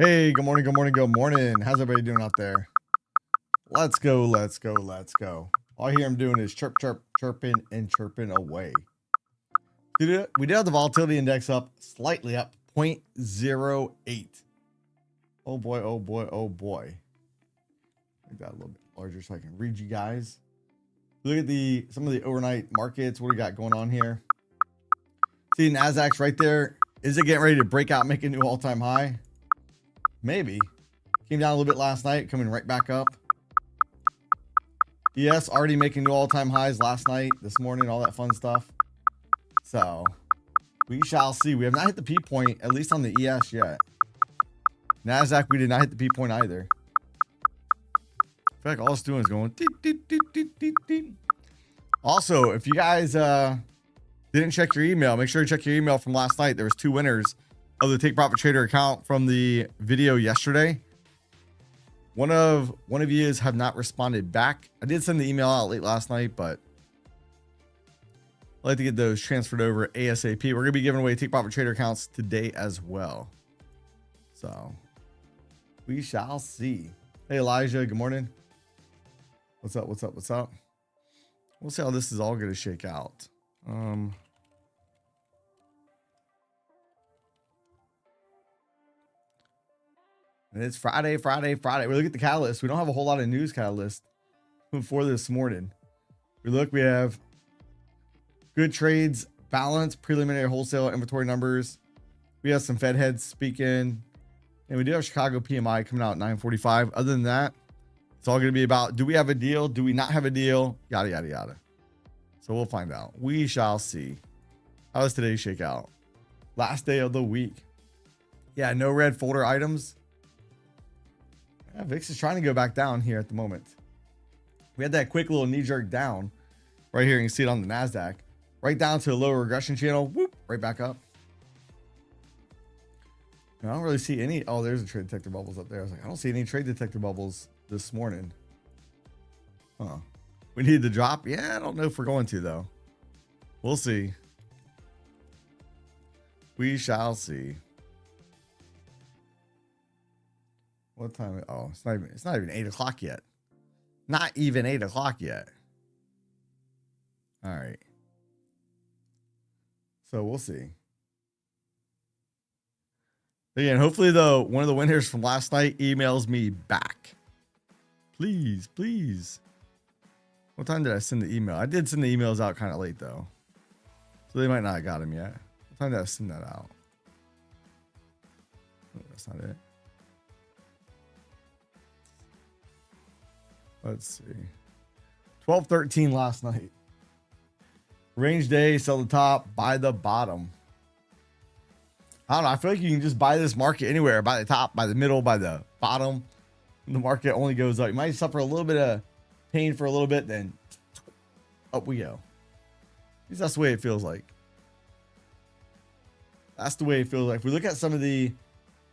Hey, good morning, good morning, good morning. How's everybody doing out there? Let's go, let's go, let's go. All I hear him doing is chirp, chirp, chirping, and chirping away. We did have the volatility index up, slightly up, 0.08. Oh boy, oh boy, oh boy. Make that a little bit larger so I can read you guys. Look at some of the overnight markets. What do we got going on here? See, NASDAQ's right there. Is it getting ready to break out, make a new all-time high? Maybe. Came down a little bit last night, coming right back up. ES already making new all-time highs last night, this morning, all that fun stuff. So we shall see. We have not hit the P point, at least on the ES yet. NASDAQ, we did not hit the P point either. I feel like all it's doing is going deep, deep, deep, deep, deep, deep. Also, if you guys didn't check your email, make sure you check your email from last night. There was 2 winners of the Take Profit Trader account from the video yesterday. One of you have not responded back. I did send the email out late last night, but I'd like to get those transferred over ASAP. We're gonna be giving away Take Profit Trader accounts today as well. So we shall see. Hey Elijah, good morning. What's up? What's up? What's up? We'll see how this is all gonna shake out. And it's Friday. We look at the catalyst. We don't have a whole lot of news catalyst for this morning. We have good trades, balance, preliminary wholesale inventory numbers. We have some Fed heads speaking, and we do have Chicago PMI coming out at 9:45. Other than that, it's all going to be about, do we have a deal? Do we not have a deal? Yada, yada, yada. So we'll find out. We shall see. How does today shake out? Last day of the week. Yeah, no red folder items. Yeah, VIX is trying to go back down here at the moment. We had that quick little knee jerk down right here. You can see it on the NASDAQ. Right down to a lower regression channel. Whoop, right back up. I don't really see any. Oh, there's a trade detector bubbles up there. I was like, I don't see any trade detector bubbles this morning. Huh. We need the drop. Yeah, I don't know if we're going to, though. We'll see. We shall see. What time? Oh, it's not even 8 o'clock yet. Not even 8 o'clock yet. All right. So we'll see. Again, hopefully though, one of the winners from last night emails me back. Please, please. What time did I send the email? I did send the emails out kind of late though. So they might not have got them yet. What time did I send that out? Oh, that's not it. Let's see. 12:13 last night. Range day, sell the top, buy the bottom. I don't know. I feel like you can just buy this market anywhere. Buy the top, buy the middle, buy the bottom. The market only goes up. You might suffer a little bit of pain for a little bit, then up we go. At least that's the way it feels like. That's the way it feels like. If we look at some of the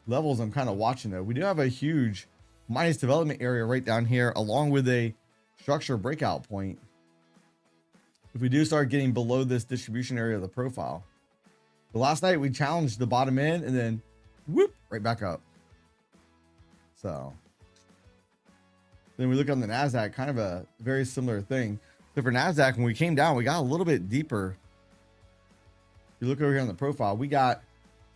levels I'm kind of watching though, we do have a huge minus development area right down here, along with a structure breakout point. If we do start getting below this distribution area of the profile. But last night we challenged the bottom end and then whoop, right back up. So then we look on the NASDAQ, kind of a very similar thing. So for NASDAQ, when we came down, we got a little bit deeper. If you look over here on the profile, we got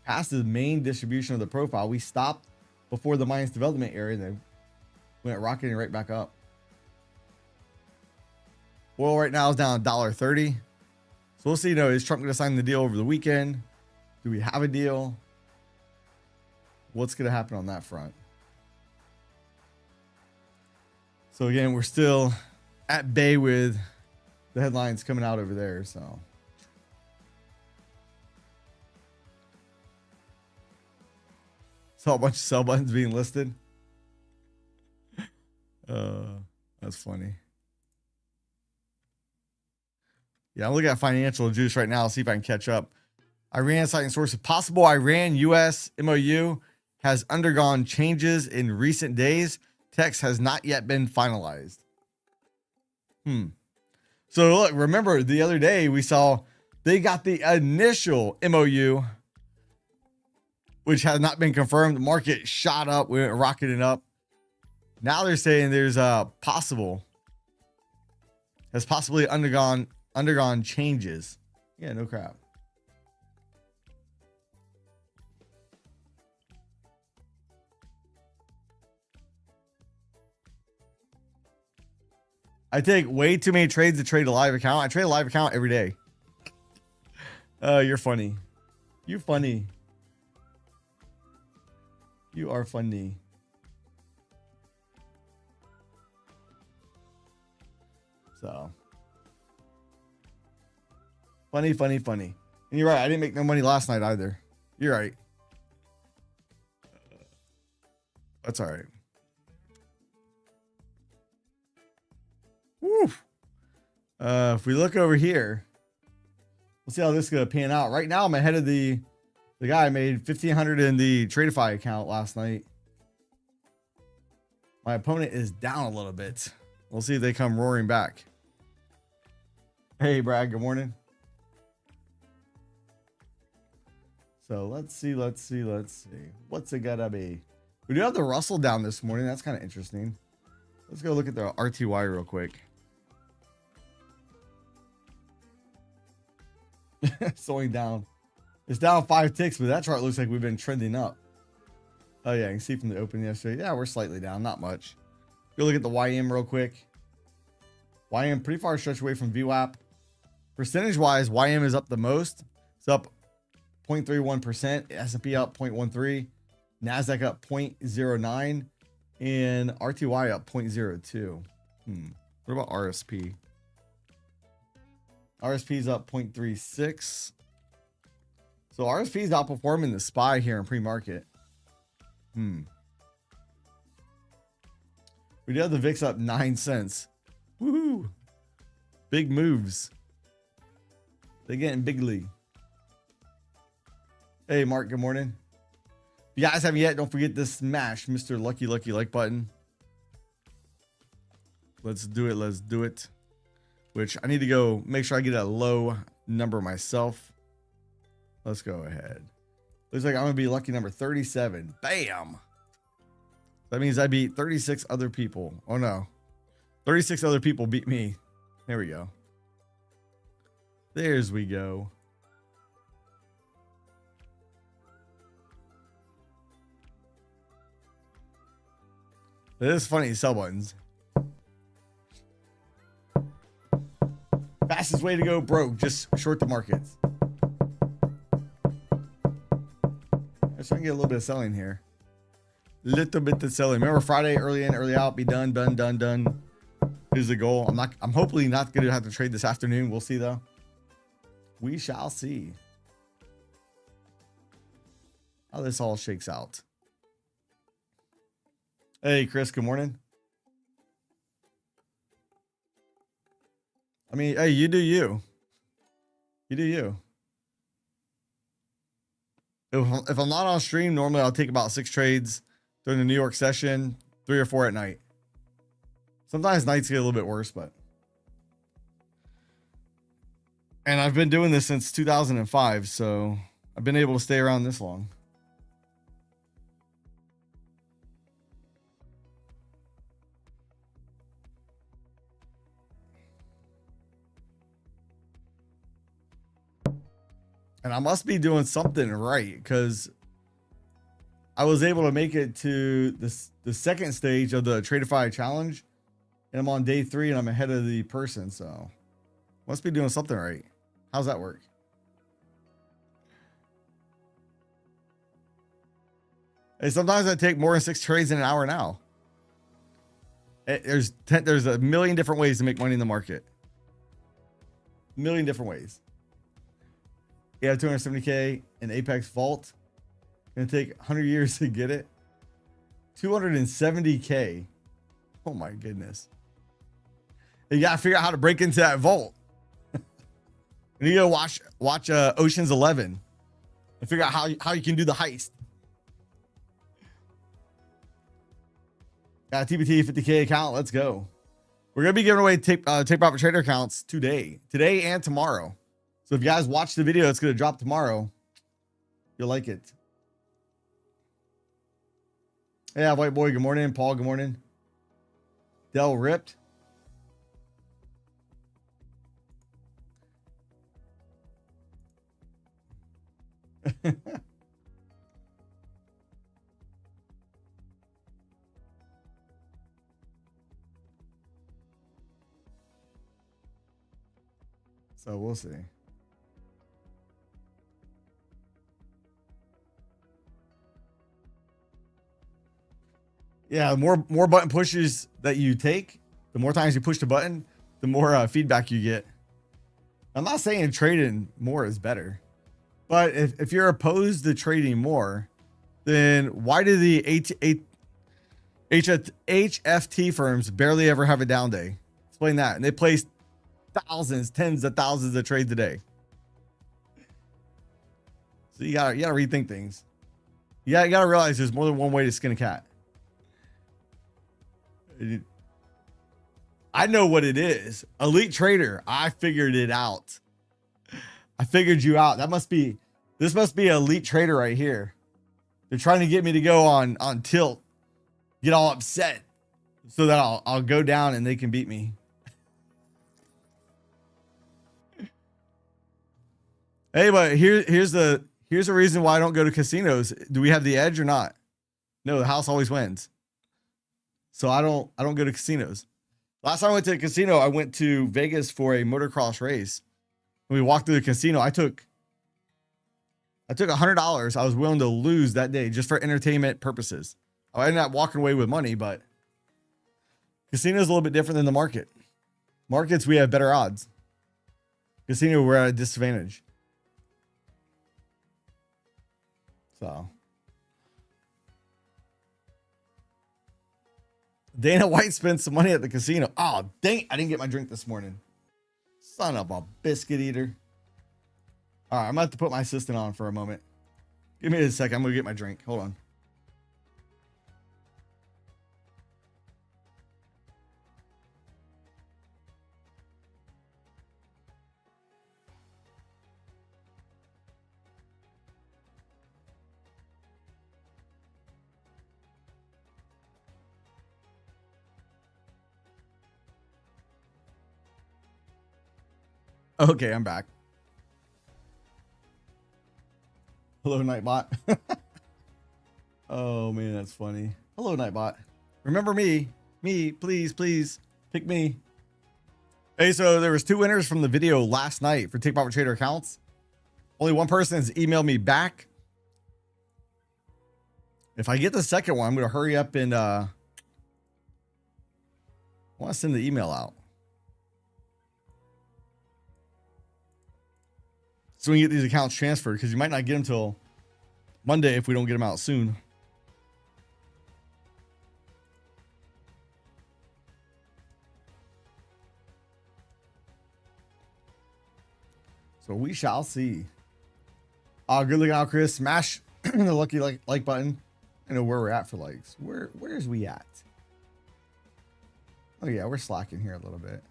past the main distribution of the profile. We stopped before the minus development area and then went rocketing right back up. Oil right now is down $1.30. So we'll see, is Trump going to sign the deal over the weekend? Do we have a deal? What's going to happen on that front? So again, we're still at bay with the headlines coming out over there. So saw a bunch of sell buttons being listed. That's funny. Yeah, I'm looking at financial juice right now. I'll see if I can catch up. Iran citing source of possible Iran-US MOU has undergone changes in recent days. Text has not yet been finalized. So look, remember the other day we saw they got the initial MOU which has not been confirmed. The market shot up, we went rocketing up. Now they're saying there's a has possibly undergone changes. Yeah, no crap. I take way too many trades to trade a live account. I trade a live account every day. You're funny. You funny. You are funny. So funny. And you're right. I didn't make no money last night either. You're right. That's all right. Woo. If we look over here, we'll see how this is gonna pan out. Right now, I'm ahead of the guy I made 1,500 in the Tradeify account last night. My opponent is down a little bit. We'll see if they come roaring back. Hey, Brad. Good morning. So let's see. What's it gotta be? We do have the Russell down this morning. That's kind of interesting. Let's go look at the RTY real quick. Slowing down. It's down 5 ticks, but that chart looks like we've been trending up. Oh yeah, you can see from the open yesterday. Yeah, we're slightly down, not much. Go look at the YM real quick. YM pretty far stretched away from VWAP. Percentage wise, YM is up the most. It's up 0.31%. S&P up 0.13. NASDAQ up 0.09. And RTY up 0.02. What about RSP? RSP is up 0.36. So RSP is outperforming the SPY here in pre-market. We do have the VIX up 9 cents. Woohoo! Big moves. They're getting bigly. Hey, Mark, good morning. If you guys haven't yet, don't forget to smash Mr. Lucky like button. Let's do it. Which I need to go make sure I get a low number myself. Let's go ahead. Looks like I'm going to be lucky number 37. Bam. That means I beat 36 other people. Oh no. 36 other people beat me. There we go. There's we go. It is funny, sell buttons. Fastest way to go broke, just short the markets. I'm trying to get a little bit of selling here. Little bit of selling. Remember Friday, early in, early out, be done. Here's the goal. I'm hopefully not going to have to trade this afternoon. We'll see though. We shall see how this all shakes out. Hey, Chris, good morning. I mean, hey, you do you. You do you. If I'm not on stream, normally I'll take about 6 trades during the New York session, 3 or 4 at night. Sometimes nights get a little bit worse, but. And I've been doing this since 2005, so I've been able to stay around this long. And I must be doing something right because I was able to make it to the second stage of the Tradeify challenge. And I'm on day 3 and I'm ahead of the person. So must be doing something right. How's that work? Hey, sometimes I take more than 6 trades in an hour now. There's a million different ways to make money in the market. A million different ways. Yeah, 270K in Apex Vault. Gonna take 100 years to get it. 270K. Oh my goodness. You gotta figure out how to break into that vault. You need to watch Ocean's 11 and figure out how you can do the heist. Got a TBT 50K account. Let's go. We're gonna be giving away tape profit trader accounts today and tomorrow. So if you guys watch the video, it's going to drop tomorrow. You'll like it. Yeah, white boy, good morning. Paul, good morning. Del ripped. So we'll see. Yeah, the more button pushes that you take, the more times you push the button, the more feedback you get. I'm not saying trading more is better, but if you're opposed to trading more, then why do the HFT firms barely ever have a down day? Explain that. And they place thousands, tens of thousands of trades a day. So you gotta rethink things. You gotta realize there's more than one way to skin a cat. I know what it is. Elite trader. I figured it out. I figured you out. This must be elite trader right here. They're trying to get me to go on tilt, get all upset so that I'll go down and they can beat me. Hey, but here's the reason why I don't go to casinos. Do we have the edge or not? No, the house always wins. So I don't go to casinos. Last time I went to a casino, I went to Vegas for a motocross race. When we walked through the casino, I took $100 I was willing to lose that day just for entertainment purposes. I ended up walking away with money, but casino is a little bit different than the market. Markets, we have better odds. Casino, we're at a disadvantage. So Dana White spent some money at the casino. Oh, dang, I didn't get my drink this morning. Son of a biscuit eater. All right, I'm going to have to put my assistant on for a moment. Give me a second. I'm going to get my drink. Hold on. Okay, I'm back. Hello, Nightbot. Oh, man, that's funny. Hello, Nightbot. Remember me. Me, please, please. Pick me. Hey, so there was 2 winners from the video last night for Take Profit Trader accounts. Only one person has emailed me back. If I get the second one, I'm going to hurry up and I want to send the email out. So we can get these accounts transferred, because you might not get them till Monday if we don't get them out soon. So we shall see. Good looking out, Chris. Smash the lucky like button. I know where we're at for likes. Where's we at? Oh yeah, we're slacking here a little bit.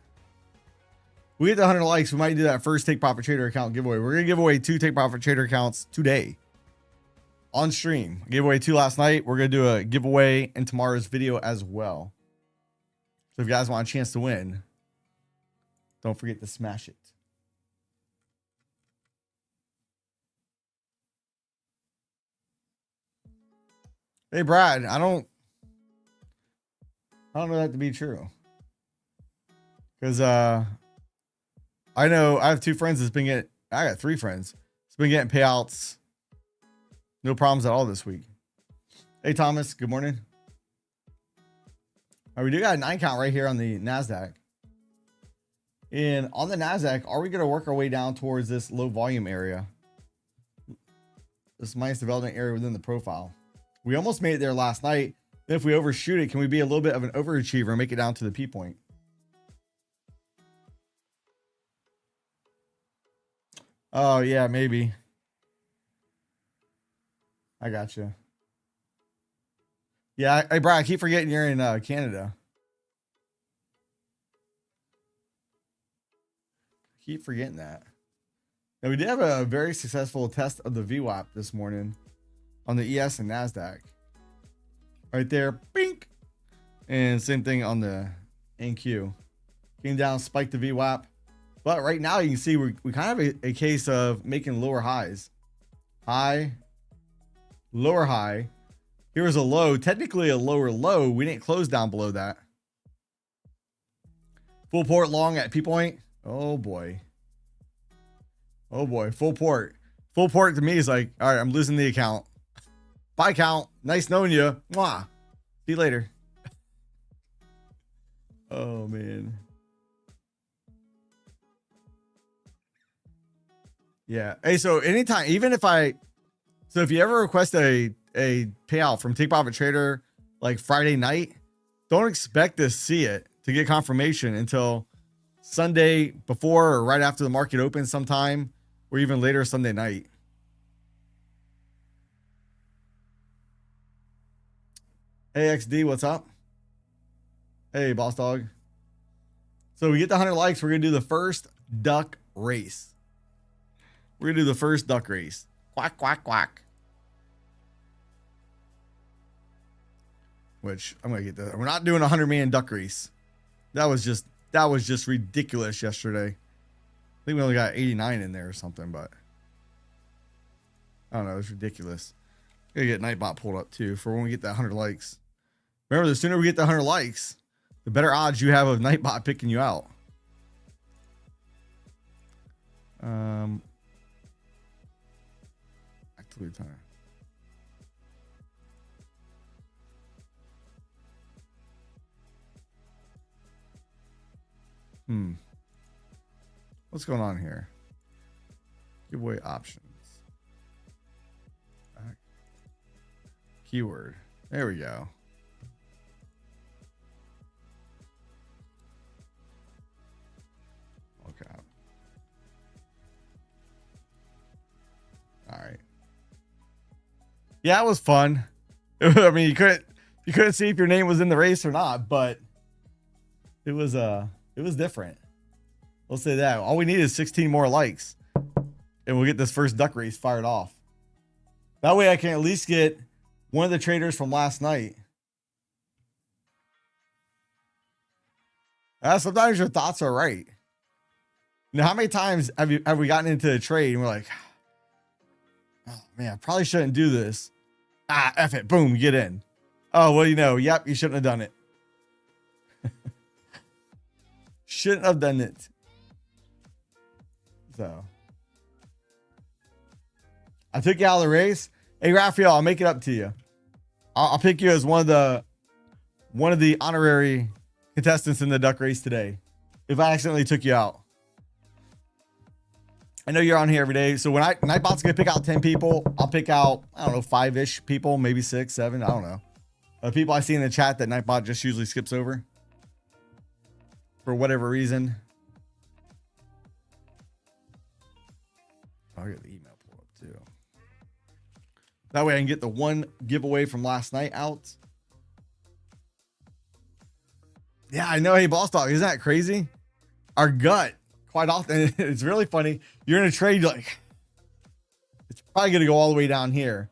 We get the 100 likes, we might do that first Take Profit Trader account giveaway. We're gonna give away 2 Take Profit Trader accounts today on stream. I gave away 2 last night. We're gonna do a giveaway in tomorrow's video as well. So if you guys want a chance to win, don't forget to smash it. Hey Brad, I don't know that to be true. Because I know I have 2 friends that's been getting, I got 3 friends that's been getting payouts. No problems at all this week. Hey Thomas, good morning. All right, we do got a 9 count right here on the NASDAQ. And on the NASDAQ, are we going to work our way down towards this low volume area? This minus development area within the profile. We almost made it there last night. Then if we overshoot it, can we be a little bit of an overachiever and make it down to the P point? Oh yeah, maybe. I got you. Yeah, hey Brad, I keep forgetting you're in Canada. Keep forgetting that. Now we did have a very successful test of the VWAP this morning on the ES and NASDAQ. right there. Bink. And same thing on the NQ. Came down, spiked the VWAP. But right now you can see we kind of have a case of making lower highs. High, lower high. Here's a low, technically a lower low. We didn't close down below that. Full port long at P point. Oh boy. Oh boy, full port. Full port to me is like, all right, I'm losing the account. Bye count. Nice knowing you. Mwah. See you later. Oh man. Yeah. Hey, so anytime, even if if you ever request a payout from Take Profit Trader like Friday night, don't expect to see it to get confirmation until Sunday before or right after the market opens sometime, or even later Sunday night. Hey XD, what's up? Hey boss dog. So we get the 100 likes, we're gonna do the first duck race. We're gonna do the first duck race. Quack, quack, quack. Which I'm gonna get that. We're not doing a 100-man duck race. That was just ridiculous yesterday. I think we only got 89 in there or something, but I don't know. It was ridiculous. Gotta get Nightbot pulled up too for when we get that 100 likes. Remember, the sooner we get the 100 likes, the better odds you have of Nightbot picking you out. Actively time. What's going on here? Giveaway options. Keyword. There we go. Okay. All right. Yeah, it was fun. I mean, you couldn't see if your name was in the race or not, but it was different. We'll say that. All we need is 16 more likes, and we'll get this first duck race fired off. That way I can at least get one of the traders from last night. Sometimes your thoughts are right. Now, how many times have we gotten into a trade and we're like, oh man, I probably shouldn't do this. F it. Boom, get in. Oh, well, yep, you shouldn't have done it. Shouldn't have done it. So I took you out of the race. Hey, Raphael, I'll make it up to you. I'll pick you as one of the honorary contestants in the duck race today if I accidentally took you out. I know you're on here every day. So when Nightbot's gonna pick out 10 people, I'll pick out, I don't know, 5-ish people, maybe 6, 7, I don't know. People I see in the chat that Nightbot just usually skips over for whatever reason. I'll get the email pulled up too. That way I can get the one giveaway from last night out. Yeah, I know. Hey, boss dog, isn't that crazy? Our gut, quite often, it's really funny. You're in a trade, you're like, it's probably going to go all the way down here.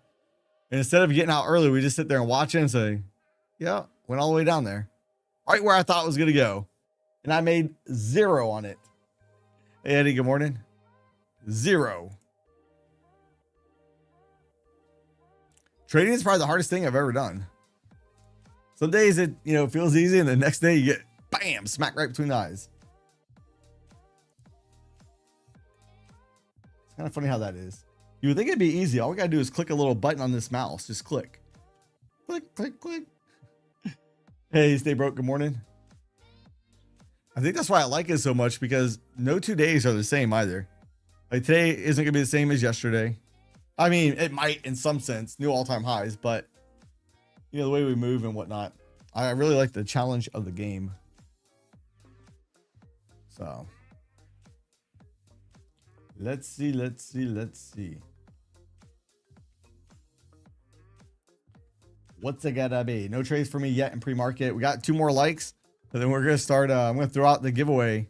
And instead of getting out early, we just sit there and watch it and say, yeah, went all the way down there. Right where I thought it was going to go. And I made 0 on it. Hey, Eddie, good morning. 0. Trading is probably the hardest thing I've ever done. Some days it, feels easy, and the next day you get bam, smack right between the eyes. It's kind of funny how that is. You would think it'd be easy. All we gotta do is click a little button on this mouse. Just click. Click, click, click. Hey, stay broke. Good morning. I think that's why I like it so much, because no 2 days are the same either. Like today isn't gonna be the same as yesterday. I mean, it might in some sense, new all-time highs, but the way we move and whatnot. I really like the challenge of the game. So let's see. What's it gotta be? No trades for me yet in pre-market. We got 2 more likes, but then we're gonna start. I'm gonna throw out the giveaway. I'm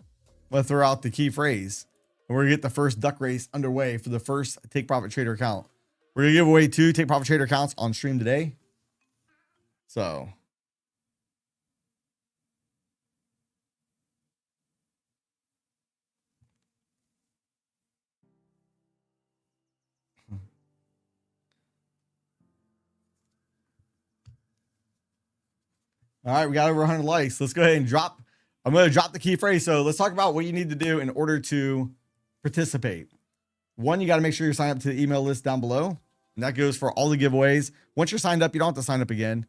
gonna throw out the key phrase. And we're gonna get the first duck race underway for the first Take Profit Trader account. We're gonna give away 2 Take Profit Trader accounts on stream today. So all right, we got over 100 likes. Let's go ahead and drop. I'm going to drop the key phrase. So let's talk about what you need to do in order to participate. One, you got to make sure you're signed up to the email list down below. And that goes for all the giveaways. Once you're signed up, you don't have to sign up again.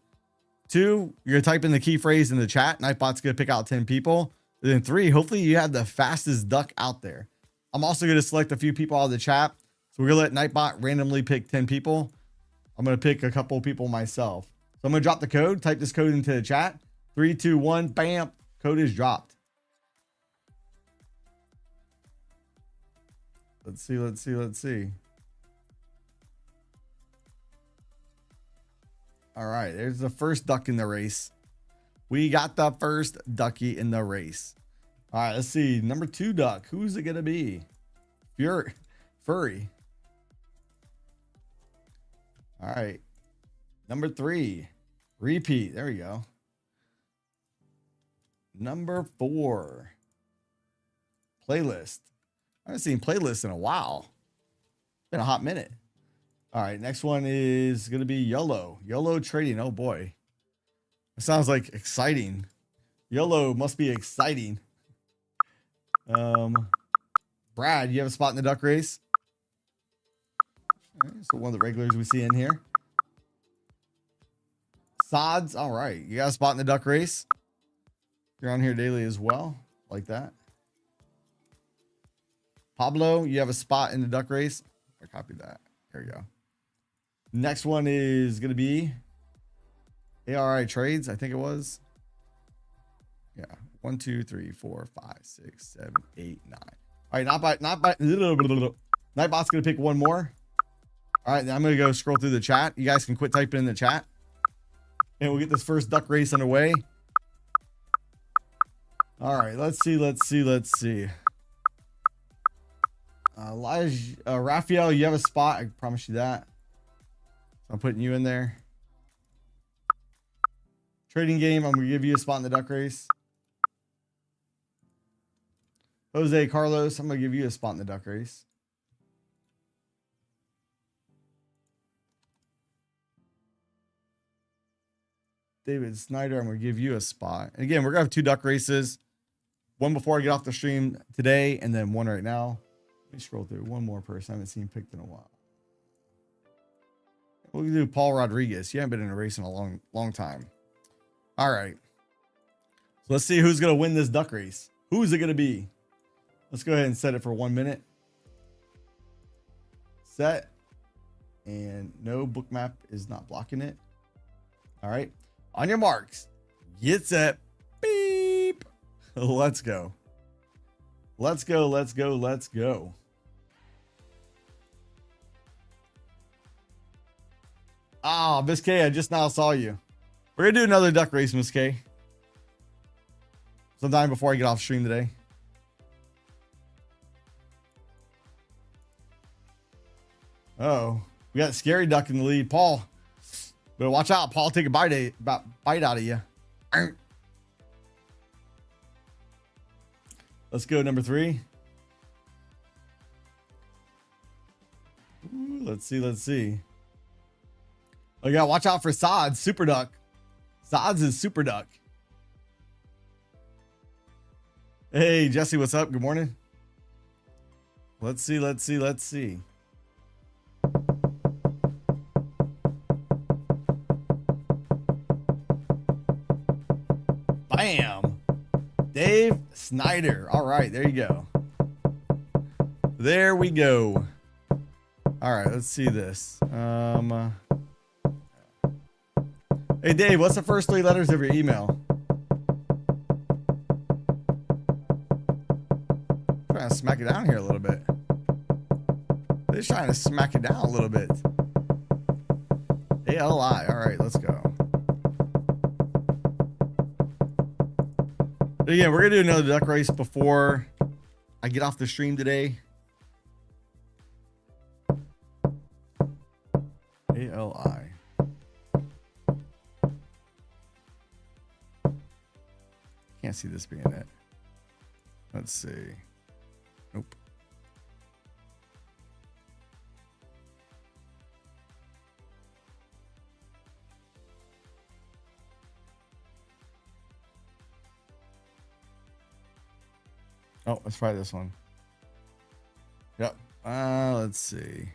Two, you're going to type in the key phrase in the chat. Nightbot's going to pick out 10 people. And then three, hopefully you have the fastest duck out there. I'm also going to select a few people out of the chat. So we're going to let Nightbot randomly pick 10 people. I'm going to pick a couple people myself. So I'm going to drop the code. Type this code into the chat. 3, 2, 1, bam. Code is dropped. Let's see. All right, there's the first duck in the race. We got the first ducky in the race. All right, let's see. Number 2 duck. Who's it going to be? Furry. All right. Number 3. Repeat. There we go. Number 4. Playlist. I haven't seen playlists in a while. It's been a hot minute. All right, next one is going to be YOLO. YOLO trading. Oh boy. It sounds like exciting. YOLO must be exciting. Brad, you have a spot in the duck race? All right, so one of the regulars we see in here. Sods. All right. You got a spot in the duck race? You're on here daily as well. Like that. Pablo, you have a spot in the duck race? I copied that. There we go. Next one is going to be ARI Trades. I think it was. Yeah. 1, 2, 3, 4, 5, 6, 7, 8, 9. All right. Nightbot's going to pick one more. All right. Then I'm going to go scroll through the chat. You guys can quit typing in the chat. And we'll get this first duck race underway. All right. Let's see. Raphael, you have a spot. I promise you that. So I'm putting you in there. Trading game, I'm going to give you a spot in the duck race. Jose Carlos, I'm going to give you a spot in the duck race. David Snyder, I'm going to give you a spot. And again, we're going to have 2 duck races. One before I get off the stream today, and then one right now. Let me scroll through. One more person I haven't seen picked in a while. We'll do Paul Rodriguez. You haven't been in a race in a long time. All right. So let's see who's going to win this duck race. Who's it going to be? Let's go ahead and set it for 1 minute. Set. And no, Bookmap is not blocking it. All right. On your marks. Get set. Beep. Let's go. Let's go. Ah, Miss K, I just now saw you. We're going to do another duck race, Miss K. Sometime before I get off stream today. Oh, we got Scary Duck in the lead. Paul, better watch out. Paul, take a bite out of you. Let's go, number 3. Ooh, let's see. Oh, yeah, watch out for Sods, Super Duck. Sods is Super Duck. Hey, Jesse, what's up? Good morning. Let's see. Bam. Dave Snyder. All right, there you go. There we go. All right, let's see this. Hey, Dave, what's the first 3 letters of your email? Trying to smack it down here a little bit. They're trying to smack it down a little bit. ALI. All right, let's go. Again, we're going to do another duck race before I get off the stream today. ALI. Can't see this being it. Let's see. Nope. Oh, let's try this one. Yep. Let's see.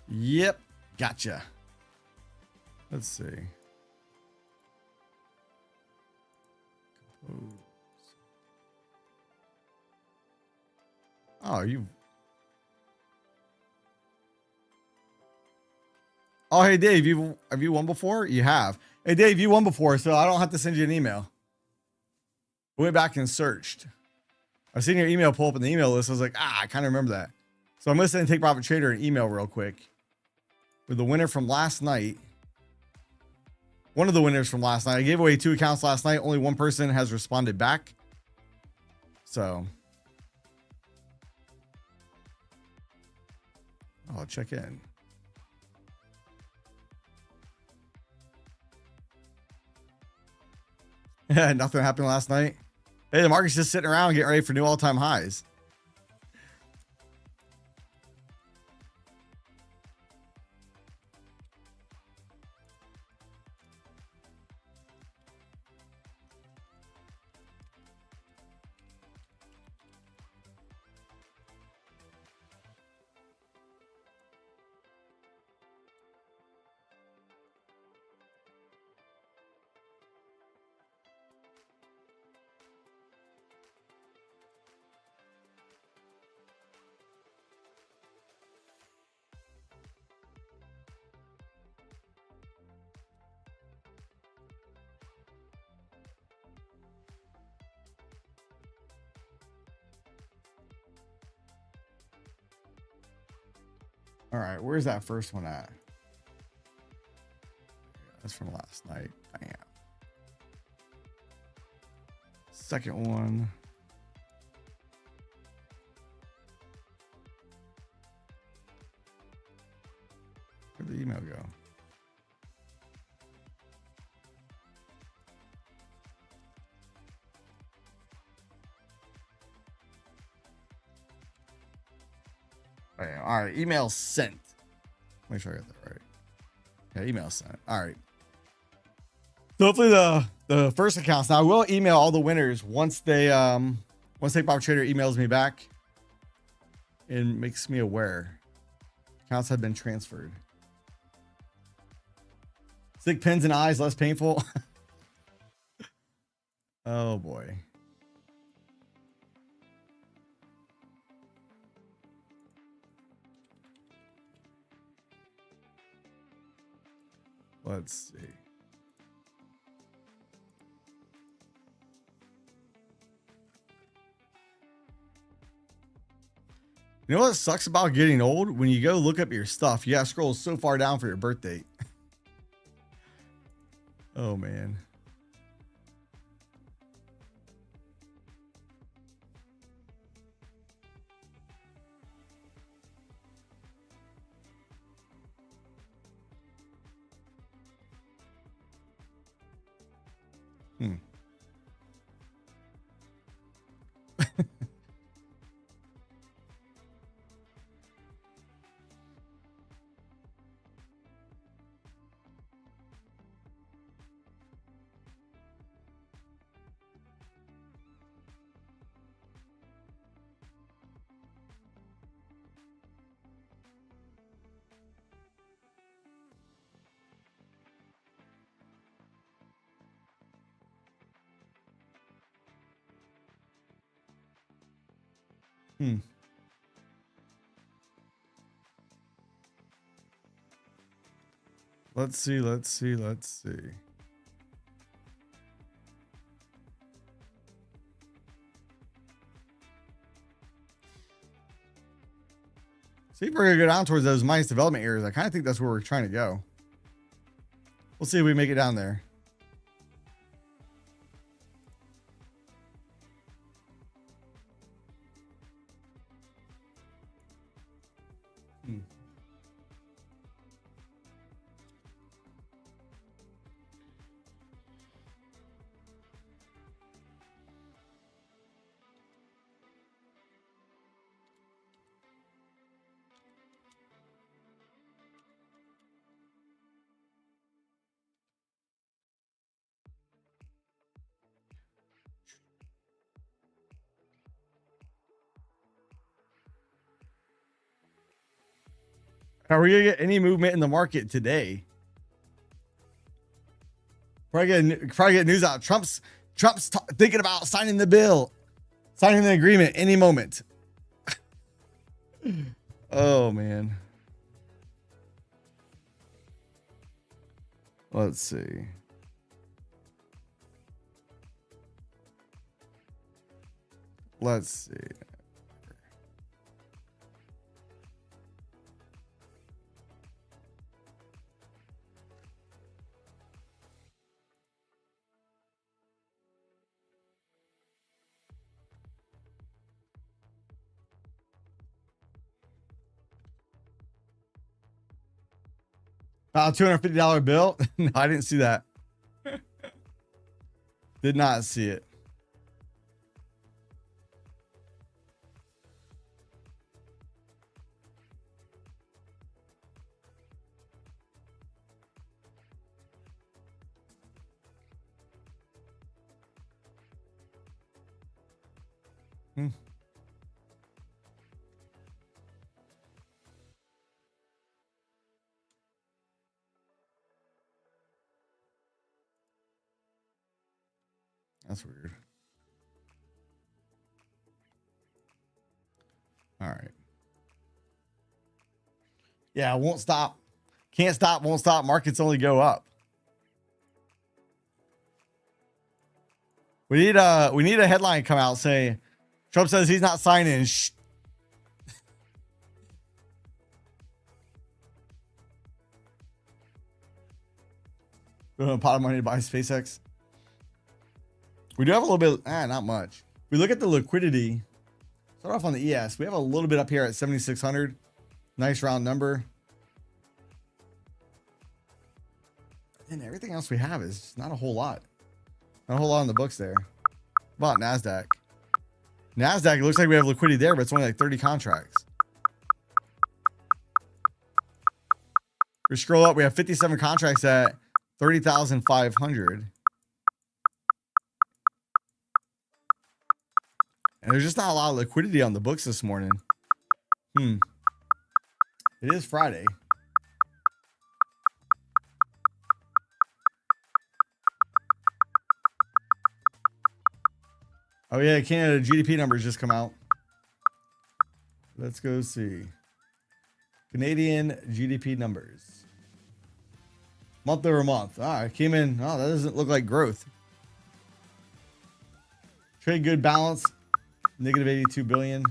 Yep. Gotcha. Let's see. Oh, you. Oh, hey, Dave, have you won before? You have. Hey, Dave, you won before, so I don't have to send you an email. I went back and searched. I seen your email pull up in the email list. I was like, I kind of remember that. So I'm going to send Take Profit Trader an email real quick with the winner from last night. One of the winners from last night. I gave away 2 accounts last night. Only one person has responded back. So I'll check in. Yeah, nothing happened last night. Hey, the market's just sitting around getting ready for new all-time highs. All right, where's that first one at? That's from last night. Bam. Second one. Where'd the email go? All right, email sent. Make sure I got that right. Yeah, email sent. All right. So hopefully the first accounts. Now I will email all the winners once Take Profit Trader emails me back and makes me aware accounts have been transferred. Sick pins and eyes, less painful. Oh boy. Let's see. You know what sucks about getting old? When you go look up your stuff, you gotta scroll so far down for your birth date. Oh man. Let's see. See if we're gonna go down towards those minus development areas. I kind of think that's where we're trying to go. We'll see if we make it down there. Are we gonna get any movement in the market today? Probably get news out. Trump's thinking about signing the bill, signing the agreement any moment. Oh man. Let's see. Let's see. $250 bill. No, I didn't see that. Did not see it. That's weird. All right. Yeah, won't stop. Can't stop, won't stop. Markets only go up. We need a headline come out saying Trump says he's not signing. Shh. A pot of money to buy SpaceX. We do have a little bit, not much. We look at the liquidity. Start off on the ES. We have a little bit up here at 7,600. Nice round number. And everything else we have is just not a whole lot. Not a whole lot on the books there. About NASDAQ. NASDAQ, it looks like we have liquidity there, but it's only like 30 contracts. We scroll up, we have 57 contracts at 30,500. And there's just not a lot of liquidity on the books this morning. It is Friday. Oh yeah, Canada GDP numbers just come out. Let's go see. Canadian GDP numbers. Month over month. All right, came in. Oh, that doesn't look like growth. Trade good balance. Negative 82 billion.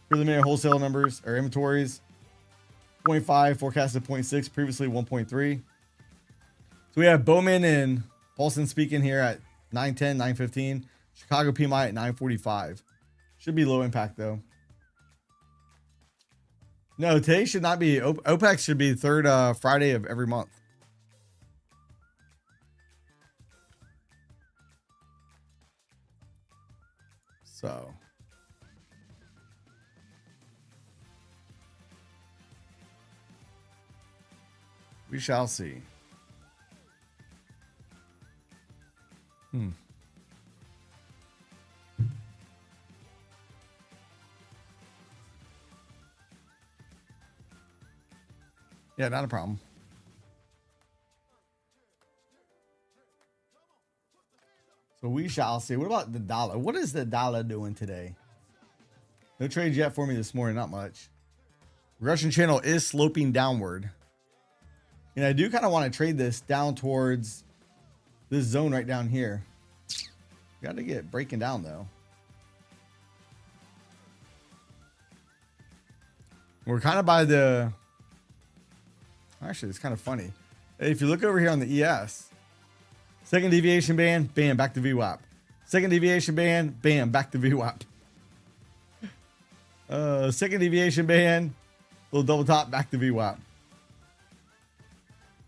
Preliminary wholesale numbers or inventories. 0.5, forecasted 0.6, previously 1.3. So we have Bowman and Paulson speaking here at 9:10, 9:15. Chicago PMI at 9:45. Should be low impact though. No, today should not be. OPEC should be the third Friday of every month. So. We shall see. Yeah, not a problem. So we shall see. What about the dollar? What is the dollar doing today? No trades yet for me this morning. Not much. Russian channel is sloping downward. And I do kind of want to trade this down towards this zone right down here. Got to get breaking down though. We're kind of by the... Actually, it's kind of funny. If you look over here on the ES, second deviation band, bam, back to VWAP. Second deviation band, bam, back to VWAP. Second deviation band, little double top, back to VWAP.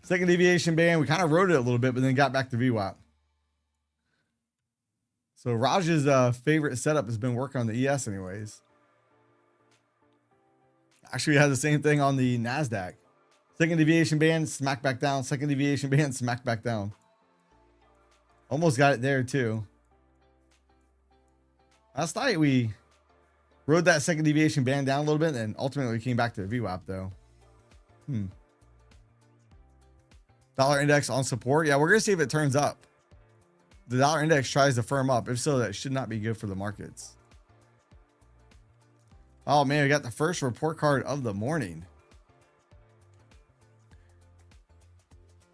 Second deviation band, we kind of rode it a little bit, but then got back to VWAP. So Raj's favorite setup has been working on the ES anyways. Actually, we had the same thing on the NASDAQ. Second deviation band, smack back down. Second deviation band, smack back down. Almost got it there too. Last night we rode that second deviation band down a little bit and ultimately came back to the VWAP though. Dollar index on support. Yeah, we're going to see if it turns up. The dollar index tries to firm up. If so, that should not be good for the markets. Oh, man, we got the first report card of the morning.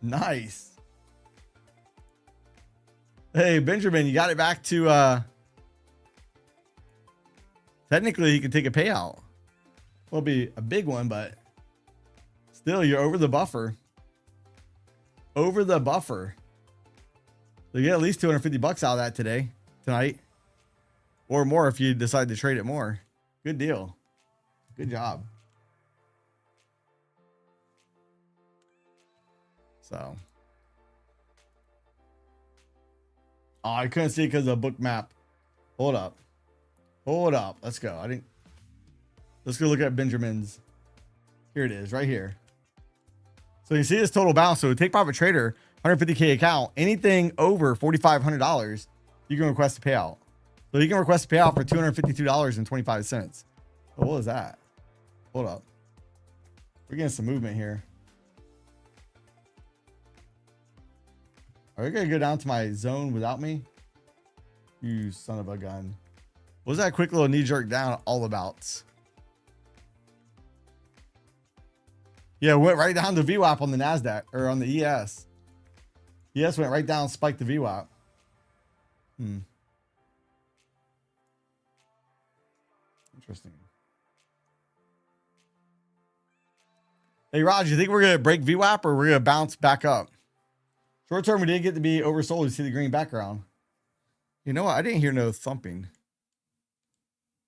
Nice. Hey, Benjamin, you got it back to... Technically, you can take a payout. Will be a big one, but still, you're over the buffer. Over the buffer. So you get at least 250 bucks out of that tonight, or more if you decide to trade it more. Good deal. Good job. So, oh, I couldn't see it because of Bookmap. Hold up. Hold up. Let's go. Let's go look at Benjamin's. Here it is, right here. So you see this total balance. So take profit trader, 150K account, anything over $4,500, you can request a payout. So you can request a payout for $252.25. So what was that? Hold up. We're getting some movement here. Are you going to go down to my zone without me? You son of a gun. What was that quick little knee jerk down all about? Yeah, went right down to VWAP on the NASDAQ or on the ES. ES went right down, spiked the VWAP. Interesting. Hey, Raj, you think we're going to break VWAP or we're going to bounce back up? Short term, we did get to be oversold. You see the green background. You know what? I didn't hear no thumping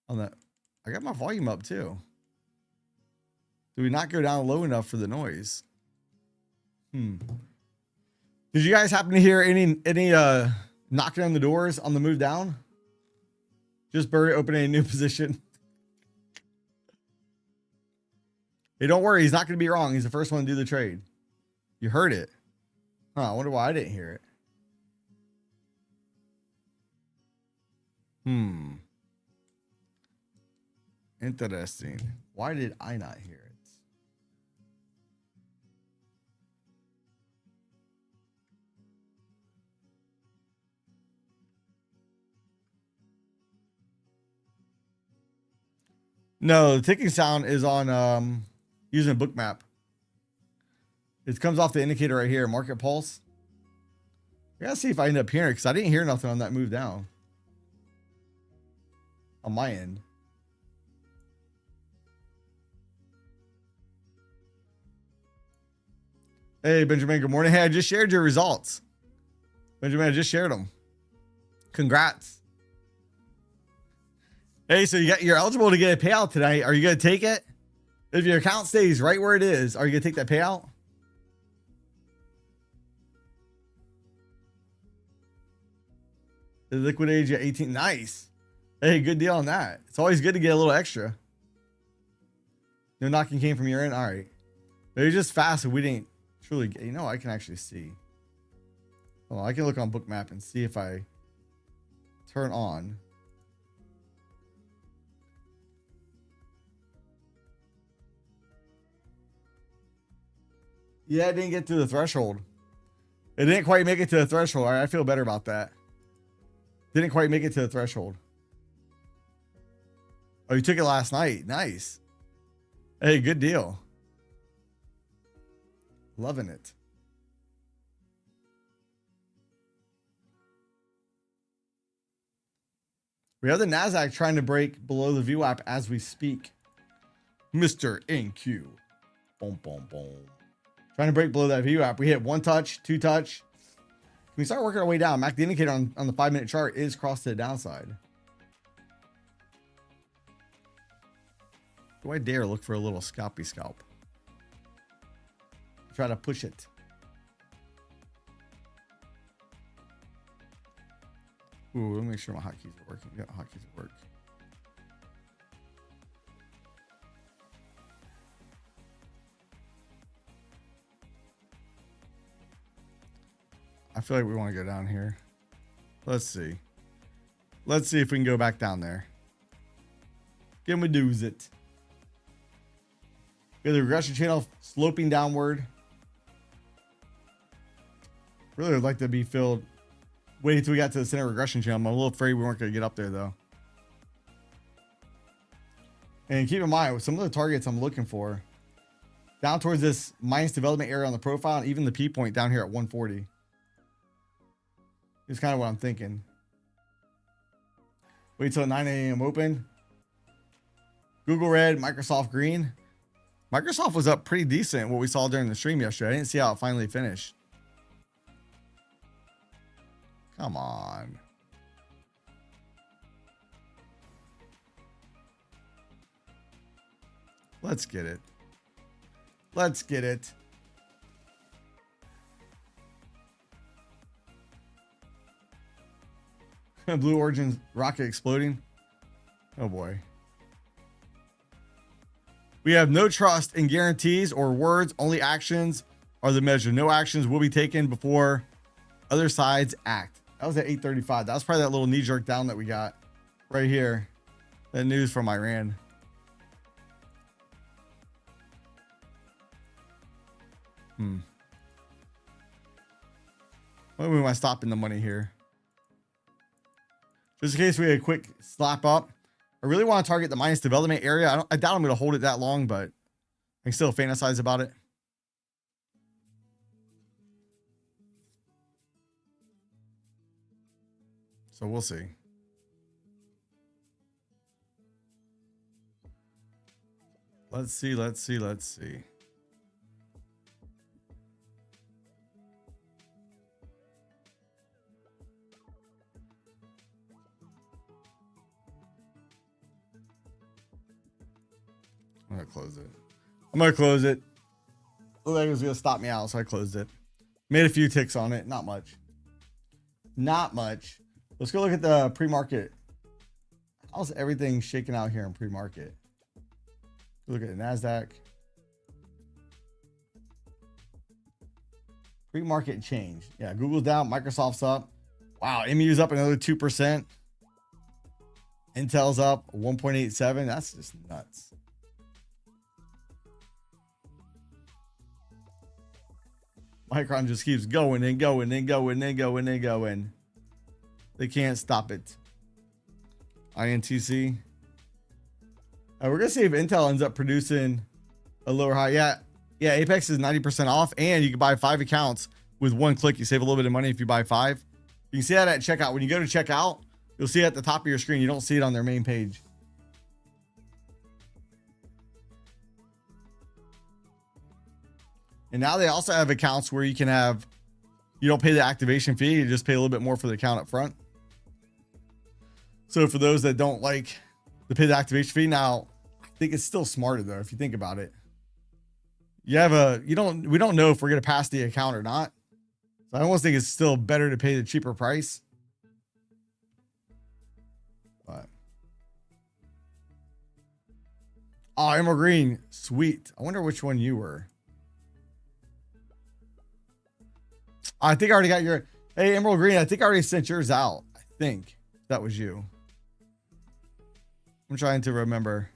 on that. I got my volume up too. Do we not go down low enough for the noise? Did you guys happen to hear any knocking on the doors on the move down? Just Burry opening a new position. Hey, don't worry. He's not going to be wrong. He's the first one to do the trade. You heard it. Huh, I wonder why I didn't hear it. Interesting. Why did I not hear it? No, the ticking sound is on using a Bookmap. It comes off the indicator right here, market pulse. I gotta see if I end up hearing it because I didn't hear nothing on that move down. On my end. Hey, Benjamin, good morning. Hey, I just shared your results. Benjamin, I just shared them. Congrats. Hey, so you're eligible to get a payout tonight. Are you going to take it? If your account stays right where it is, are you going to take that payout? The liquid age at 18. Nice. Hey, good deal on that. It's always good to get a little extra. No knocking came from your end. All right. It was just fast. So we didn't truly get, you know, I can actually see. Hold on, I can look on Bookmap and see if I turn on. Yeah, it didn't get to the threshold. It didn't quite make it to the threshold. All right, I feel better about that. Didn't quite make it to the threshold. Oh, you took it last night. Nice. Hey, good deal. Loving it. We have the NASDAQ trying to break below the VWAP as we speak. Mr. NQ. Boom, boom, boom. Trying to break below that VWAP. We hit one touch, two touch. We start working our way down. The indicator on the 5-minute chart is crossed to the downside. Do I dare look for a little scalpy scalp? Try to push it. Ooh, let me make sure my hotkeys are working. Yeah, hotkeys work. I feel like we want to go down here. Let's see. Let's see if we can go back down there. Can we do it? We have the regression channel sloping downward. Really would like to be filled. Wait until we got to the center regression channel. I'm a little afraid we weren't going to get up there though. And keep in mind, with some of the targets I'm looking for, down towards this minus development area on the profile, and even the P point down here at 140. Is kind of what I'm thinking. Wait till 9 a.m. open. Google red, Microsoft green. Microsoft was up pretty decent what we saw during the stream yesterday. I didn't see how it finally finished. Come on. Let's get it. Let's get it. Blue Origin rocket exploding. Oh boy. We have no trust in guarantees or words. Only actions are the measure. No actions will be taken before other sides act. That was at 8:35. That was probably that little knee jerk down that we got right here. That news from Iran. When we want to stop in the money here. Just in case we had a quick slap up. I really want to target the minus development area. I doubt I'm going to hold it that long, but I can still fantasize about it. So we'll see. Let's see. Let's see. Let's see. I'm going to close it. I'm going to close it. Looked like it was going to stop me out, so I closed it. Made a few ticks on it. Not much. Not much. Let's go look at the pre-market. How's everything shaking out here in pre-market? Look at the NASDAQ. Pre-market change. Yeah, Google's down. Microsoft's up. Wow, MU's up another 2%. Intel's up 1.87. That's just nuts. Micron just keeps going and going and going and going and going. They can't stop it. INTC. We're going to see if Intel ends up producing a lower high. Yeah, Apex is 90% off, and you can buy 5 accounts with 1 click. You save a little bit of money if you buy 5. You can see that at checkout. When you go to checkout, you'll see it at the top of your screen. You don't see it on their main page. And now they also have accounts where you can have, you don't pay the activation fee. You just pay a little bit more for the account up front. So for those that don't like to pay the activation fee, now I think it's still smarter though. If you think about it, we don't know if we're going to pass the account or not. So I almost think it's still better to pay the cheaper price. But, oh, Emerald Green. Sweet. I wonder which one you were. I think I already got your, hey, Emerald Green. I think I already sent yours out. I think that was you. I'm trying to remember.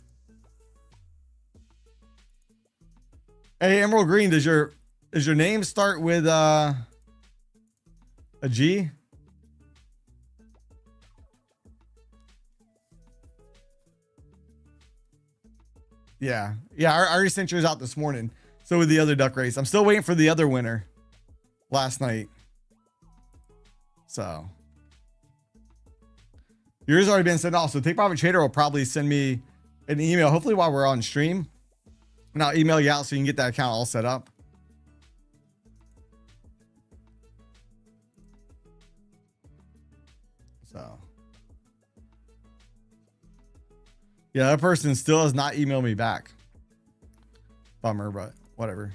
Hey, Emerald Green, does your name start with a G? Yeah. I already sent yours out this morning. So with the other duck race, I'm still waiting for the other winner last night. So yours already been sent off. So Take Profit Trader will probably send me an email, hopefully while we're on stream, and I'll email you out so you can get that account all set up. So yeah, that person still has not emailed me back. Bummer, but whatever.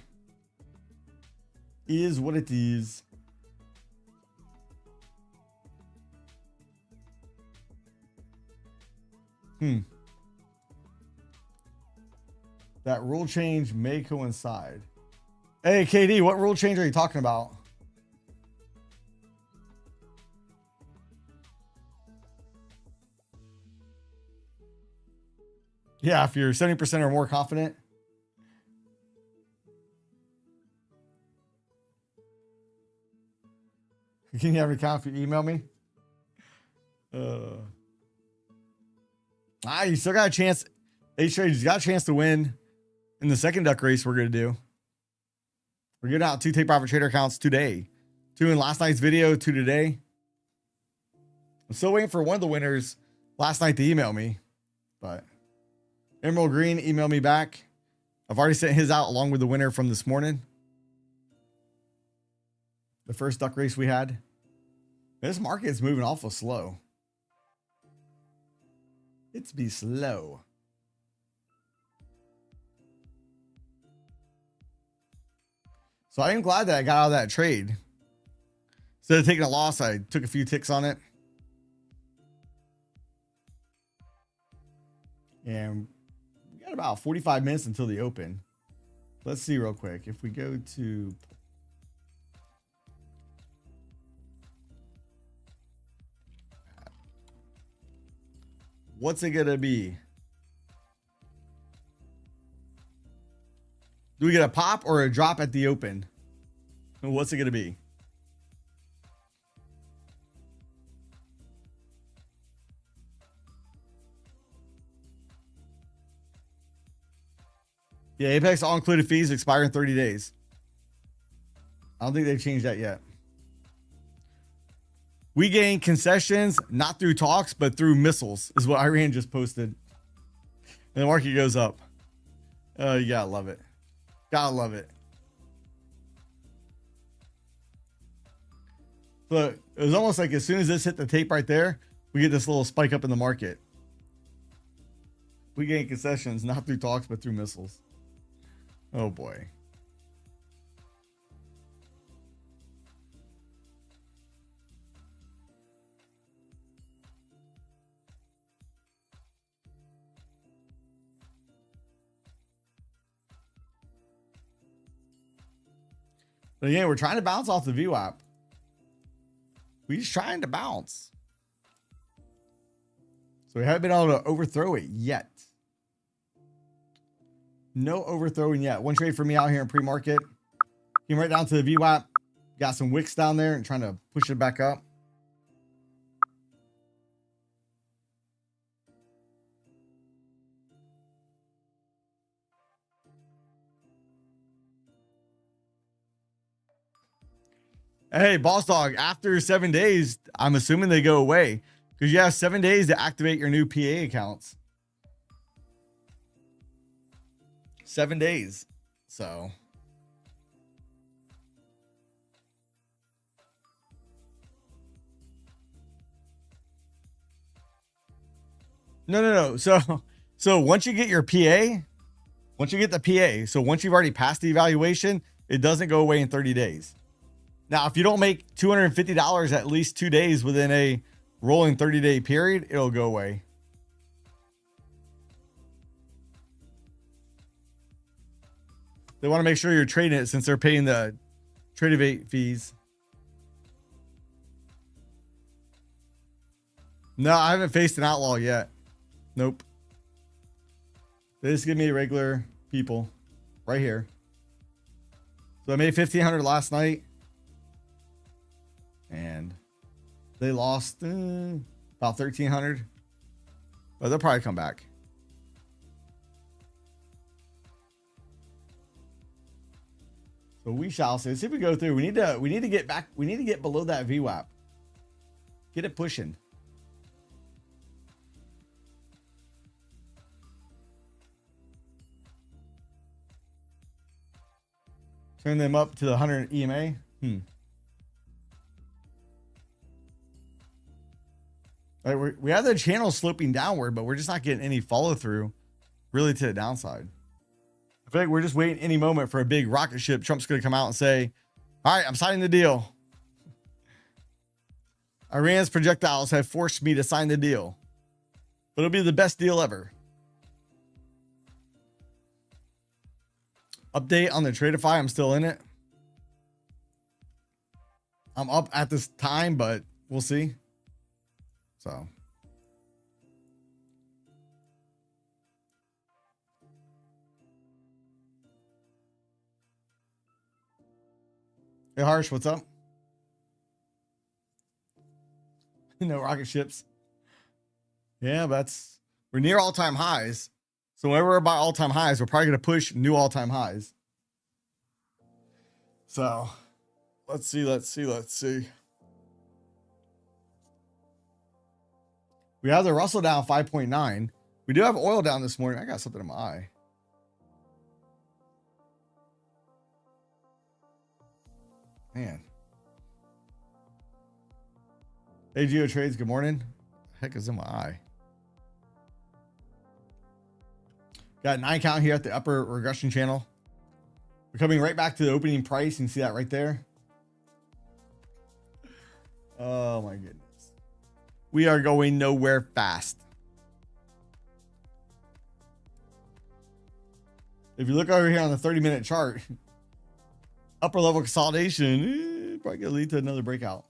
Is what it is. That rule change may coincide. Hey, KD, what rule change are you talking about? Yeah, if you're 70% or more confident. Can you have an account if you email me? You still got a chance. DayTrading, you got a chance to win in the second duck race we're going to do. We're giving out 2 take profit trader accounts today. 2 in last night's video, 2 today. I'm still waiting for one of the winners last night to email me, but Emerald Green emailed me back. I've already sent his out along with the winner from this morning. The first duck race we had. This market is moving awful slow. It's be slow. So I am glad that I got out of that trade. Instead of taking a loss, I took a few ticks on it. And we got about 45 minutes until the open. Let's see real quick. If we go to what's it gonna be? Do we get a pop or a drop at the open? What's it gonna be? Yeah, Apex all included fees expire in 30 days. I don't think they've changed that yet. We gain concessions not through talks, but through missiles, is what Iran just posted. And the market goes up. You gotta love it. Gotta love it. But it was almost like as soon as this hit the tape right there, we get this little spike up in the market. We gain concessions not through talks, but through missiles. Oh boy. But again, we're trying to bounce off the VWAP. We're just trying to bounce. So we haven't been able to overthrow it yet. No overthrowing yet. One trade for me out here in pre-market. Came right down to the VWAP. Got some wicks down there and trying to push it back up. Hey, Boss Dog, after 7 days, I'm assuming they go away because you have 7 days to activate your new PA accounts. 7 days. So. No. So once you get your PA, once you get the PA, so once you've already passed the evaluation, it doesn't go away in 30 days. Now, if you don't make $250 at least 2 days within a rolling 30-day period, it'll go away. They want to make sure you're trading it since they're paying the Tradeovate fees. No, I haven't faced an outlaw yet. Nope. They just give me regular people right here. So I made 1,500 last night. And they lost about 1,300. But they'll probably come back. So we shall see. Let's see if we go through. We need to get back. We need to get below that VWAP. Get it pushing. Turn them up to the 100 EMA. Right, we have the channel sloping downward, but we're just not getting any follow through really to the downside. I feel like we're just waiting any moment for a big rocket ship. Trump's going to come out and say, all right, I'm signing the deal. Iran's projectiles have forced me to sign the deal. But it'll be the best deal ever. Update on the Tradeify. I'm still in it. I'm up at this time, but we'll see. So. Hey, Harsh, what's up? No rocket ships. Yeah, we're near all-time highs. So whenever we're about all-time highs, we're probably going to push new all-time highs. So let's see. We have the Russell down 5.9. We do have oil down this morning. I got something in my eye. Man. Hey, Geo Trades, good morning. Heck is in my eye. Got 9 count here at the upper regression channel. We're coming right back to the opening price. You can see that right there. Oh my goodness. We are going nowhere fast. If you look over here on the 30-minute chart, upper level consolidation, probably gonna lead to another breakout.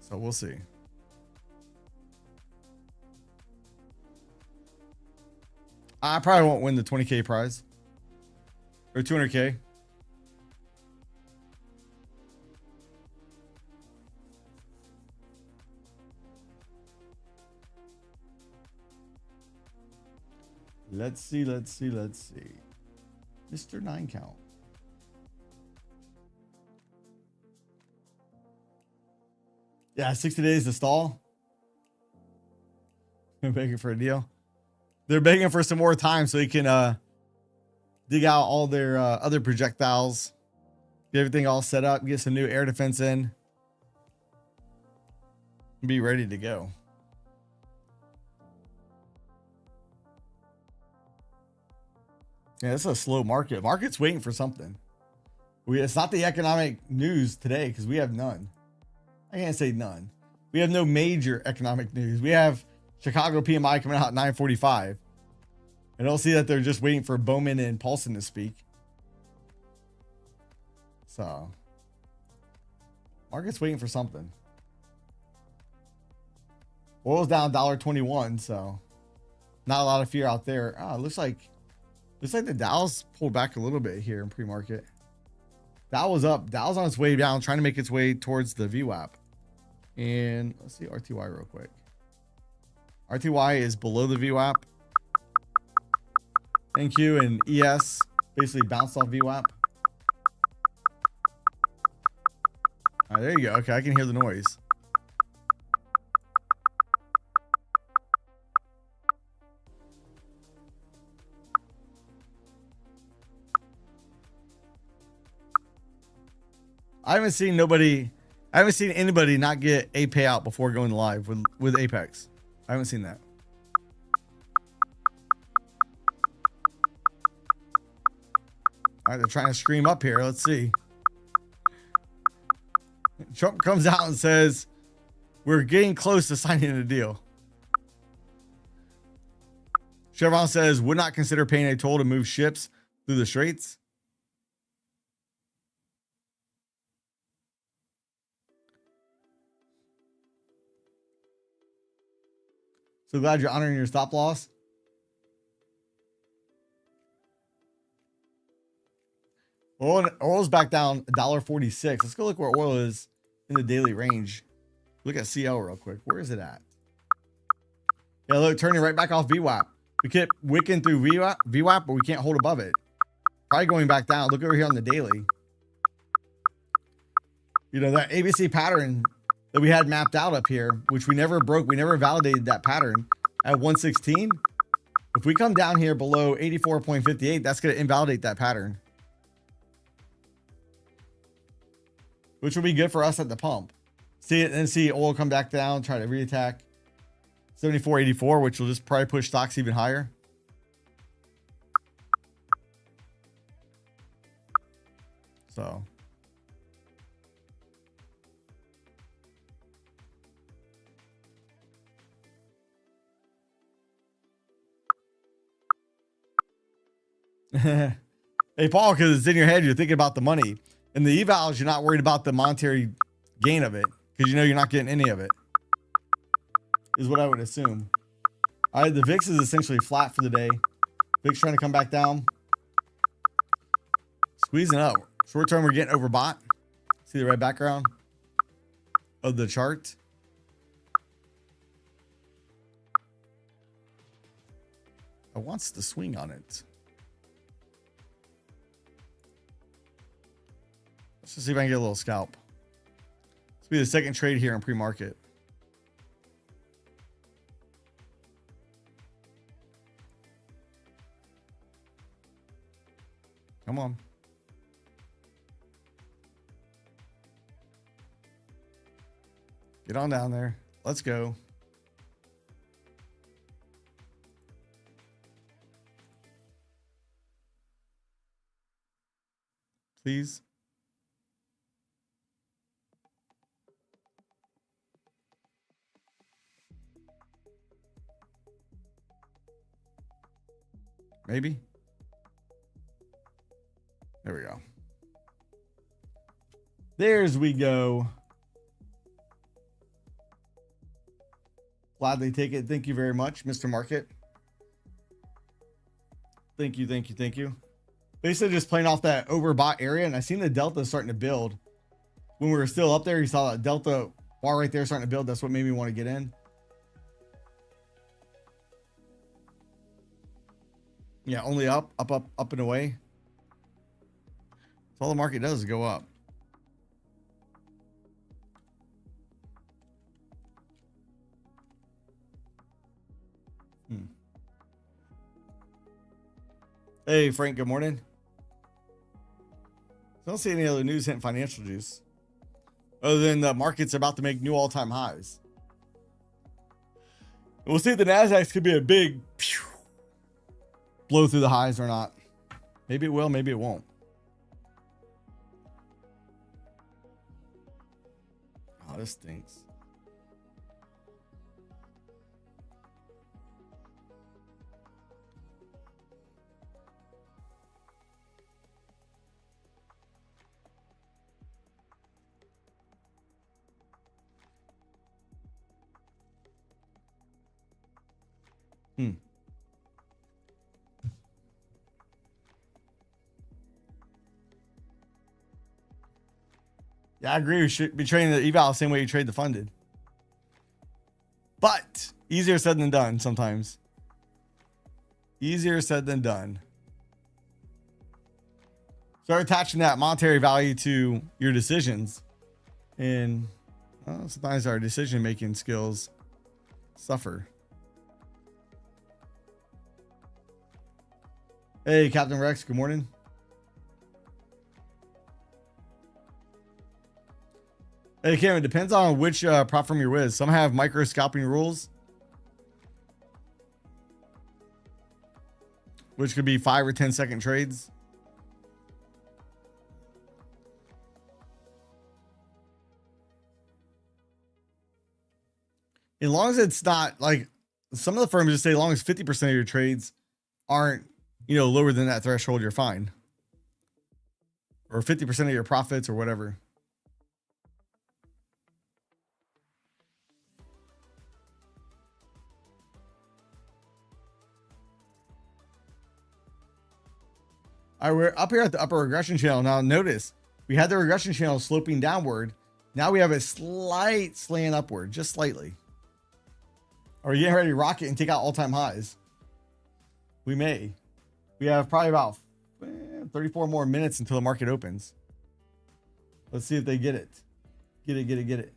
So we'll see. I probably won't win the 20K prize or 200K. Let's see. Mr. 9 count. Yeah, 60 days to stall. They're begging for a deal. They're begging for some more time so they can dig out all their other projectiles, get everything all set up, get some new air defense in, and be ready to go. Yeah, it's a slow market. Market's waiting for something. It's not the economic news today because we have none. I can't say none. We have no major economic news. We have Chicago PMI coming out at 9:45. I don't see that they're just waiting for Bowman and Paulson to speak. So, market's waiting for something. Oil's down $1.21, so not a lot of fear out there. Oh, it looks like the Dow's pulled back a little bit here in pre-market. Dow was up. Dow's on its way down, trying to make its way towards the VWAP. And let's see RTY real quick. RTY is below the VWAP. NQ and ES basically bounced off VWAP. All right, there you go. Okay, I can hear the noise. I haven't seen anybody not get a payout before going live with Apex. I haven't seen that. All right, they're trying to scream up here. Let's see. Trump comes out and says, we're getting close to signing a deal. Chevron says, would not consider paying a toll to move ships through the straits. So glad you're honoring your stop loss. Oil's back down $1.46. Let's go look where oil is in the daily range. Look at CL real quick. Where is it at? Yeah, look, turning right back off VWAP. We kept wicking through VWAP, but we can't hold above it. Probably going back down. Look over here on the daily. You know, that ABC pattern that we had mapped out up here, which we never broke. We never validated that pattern at 116. If we come down here below 84.58, that's going to invalidate that pattern, which will be good for us at the pump. See it and see oil come back down, try to reattack 74.84, which will just probably push stocks even higher. So hey Paul, because it's in your head, you're thinking about the money. In the evals, you're not worried about the monetary gain of it because you know you're not getting any of it, is what I would assume. All right, the VIX is essentially flat for the day. VIX trying to come back down. Squeezing up. Short term, we're getting overbought. See the red background of the chart? I wants to swing on it. Let's just see if I can get a little scalp. This will be the second trade here in pre-market. Come on. Get on down there. Let's go. Please. Maybe. There we go. There's we go. Gladly take it. Thank you very much, Mr. Market. Thank you, thank you, thank you. Basically just playing off that overbought area, and I seen the delta starting to build. When we were still up there, you saw that delta bar right there starting to build. That's what made me want to get in. Yeah, only up and away. All the market does is go up. Hey Frank, good morning. I don't see any other news hitting financial juice other than the market's about to make new all-time highs. We'll see if the NASDAQ could be a big blow through the highs or not. Maybe it will, maybe it won't. Oh, this stinks. Yeah, I agree. We should be trading the eval the same way you trade the funded. But easier said than done sometimes. Easier said than done. Start attaching that monetary value to your decisions. And sometimes our decision-making skills suffer. Hey, Captain Rex, good morning. Hey, Cam, it depends on which prop firm you're with. Some have micro scalping rules, which could be 5 or 10 second trades. As long as it's not like some of the firms just say, as long as 50% of your trades aren't, lower than that threshold, you're fine. Or 50% of your profits or whatever. All right, we're up here at the upper regression channel. Now notice we had the regression channel sloping downward. Now we have a slight slant upward, just slightly. Are we getting ready to rock it and take out all-time highs? We may. We have probably about 34 more minutes until the market opens. Let's see if they get it. Get it.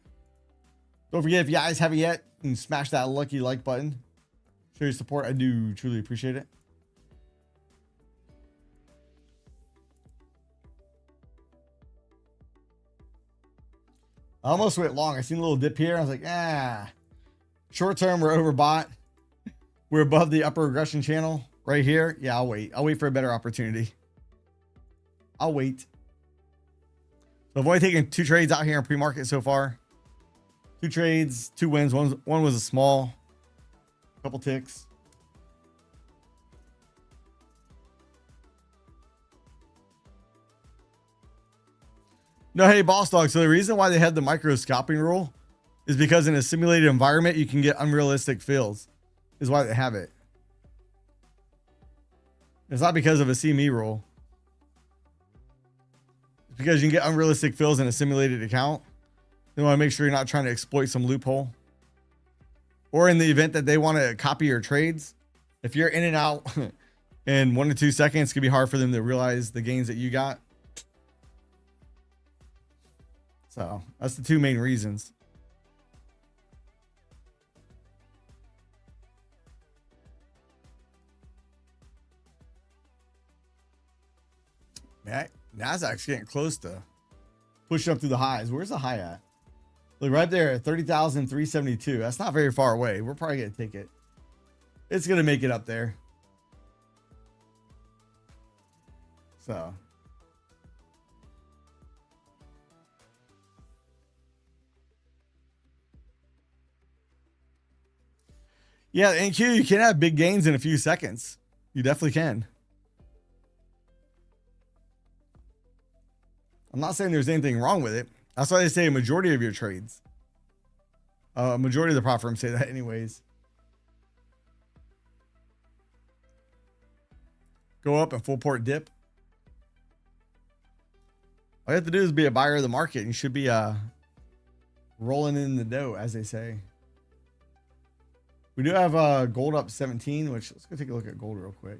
Don't forget, if you guys haven't yet, you can smash that lucky like button. Show your support. I do truly appreciate it. I almost went long. I seen a little dip here. I was like, short term, we're overbought. We're above the upper regression channel right here. Yeah, I'll wait. I'll wait for a better opportunity. I'll wait. So I've only taken 2 trades out here in pre-market so far. 2 trades, 2 wins. One was a small, couple ticks. No, hey, boss dog. So the reason why they had the micro scalping rule is because in a simulated environment, you can get unrealistic fills, is why they have it. It's not because of a CME rule. because you can get unrealistic fills in a simulated account. You want to make sure you're not trying to exploit some loophole. Or in the event that they want to copy your trades, if you're in and out in 1 to 2 seconds, it could be hard for them to realize the gains that you got. So that's the two main reasons. Yeah, NASDAQ's getting close to pushing up through the highs. Where's the high at? Look right there, 30,372. That's not very far away. We're probably going to take it. It's going to make it up there. So. Yeah, NQ, you can have big gains in a few seconds. You definitely can. I'm not saying there's anything wrong with it. That's why they say a majority of your trades. A majority of the prop firms say that anyways. Go up and full port dip. All you have to do is be a buyer of the market and you should be rolling in the dough, as they say. We do have gold up 17, which let's go take a look at gold real quick.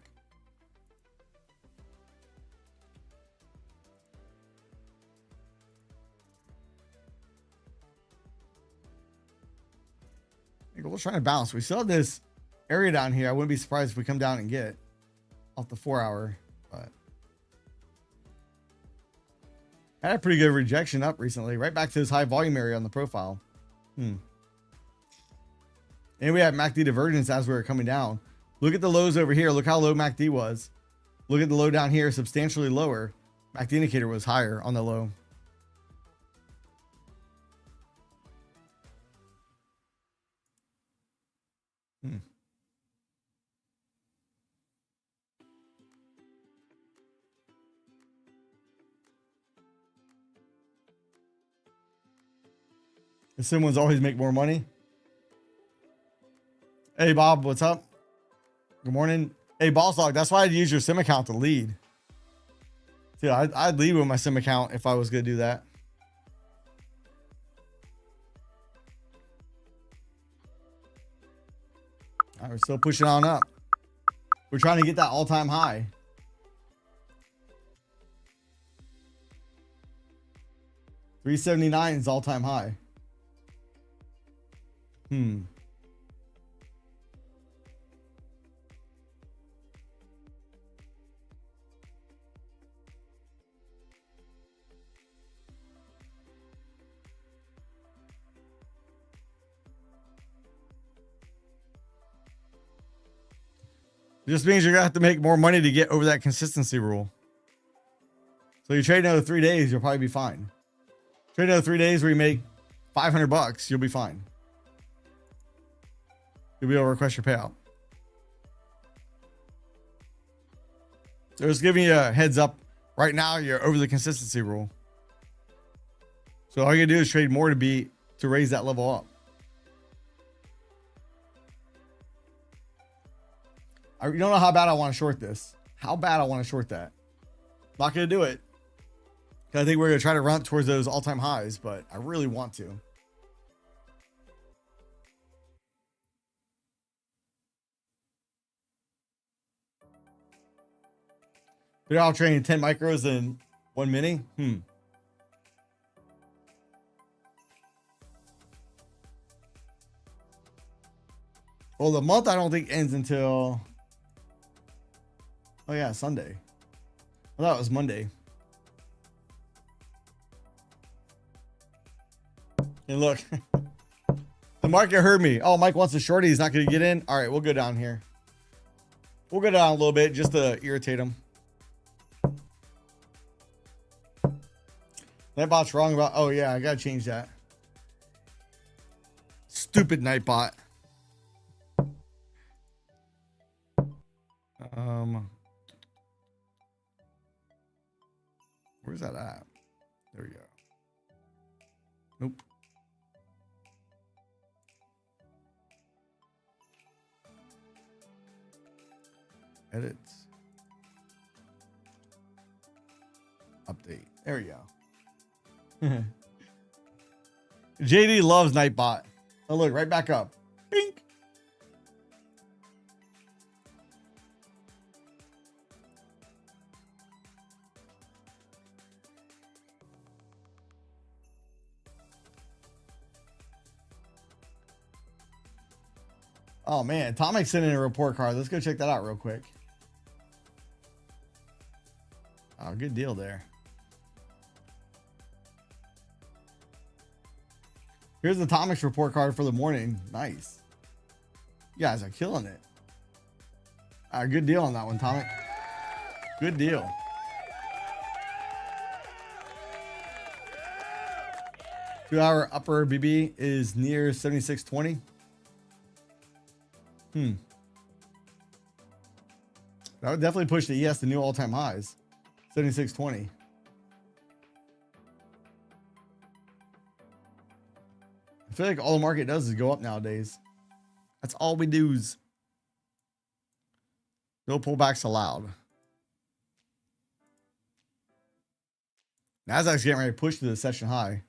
Gold's trying to bounce. We still have this area down here. I wouldn't be surprised if we come down and get off the 4 hour, but had a pretty good rejection up recently, right back to this high volume area on the profile. And we have MACD divergence as we were coming down. Look at the lows over here. Look how low MACD was. Look at the low down here, substantially lower. MACD indicator was higher on the low. The sim ones always make more money. Hey, Bob, what's up? Good morning. Hey, Boss Dog, that's why I'd use your sim account to lead. See, I'd lead with my sim account if I was going to do that. All right, we're still pushing on up. We're trying to get that all-time high. $379 is all-time high. It just means you're gonna have to make more money to get over that consistency rule. So you trade another 3 days, you'll probably be fine. Trade another 3 days where you make $500, you'll be fine. You'll be able to request your payout. So just giving you a heads up. Right now, you're over the consistency rule. So all you gotta do is trade more to raise that level up. You don't know how bad I want to short this. How bad I want to short that. Not going to do it. Because I think we're going to try to run towards those all-time highs, but I really want to. They're all trading 10 micros in 1 mini. Well, the month I don't think ends until... Oh yeah, Sunday. I thought it was Monday. And look, the market heard me. Oh, Mike wants a shorty. He's not going to get in. All right, we'll go down here. We'll go down a little bit just to irritate him. That bot's wrong about... Oh yeah, I got to change that. Stupid Nightbot. Where's that at? There we go. Nope. Edits. update. There we go. JD loves Nightbot. Oh, look, right back up. Pink. Oh man, Tomic's sending a report card. Let's go check that out real quick. Oh, good deal there. Here's the Tomic's report card for the morning. Nice. You guys are killing it. Good deal on that one, Tomic. Good deal. Two-hour upper BB is near 76.20. That would definitely push the ES to new all-time highs. 76.20. I feel like all the market does is go up nowadays. That's all we do. No pullbacks allowed. NASDAQ's getting ready to push to the session high.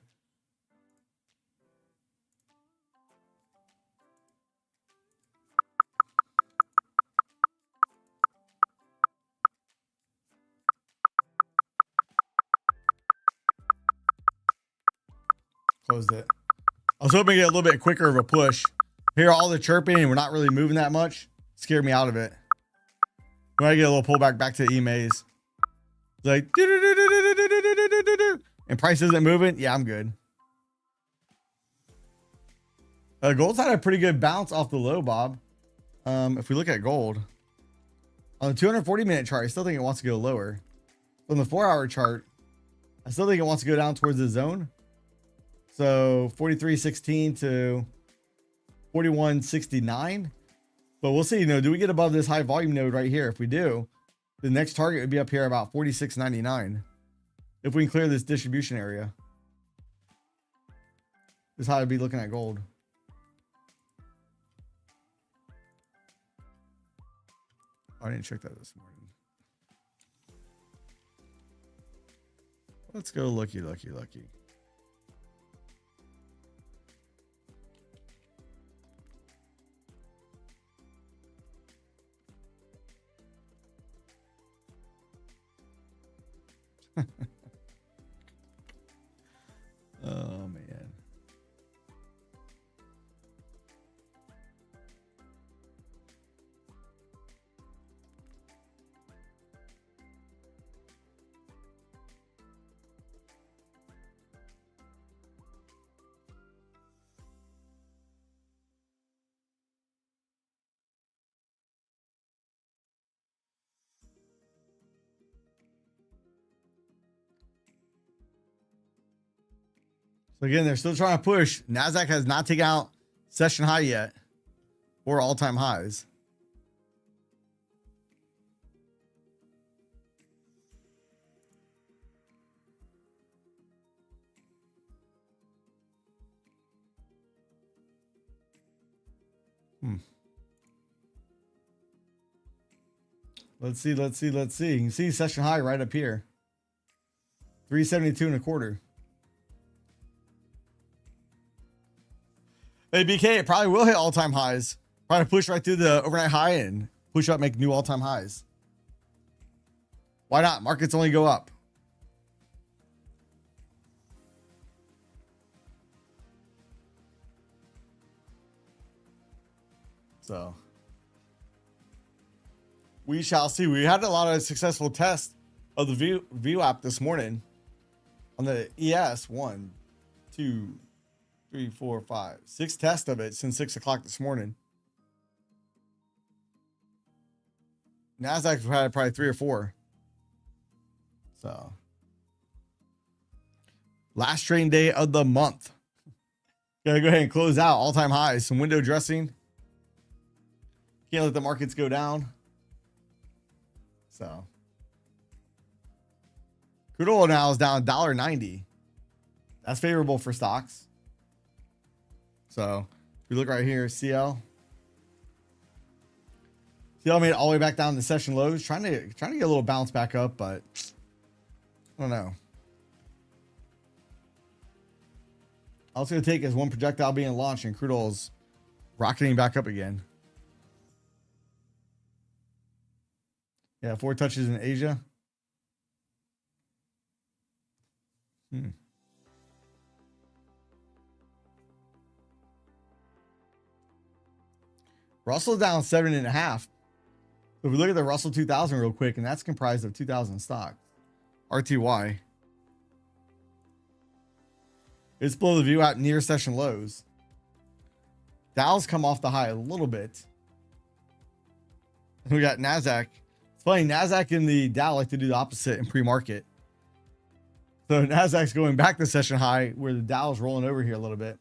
Closed it. I was hoping to get a little bit quicker of a push. Hear all the chirping and we're not really moving that much. Scared me out of it. When I get a little pullback back to the EMAs. It's like, and price isn't moving. Yeah, I'm good. Gold's had a pretty good bounce off the low, Bob. If we look at gold on the 240-minute chart, I still think it wants to go lower. On the 4-hour chart, I still think it wants to go down towards the zone. So 43.16 to 41.69. But we'll see, do we get above this high volume node right here? If we do, the next target would be up here about 46.99. If we can clear this distribution area. This is how I'd be looking at gold. I didn't check that this morning. Let's go lucky. Oh man. So again, they're still trying to push. NASDAQ has not taken out session high yet or all-time highs. Let's see. You can see session high right up here. 372.25. Hey, BK, it probably will hit all-time highs. Probably push right through the overnight high and push up, make new all-time highs. Why not? Markets only go up. So we shall see. We had a lot of successful tests of the view app this morning on the ES. 1, 2, 3, 4, 5, 6 tests of it since 6 o'clock this morning. NASDAQ's had probably 3 or 4. So last trading day of the month. Gotta go ahead and close out all-time highs. Some window dressing. Can't let the markets go down. So crude oil now is down $1.90. That's favorable for stocks. So if we look right here, CL made it all the way back down to session lows, trying to get a little bounce back up, but I don't know. All it's going to take is one projectile being launched and crude oil's rocketing back up again. Yeah, 4 touches in Asia. Russell's down 7.5. So if we look at the Russell 2000 real quick, and that's comprised of 2,000 stocks. RTY. It's below the view at near session lows. Dow's come off the high a little bit. We got NASDAQ. It's funny, NASDAQ and the Dow like to do the opposite in pre-market. So NASDAQ's going back to session high where the Dow's rolling over here a little bit.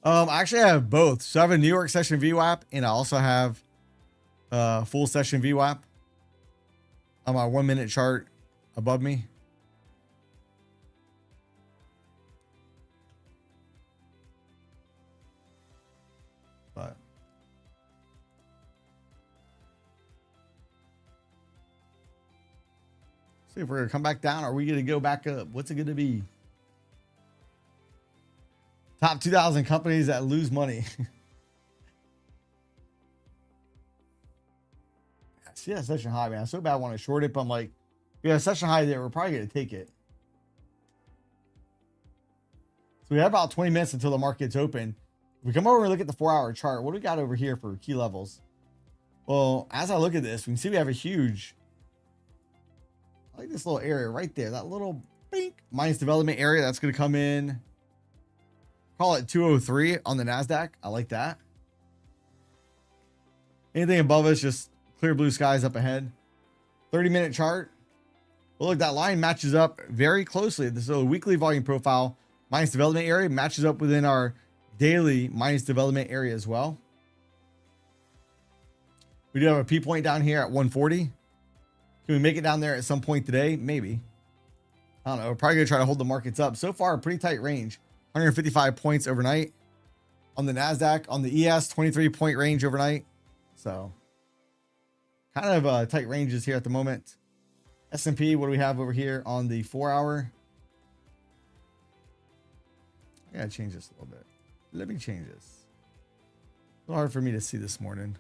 I actually have both. So I have a New York session VWAP and I also have full session VWAP on my 1 minute chart above me. But see if we're gonna come back down. Or are we gonna go back up? What's it gonna be? Top 2,000 companies that lose money. See that session high, man. So bad I want to short it, but I'm like, yeah, session high there. We're probably gonna take it. So we have about 20 minutes until the market's open. If we come over and look at the 4-hour chart, what do we got over here for key levels? Well, as I look at this, we can see we have a huge, I like this little area right there, that little bink minus development area that's going to come in. Call it 203 on the NASDAQ. I like that. Anything above us, just clear blue skies up ahead. 30-minute chart. Well, look, that line matches up very closely. This is a weekly volume profile. Minus development area matches up within our daily minus development area as well. We do have a P point down here at 140. Can we make it down there at some point today? Maybe. I don't know. We're probably going to try to hold the markets up. So far, a pretty tight range. 155 points overnight. On the NASDAQ, on the ES, 23-point range overnight. So, kind of tight ranges here at the moment. S&P, what do we have over here on the 4-hour? I gotta change this a little bit. Let me change this. A little hard for me to see this morning.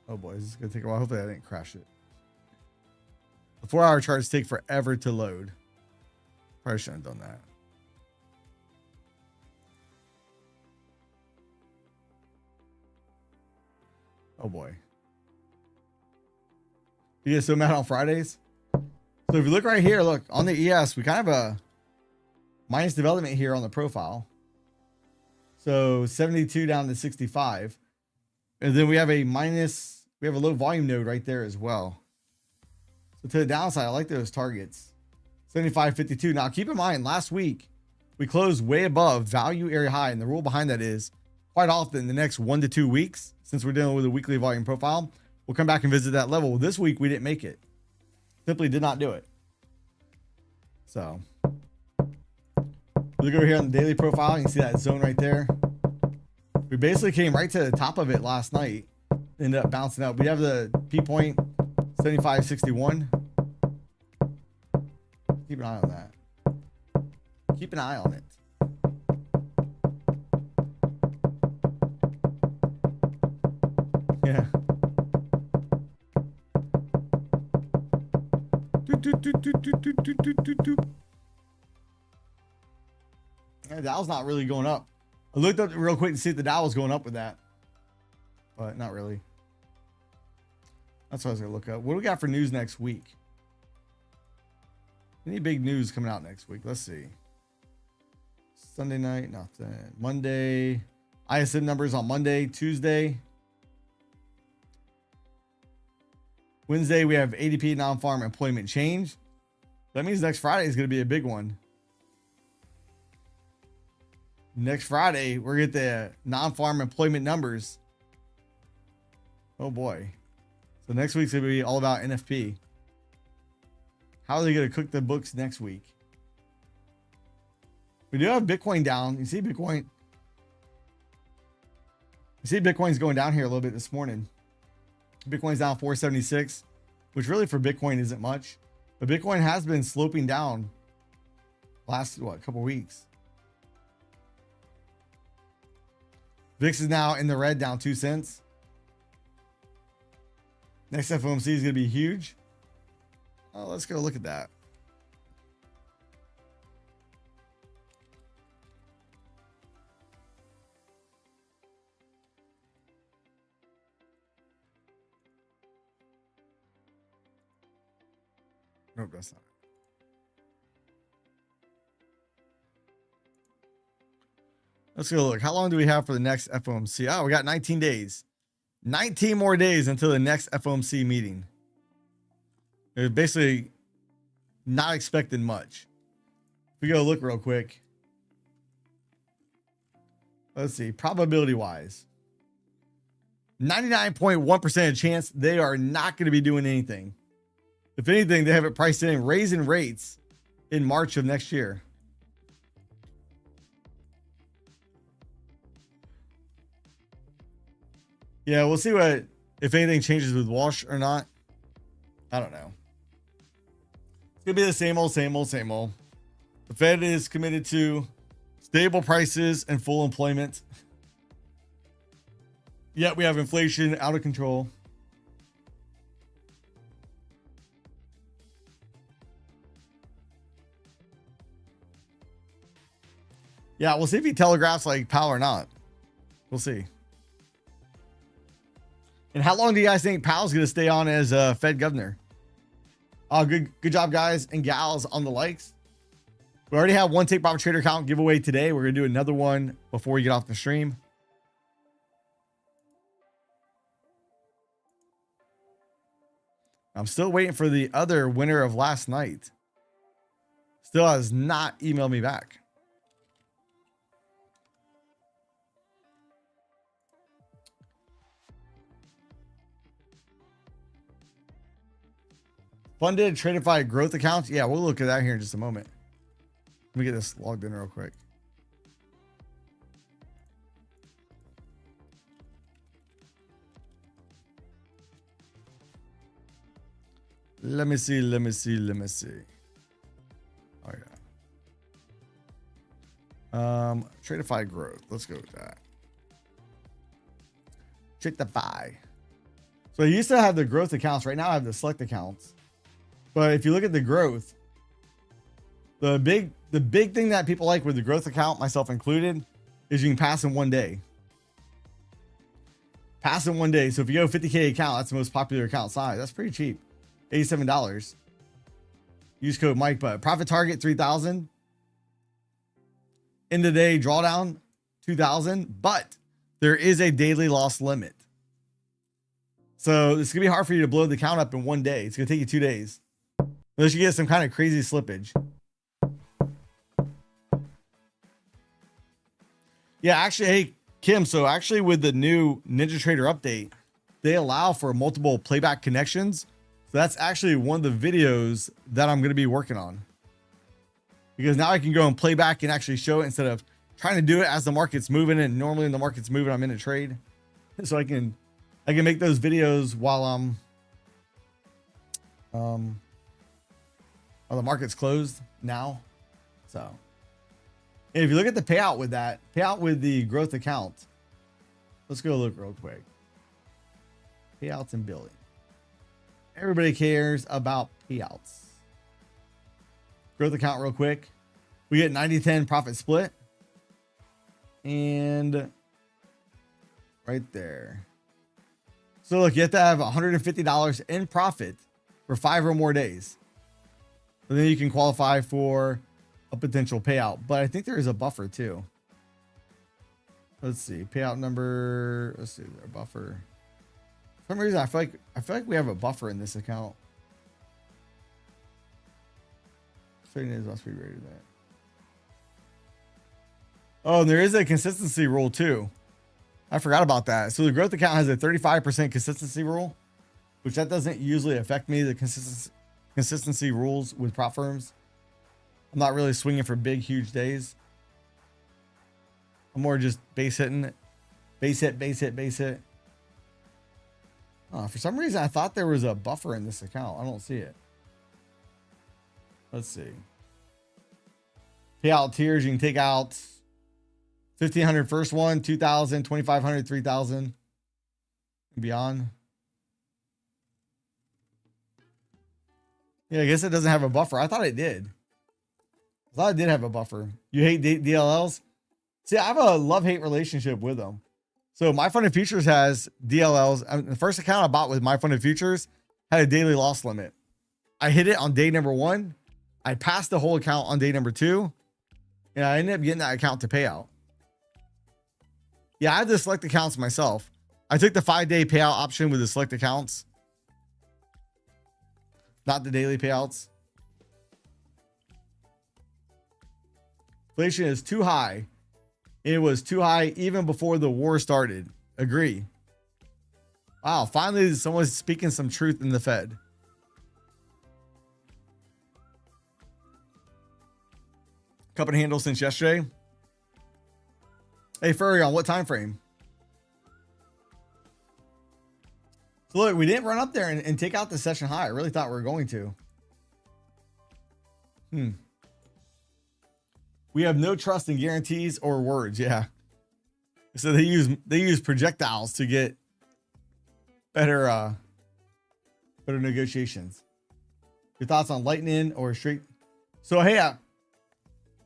Oh boy, this is gonna take a while. Hopefully I didn't crash it. The 4-hour charts take forever to load. Probably shouldn't have done that. Oh boy. You get so mad on Fridays. So if you look right here, look on the ES, we kind of have a minus development here on the profile. So 72 down to 65. And then we have a minus, we have a low volume node right there as well. So to the downside, I like those targets. 75.52. Now keep in mind, last week we closed way above value area high. And the rule behind that is quite often the next 1 to 2 weeks, since we're dealing with a weekly volume profile, we'll come back and visit that level. This week we didn't make it. Simply did not do it. So look over here on the daily profile. You can see that zone right there. We basically came right to the top of it last night. Ended up bouncing out. We have the P point 75.61. Keep an eye on that. Keep an eye on it. Yeah. Yeah, Dow's not really going up. I looked up real quick to see if the Dow was going up with that, but not really. That's what I was gonna look up. What do we got for news next week? Any big news coming out next week? Let's see. Sunday night, nothing. Monday, ISM numbers on Monday, Tuesday. Wednesday, we have ADP non-farm employment change. That means next Friday is going to be a big one. Next Friday, we're going to get the non-farm employment numbers. Oh boy. So next week's going to be all about NFP. How are they going to cook the books next week? We do have Bitcoin down. You see Bitcoin. You see Bitcoin's going down here a little bit this morning. Bitcoin's down 476, which really for Bitcoin isn't much, but Bitcoin has been sloping down last couple weeks. VIX is now in the red, down 2 cents. Next FOMC is going to be huge. Oh, let's go look at that. Nope, that's not it. Let's go look. How long do we have for the next FOMC? Oh, we got 19 days. 19 more days until the next FOMC meeting. They're basically not expecting much. If we go look real quick. Let's see. Probability wise. 99.1% chance they are not going to be doing anything. If anything, they have it priced in raising rates in March of next year. Yeah, we'll see what if anything changes with Walsh or not. I don't know. It's gonna be the same old, same old, same old. The Fed is committed to stable prices and full employment. Yet we have inflation out of control. Yeah, we'll see if he telegraphs like Powell or not. We'll see. And how long do you guys think Powell's going to stay on as Fed governor? Oh, good job, guys and gals on the likes. We already have one Take Profit Trader account giveaway today. We're going to do another one before we get off the stream. I'm still waiting for the other winner of last night. Still has not emailed me back. Funded Tradified growth accounts. Yeah, we'll look at that here in just a moment. Let me get this logged in real quick. Let me see. Oh yeah. Tradified growth. Let's go with that. Tradify. So I used to have the growth accounts. Right now I have the select accounts. But if you look at the growth, the big thing that people like with the growth account, myself included, is you can pass in 1 day. Pass in 1 day. So if you go 50K account, that's the most popular account size. That's pretty cheap. $87. Use code Mike, but profit target 3,000. End of the day drawdown 2,000, but there is a daily loss limit. So it's gonna be hard for you to blow the account up in 1 day. It's gonna take you 2 days. Unless you get some kind of crazy slippage. Yeah, actually, hey, Kim, so actually with the new NinjaTrader update, they allow for multiple playback connections. So that's actually one of the videos that I'm going to be working on. Because now I can go and play back and actually show it instead of trying to do it as the market's moving, and normally when the market's moving, I'm in a trade. So I can make those videos while I'm while the market's closed now. So and if you look at the payout with that, payout with the growth account, let's go look real quick. Payouts and billing. Everybody cares about payouts. Growth account real quick. We get 90-10 profit split. And right there. So look, you have to have $150 in profit for 5 or more days. And then you can qualify for a potential payout. But I think there is a buffer too. Let's see. Payout number. Let's see. A buffer. For some reason, I feel like we have a buffer in this account. Trading is must be rated that. Oh, and there is a consistency rule too. I forgot about that. So the growth account has a 35% consistency rule, which that doesn't usually affect me. The consistency rules with prop firms. I'm not really swinging for big, huge days. I'm more just base hitting it. Base hit, base hit, base hit. For some reason, I thought there was a buffer in this account. I don't see it. Let's see. Payout tiers, you can take out 1,500 first one, 2,000, 2,500, 3,000, and beyond. Yeah, I guess it doesn't have a buffer. I thought it did. I thought it did have a buffer. You hate DLLs? See, I have a love-hate relationship with them. So my funded futures has DLLs. The first account I bought with my funded futures had a daily loss limit. I hit it on day number 1. I passed the whole account on day number 2. And I ended up getting that account to pay out. Yeah, I had to select accounts myself. I took the 5-day payout option with the select accounts. Not the daily payouts. Inflation is too high. It was too high even before the war started. Agree. Wow, finally someone's speaking some truth in the Fed. Cup and handle since yesterday. Hey, Furry, on what time frame? So look, we didn't run up there and take out the session high. I really thought we were going to. We have no trust in guarantees or words. Yeah. So they use projectiles to get better negotiations. Your thoughts on Lightning or straight? So hey,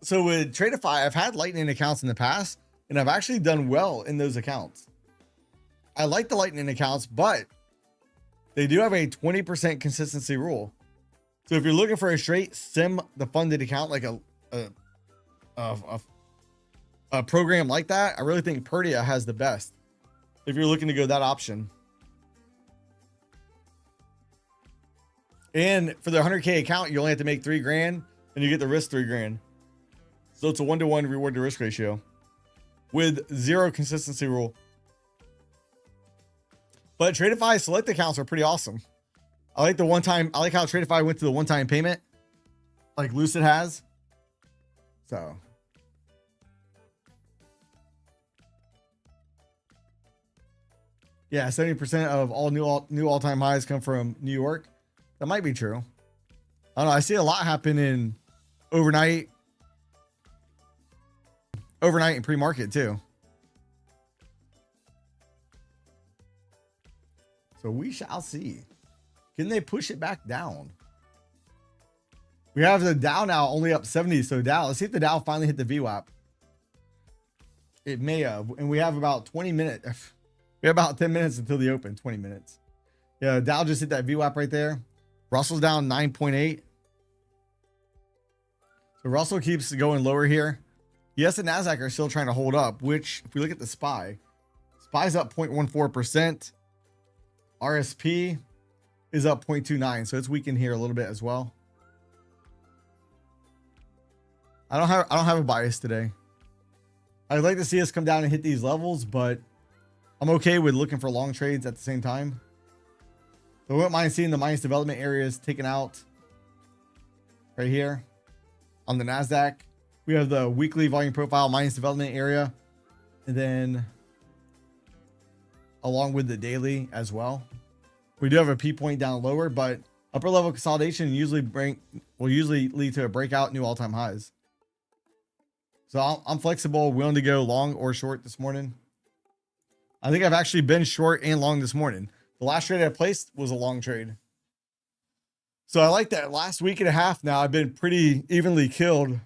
so with Tradeify, I've had Lightning accounts in the past, and I've actually done well in those accounts. I like the Lightning accounts, but they do have a 20% consistency rule. So if you're looking for a straight sim the funded account, like a program like that, I really think Perdia has the best if you're looking to go that option. And for the 100K account, you only have to make $3,000 and you get the risk $3,000. So it's a 1-to-1 reward to risk ratio with 0 consistency rule. But Tradeify select accounts are pretty awesome. I like the one-time. I like how Tradeify went to the one-time payment, like Lucid has. So, yeah, 70% of all new all-time highs come from New York. That might be true. I don't know. I see a lot happen in overnight and pre-market too. So we shall see. Can they push it back down? We have the Dow now only up 70. So Dow, let's see if the Dow finally hit the VWAP. It may have. And we have about 20 minutes. We have about 10 minutes until the open. 20 minutes. Yeah, Dow just hit that VWAP right there. Russell's down 9.8. So Russell keeps going lower here. Yes, and NASDAQ are still trying to hold up, which if we look at the SPY's up 0.14%. RSP is up 0.29. So it's weakened here a little bit as well. I don't have a bias today. I'd like to see us come down and hit these levels, but I'm okay with looking for long trades at the same time. So I wouldn't mind seeing the minus development areas taken out right here on the NASDAQ. We have the weekly volume profile minus development area, and then along with the daily as well. We do have a P point down lower, but upper level consolidation will usually lead to a breakout new all-time highs. So I'm flexible, willing to go long or short this morning. I think I've actually been short and long this morning. The last trade I placed was a long trade. So I like that. Last week and a half now, I've been pretty evenly killed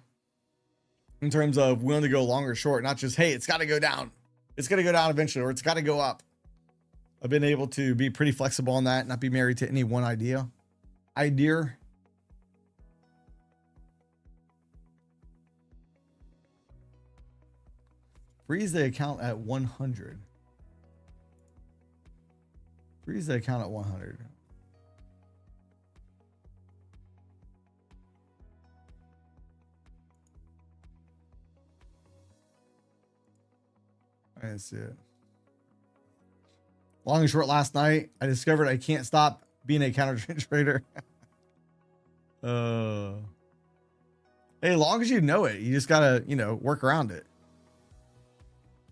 in terms of willing to go long or short, not just, hey, it's got to go down. It's going to go down eventually, or it's got to go up. I've been able to be pretty flexible on that, not be married to any one idea. Adhere. Freeze the account at 100. Freeze the account at 100. I didn't see it. Long and short last night, I discovered I can't stop being a counter trend trader. Hey, as long as you know it, you just gotta, work around it.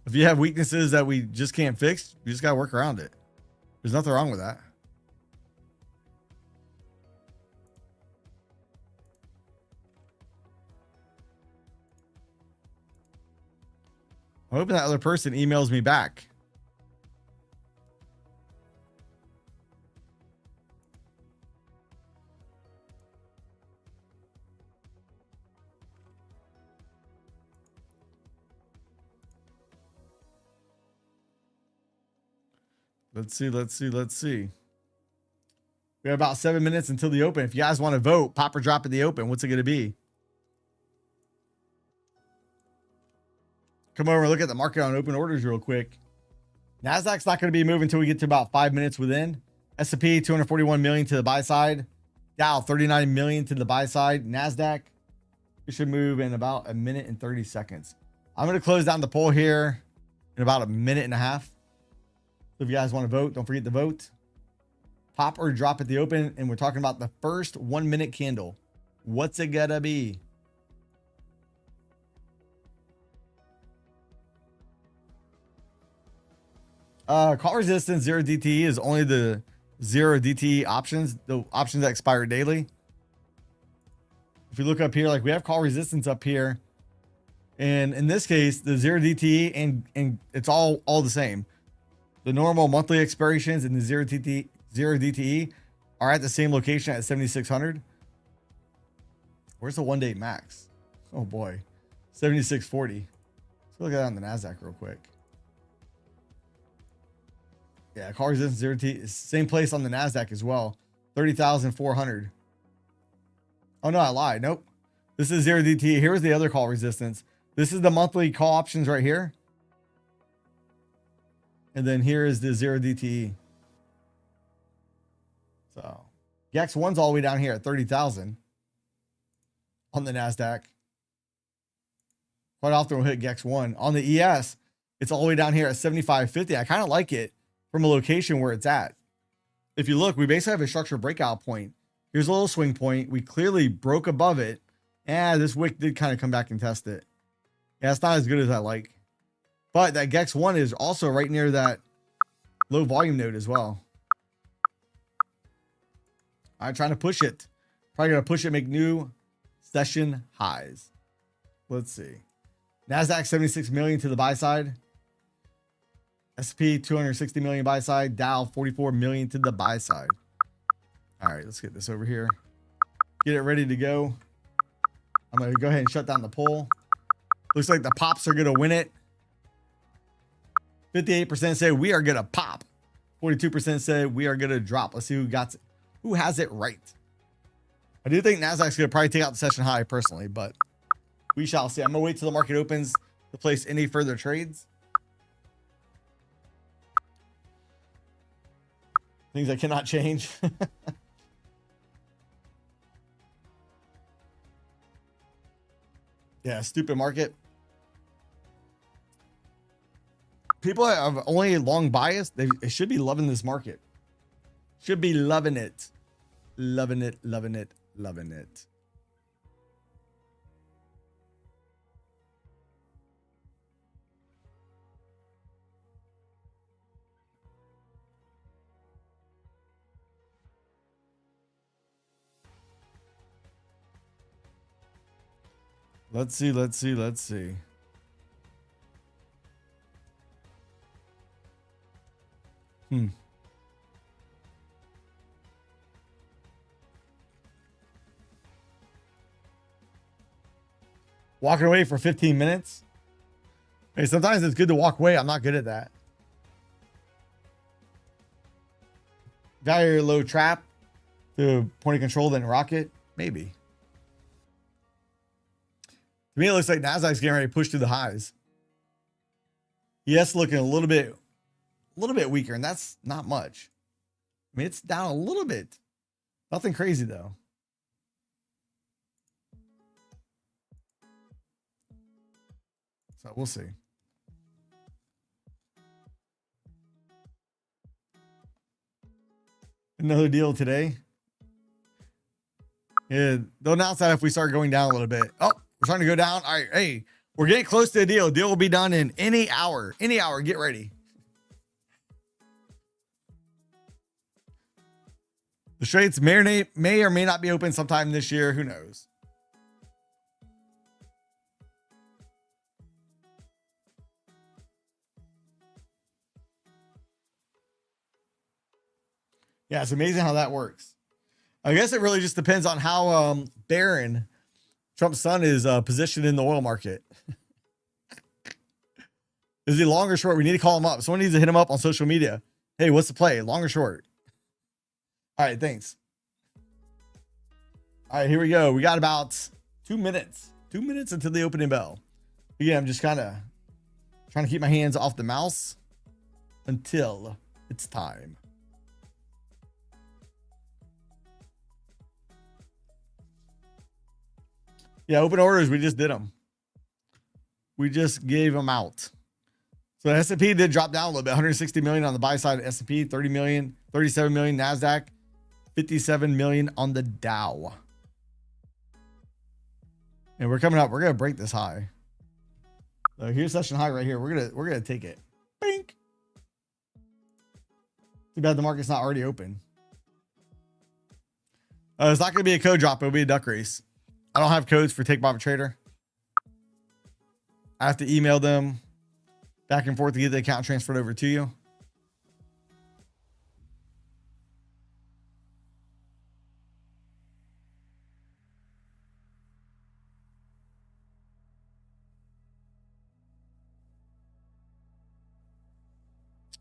If you have weaknesses that we just can't fix, you just got to work around it. There's nothing wrong with that. I'm hoping that other person emails me back. Let's see. We have about 7 minutes until the open. If you guys want to vote, pop or drop at the open. What's it going to be? Come over and look at the market on open orders real quick. NASDAQ's not going to be moving until we get to about 5 minutes within. S&P 241 million to the buy side. Dow 39 million to the buy side. NASDAQ, it should move in about 1 minute and 30 seconds. I'm going to close down the poll here in about 1.5 minutes. So if you guys want to vote, don't forget to vote. Pop or drop at the open. And we're talking about the first 1 minute candle. What's it gonna be? Call resistance 0 DTE is only the 0 DTE options, the options that expire daily. If you look up here, like we have call resistance up here. And in this case, the 0 DTE and it's all the same. The normal monthly expirations and the 0 DTE are at the same location at 7,600. Where's the 1 day max? Oh boy, 7640. Let's look at that on the NASDAQ real quick. Yeah, call resistance 0 DTE, same place on the NASDAQ as well. 30,400. Oh no, I lied. Nope. This is 0 DTE. Here's the other call resistance. This is the monthly call options right here. And then here is the 0 DTE. So GEX1's all the way down here at 30,000 on the NASDAQ. Quite often we'll hit GEX1. On the ES, it's all the way down here at 7550. I kind of like it from a location where it's at. If you look, we basically have a structured breakout point. Here's a little swing point. We clearly broke above it. And this wick did kind of come back and test it. Yeah, it's not as good as I like. But that GEX1 is also right near that low volume node as well. I'm trying to push it. Probably going to push it, make new session highs. Let's see. NASDAQ 76 million to the buy side. SP 260 million buy side. Dow 44 million to the buy side. All right, let's get this over here. Get it ready to go. I'm going to go ahead and shut down the poll. Looks like the pops are going to win it. 58% say we are going to pop. 42% say we are going to drop. Let's see who has it right. I do think NASDAQ's going to probably take out the session high personally, but we shall see. I'm going to wait till the market opens to place any further trades. Things I cannot change. Yeah, stupid market. People have only long bias. They should be loving this market. Should be loving it. Loving it, loving it, loving it. Let's see, let's see, let's see. Walking away for 15 minutes. Hey, sometimes it's good to walk away. I'm not good at that. Value low trap to point of control, then rocket. Maybe. To me, it looks like NASDAQ's getting ready to push through the highs. Yes, looking a little bit weaker, and that's not much. I mean, it's down a little bit. Nothing crazy though. So we'll see. Another deal today. Yeah, they'll announce that if we start going down a little bit. Oh, we're starting to go down. All right, hey, We're getting close to a deal. Deal will be done in any hour. Any hour. Get ready. The Straits may or may not be open sometime this year. Who knows? Yeah, it's amazing how that works. I guess it really just depends on how Barron, Trump's son, is positioned in the oil market. Is he long or short? We need to call him up. Someone needs to hit him up on social media. Hey, what's the play? Long or short? All right, thanks. All right, here we go. We got about 2 minutes. 2 minutes until the opening bell. Again, I'm just kind of trying to keep my hands off the mouse until it's time. Yeah, open orders, we just did them. We just gave them out. So S&P did drop down a little bit, 160 million on the buy side of S&P, 30 million, 37 million NASDAQ, 57 million on the Dow. And we're coming up. We're going to break this high. So here's session high right here. We're going to take it. Bink. Too bad the market's not already open. It's not going to be a code drop. It'll be a duck race. I don't have codes for Take Profit Trader. I have to email them back and forth to get the account transferred over to you.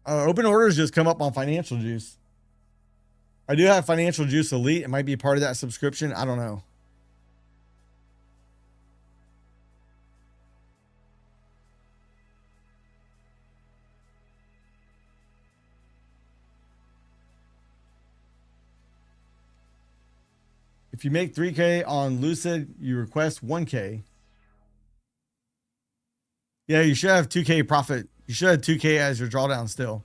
Open orders just come up on Financial Juice. I do have Financial Juice Elite. It might be part of that subscription. I don't know. If you make 3K on Lucid, you request 1K. Yeah, you should have 2K profit. You should have 2K as your drawdown still.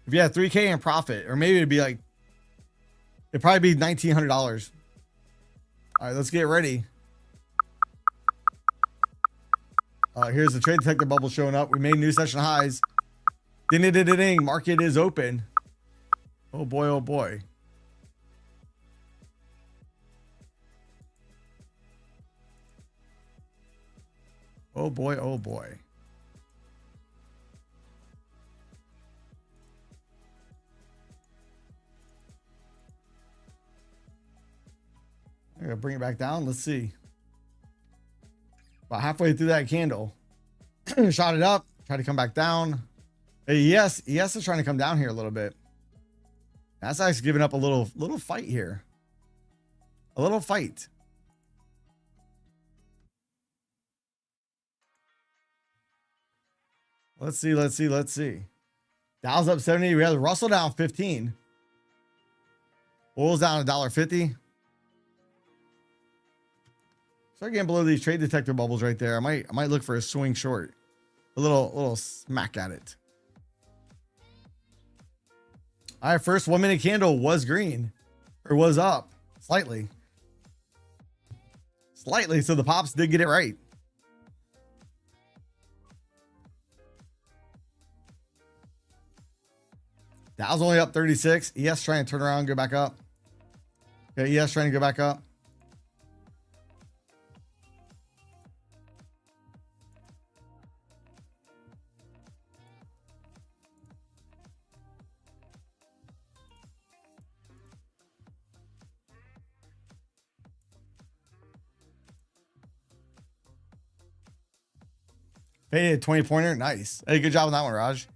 If you have 3K in profit, or maybe it'd be like, it'd probably be $1,900. All right, let's get ready. Here's the trade detector bubble showing up. We made new session highs. Ding, ding, ding, ding. Market is open. Oh boy, oh boy. Oh boy, oh boy. I'm gonna bring it back down. Let's see. About halfway through that candle. Shot it up, tried to come back down. Hey, yes is trying to come down here a little bit. NASDAQ's giving up a little fight here. A little fight. Let's see. Dow's up 70. We have Russell down 15. Oil's down $1.50. Start getting below these trade detector bubbles right there. I might look for a swing short. A little smack at it. All right, first 1 minute candle was green. Or was up. Slightly. So the pops did get it right. Dow's only up 36. ES trying to turn around and go back up. Okay, ES trying to go back up. Hey, 20-pointer. Nice. Hey, good job on that one, Raj.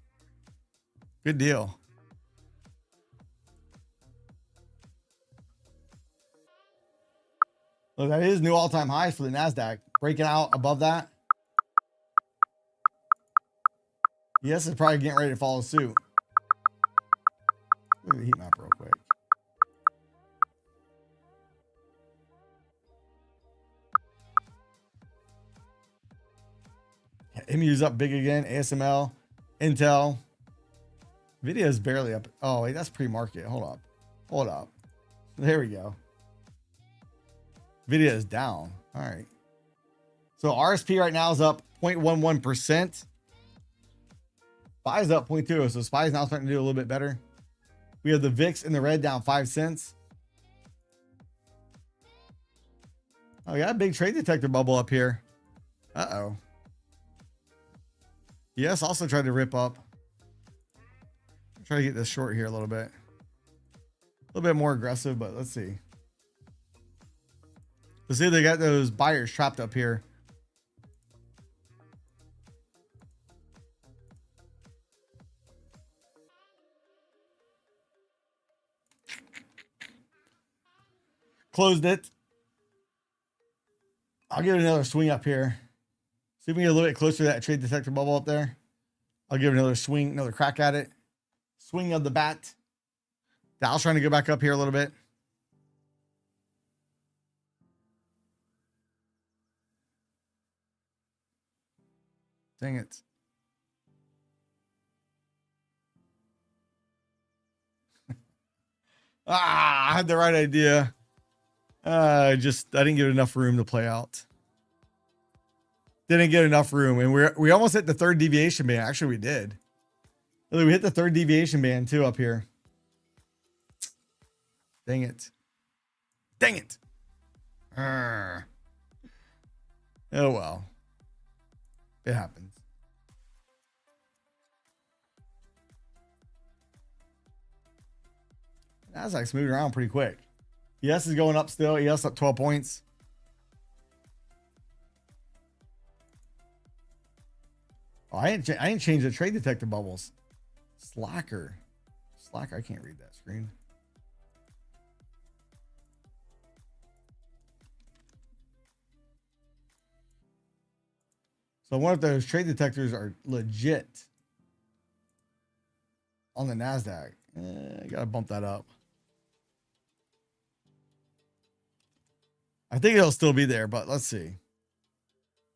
Good deal. Look, that is new all-time highs for the NASDAQ. Breaking out above that. Yes, it's probably getting ready to follow suit. Look at the heat map real quick. MU's up big again. ASML, Intel. Video is barely up. Oh, wait, that's pre-market. Hold up. There we go. Video is down. All right. So RSP right now is up 0.11%. SPY is up 0.20. So SPY is now starting to do a little bit better. We have the VIX in the red down 5 cents. Oh, we got a big trade detector bubble up here. Uh-oh. Yes, also tried to rip up. Try to get this short here a little bit. A little bit more aggressive, but let's see. Let's see if they got those buyers trapped up here. Closed it. I'll give it another swing up here. See if we can get a little bit closer to that trade detector bubble up there. I'll give it another swing, another crack at it. Swing of the bat. Dow's trying to go back up here a little bit. Dang it. I had the right idea. I didn't get enough room to play out. Didn't get enough room. And we almost hit the third deviation band. Actually, we did. We hit the third deviation band too up here. Dang it. Dang it. Oh, well. It happens. NASDAQ's moving around pretty quick. ES is going up still. ES up 12 points. Oh, I didn't change the trade detector bubbles. Slacker. I can't read that screen. So I wonder if those trade detectors are legit on the NASDAQ. I gotta bump that up. I think it'll still be there, but let's see.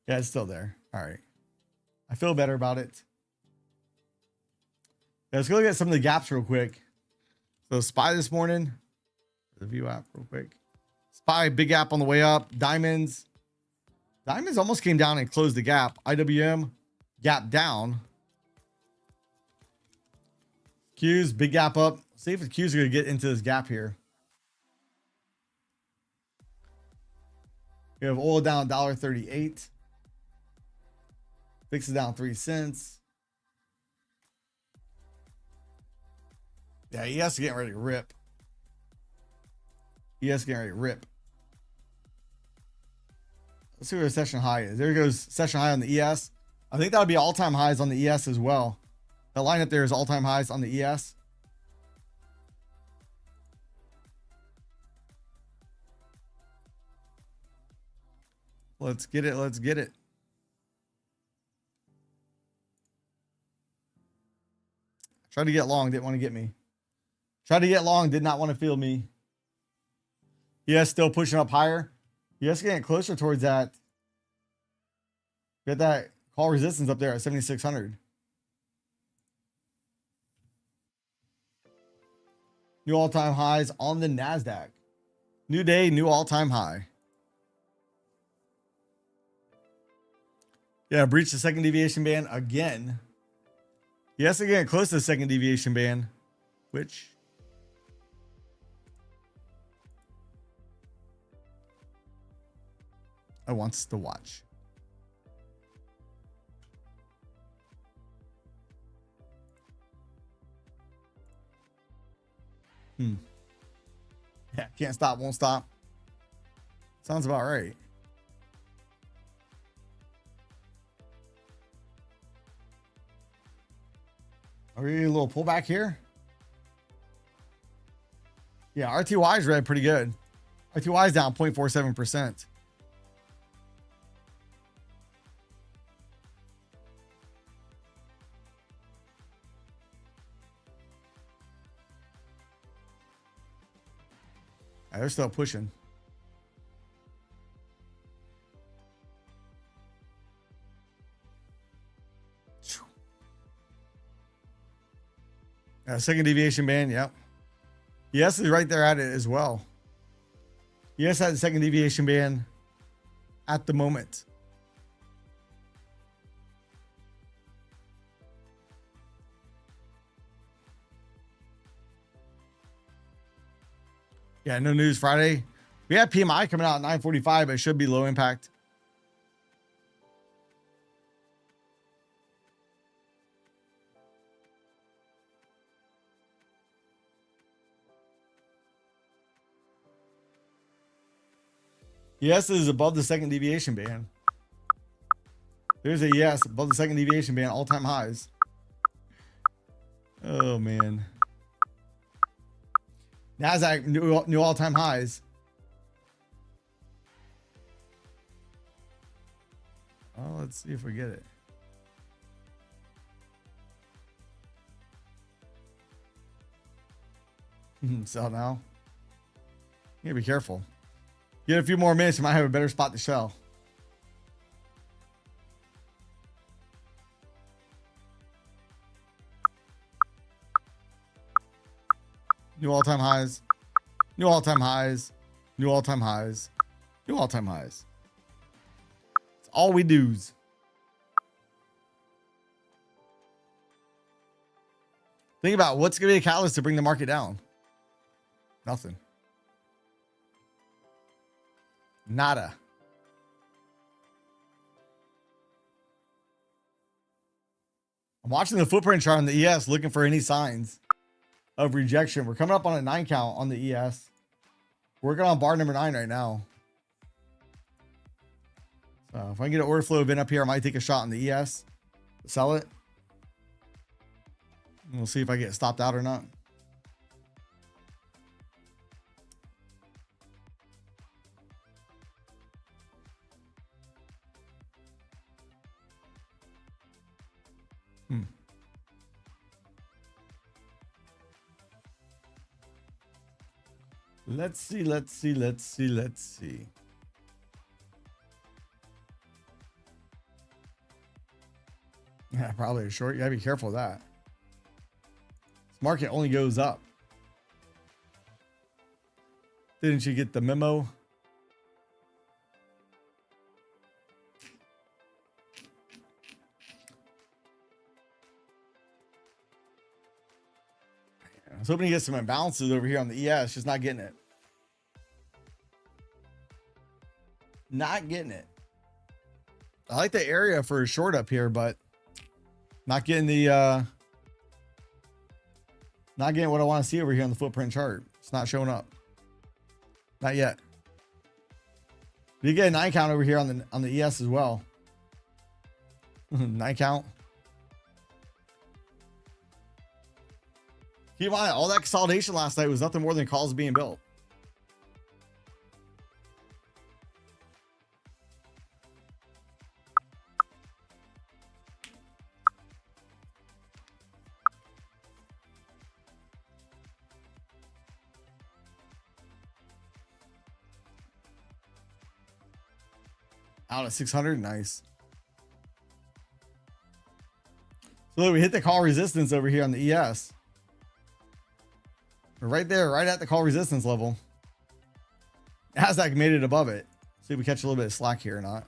Yeah, it's still there. All right. I feel better about it. Yeah, let's go look at some of the gaps real quick. So SPY this morning. The view app real quick. SPY, big gap on the way up. Diamonds. Diamonds almost came down and closed the gap. IWM, gap down. Qs, big gap up. See if the Qs are going to get into this gap here. We have oil down $1.38. VIX is down 3 cents. Yeah, ES is getting ready to rip. ES is getting ready to rip. Let's see where the session high is. There goes session high on the ES. I think that would be all-time highs on the ES as well. That line up there is all-time highs on the ES. Let's get it. Let's get it. Tried to get long. Didn't want to get me. Tried to get long. Did not want to feel me. ES still pushing up higher. ES getting closer towards that. Get that call resistance up there at 7,600. New all-time highs on the NASDAQ. New day, new all-time high. Yeah, breached the second deviation band again. Yes, again, close to the second deviation band, which I wants to watch. Yeah, can't stop, won't stop. Sounds about right. Are we a little pullback here? Yeah, RTY is red pretty good. RTY is down 0.47%. They're still pushing. Second deviation band, yep. Yes, is right there at it as well. Yes, had the second deviation band at the moment. Yeah, no news Friday. We have PMI coming out at 9:45, but it should be low impact. Yes is above the second deviation band. There's a yes above the second deviation band, all-time highs. Oh man. NASDAQ new all-time highs. Oh, let's see if we get it. Sell now. You gotta be careful. Get a few more minutes, you might have a better spot to sell. New all-time highs. New all-time highs. New all-time highs. New all-time highs. It's all we do's. Think about what's going to be a catalyst to bring the market down. Nothing. Nada. I'm watching the footprint chart on the ES, looking for any signs of rejection. We're coming up on a 9 count on the ES. Working on bar number 9 right now. So if I can get an order flow event up here, I might take a shot on the ES, sell it. And we'll see if I get stopped out or not. Let's see. Yeah, probably a short. You gotta be careful of that. This market only goes up. Didn't you get the memo? I was hoping to get some imbalances over here on the ES, just not getting it. Not getting it. I like the area for a short up here, but not getting the not getting what I want to see over here on the footprint chart. It's not showing up. Not yet. You get a 9 count over here on the ES as well. 9 count. Keep in mind, all that consolidation last night was nothing more than calls being built. Out at 600, nice. So we hit the call resistance over here on the ES. We're right there, right at the call resistance level. NASDAQ made it above it. See if we catch a little bit of slack here or not.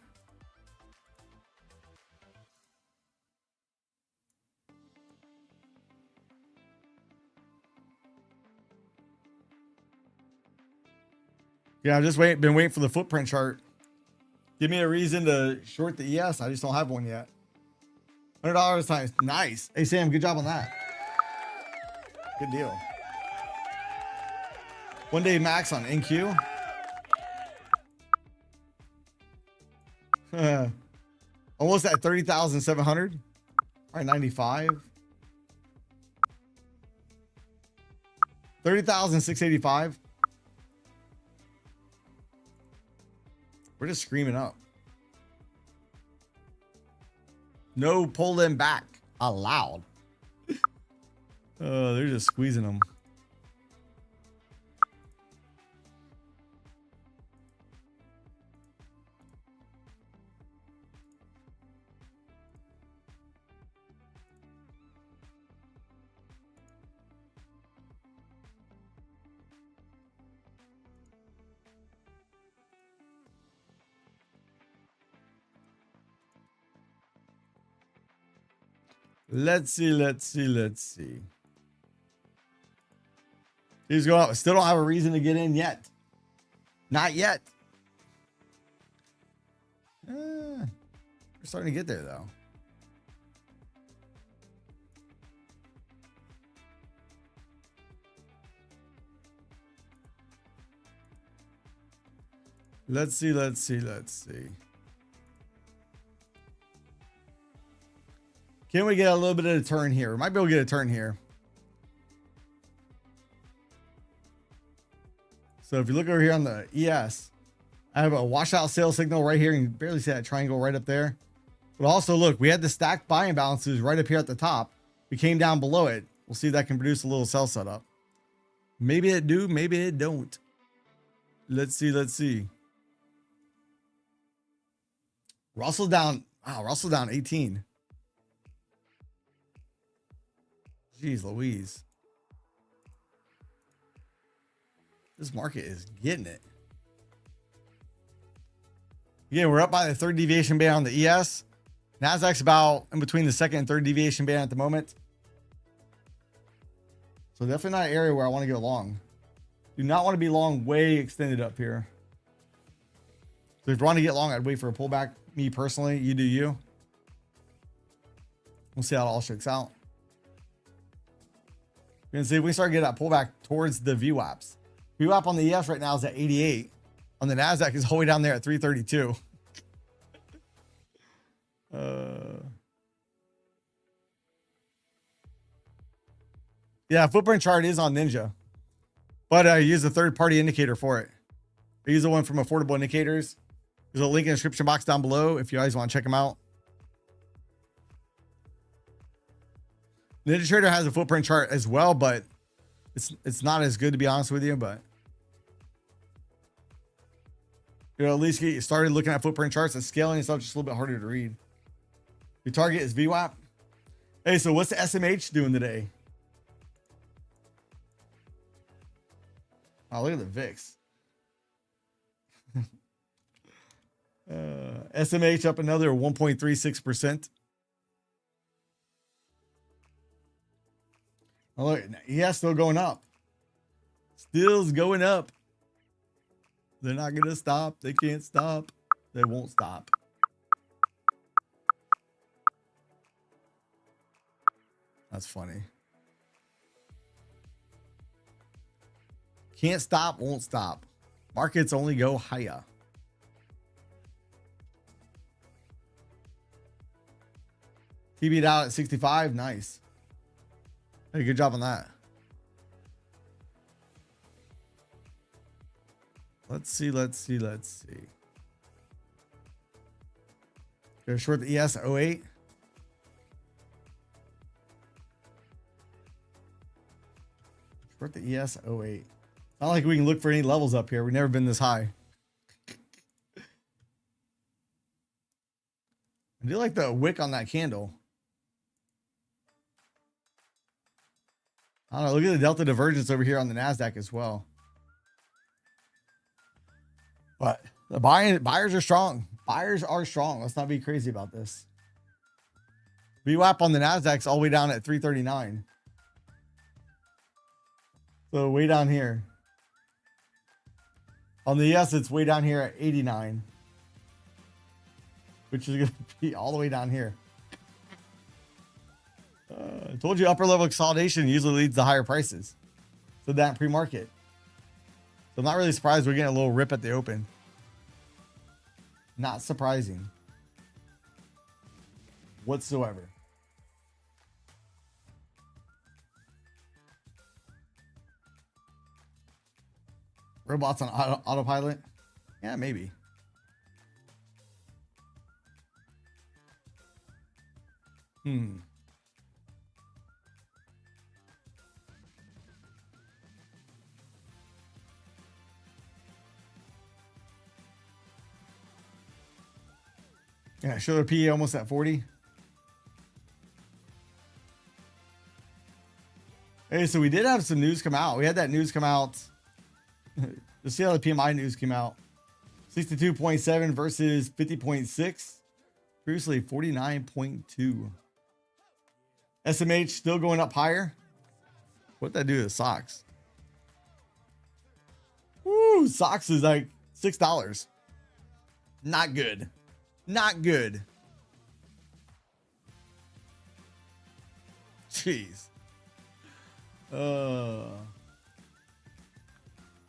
Yeah, I've just been waiting for the footprint chart. Give me a reason to short the ES. I just don't have one yet. $100 times. Nice. Hey, Sam, good job on that. Good deal. 1 day max on NQ. Almost at 30,700. All right, 95. 30,685. We're just screaming up. No pulling back allowed. Oh, they're just squeezing them. Let's see. He's going up. Still don't have a reason to get in yet. Not yet. We're starting to get there though. Let's see. Can we get a little bit of a turn here? We might be able to get a turn here. So if you look over here on the ES, I have a washout sale signal right here. And you can barely see that triangle right up there. But also look, we had the stacked buying balances right up here at the top. We came down below it. We'll see if that can produce a little sell setup. Maybe it do, maybe it don't. Let's see. Russell down. Wow, Russell down 18. Jeez Louise. This market is getting it. Again, we're up by the third deviation band on the ES. NASDAQ's about in between the second and third deviation band at the moment. So definitely not an area where I want to go long. Do not want to be long way extended up here. So if you want to get long, I'd wait for a pullback. Me personally, you do you. We'll see how it all shakes out. We're gonna see if we start getting that pullback towards the VWAPs. VWAP on the ES right now is at 88. On the NASDAQ is all the way down there at 332. Yeah, footprint chart is on Ninja, but I use a third-party indicator for it. I use the one from Affordable Indicators. There's a link in the description box down below if you guys want to check them out. Ninja Trader has a footprint chart as well, but it's not as good, to be honest with you. But you know, at least get you started looking at footprint charts and scaling and stuff, just a little bit harder to read. Your target is VWAP. Hey, so what's the SMH doing today? Oh, look at the VIX. SMH up another 1.36%. Oh, look, yeah, still going up. Still's going up. They're not going to stop. They can't stop. They won't stop. That's funny. Can't stop, won't stop. Markets only go higher. TB'd out at 65. Nice. Hey, good job on that. Let's see. Go short the ES 08. Short the ES 08. Not like we can look for any levels up here. We've never been this high. I do like the wick on that candle. I don't know. Look at the delta divergence over here on the NASDAQ as well. But the buyers are strong. Buyers are strong. Let's not be crazy about this. VWAP on the NASDAQ's all the way down at 339. So way down here. On the ES, it's way down here at 89. Which is going to be all the way down here. I told you upper level consolidation usually leads to higher prices. So that pre-market. So I'm not really surprised we're getting a little rip at the open. Not surprising. Whatsoever. Robots on autopilot? Yeah, maybe. Yeah, show the PE almost at 40. Hey, so we did have some news come out. We had that news come out. Let's see how the PMI news came out. 62.7 versus 50.6. Previously 49.2. SMH still going up higher. What'd that do to the stocks? Woo, socks is like $6. Not good. Not good. Jeez.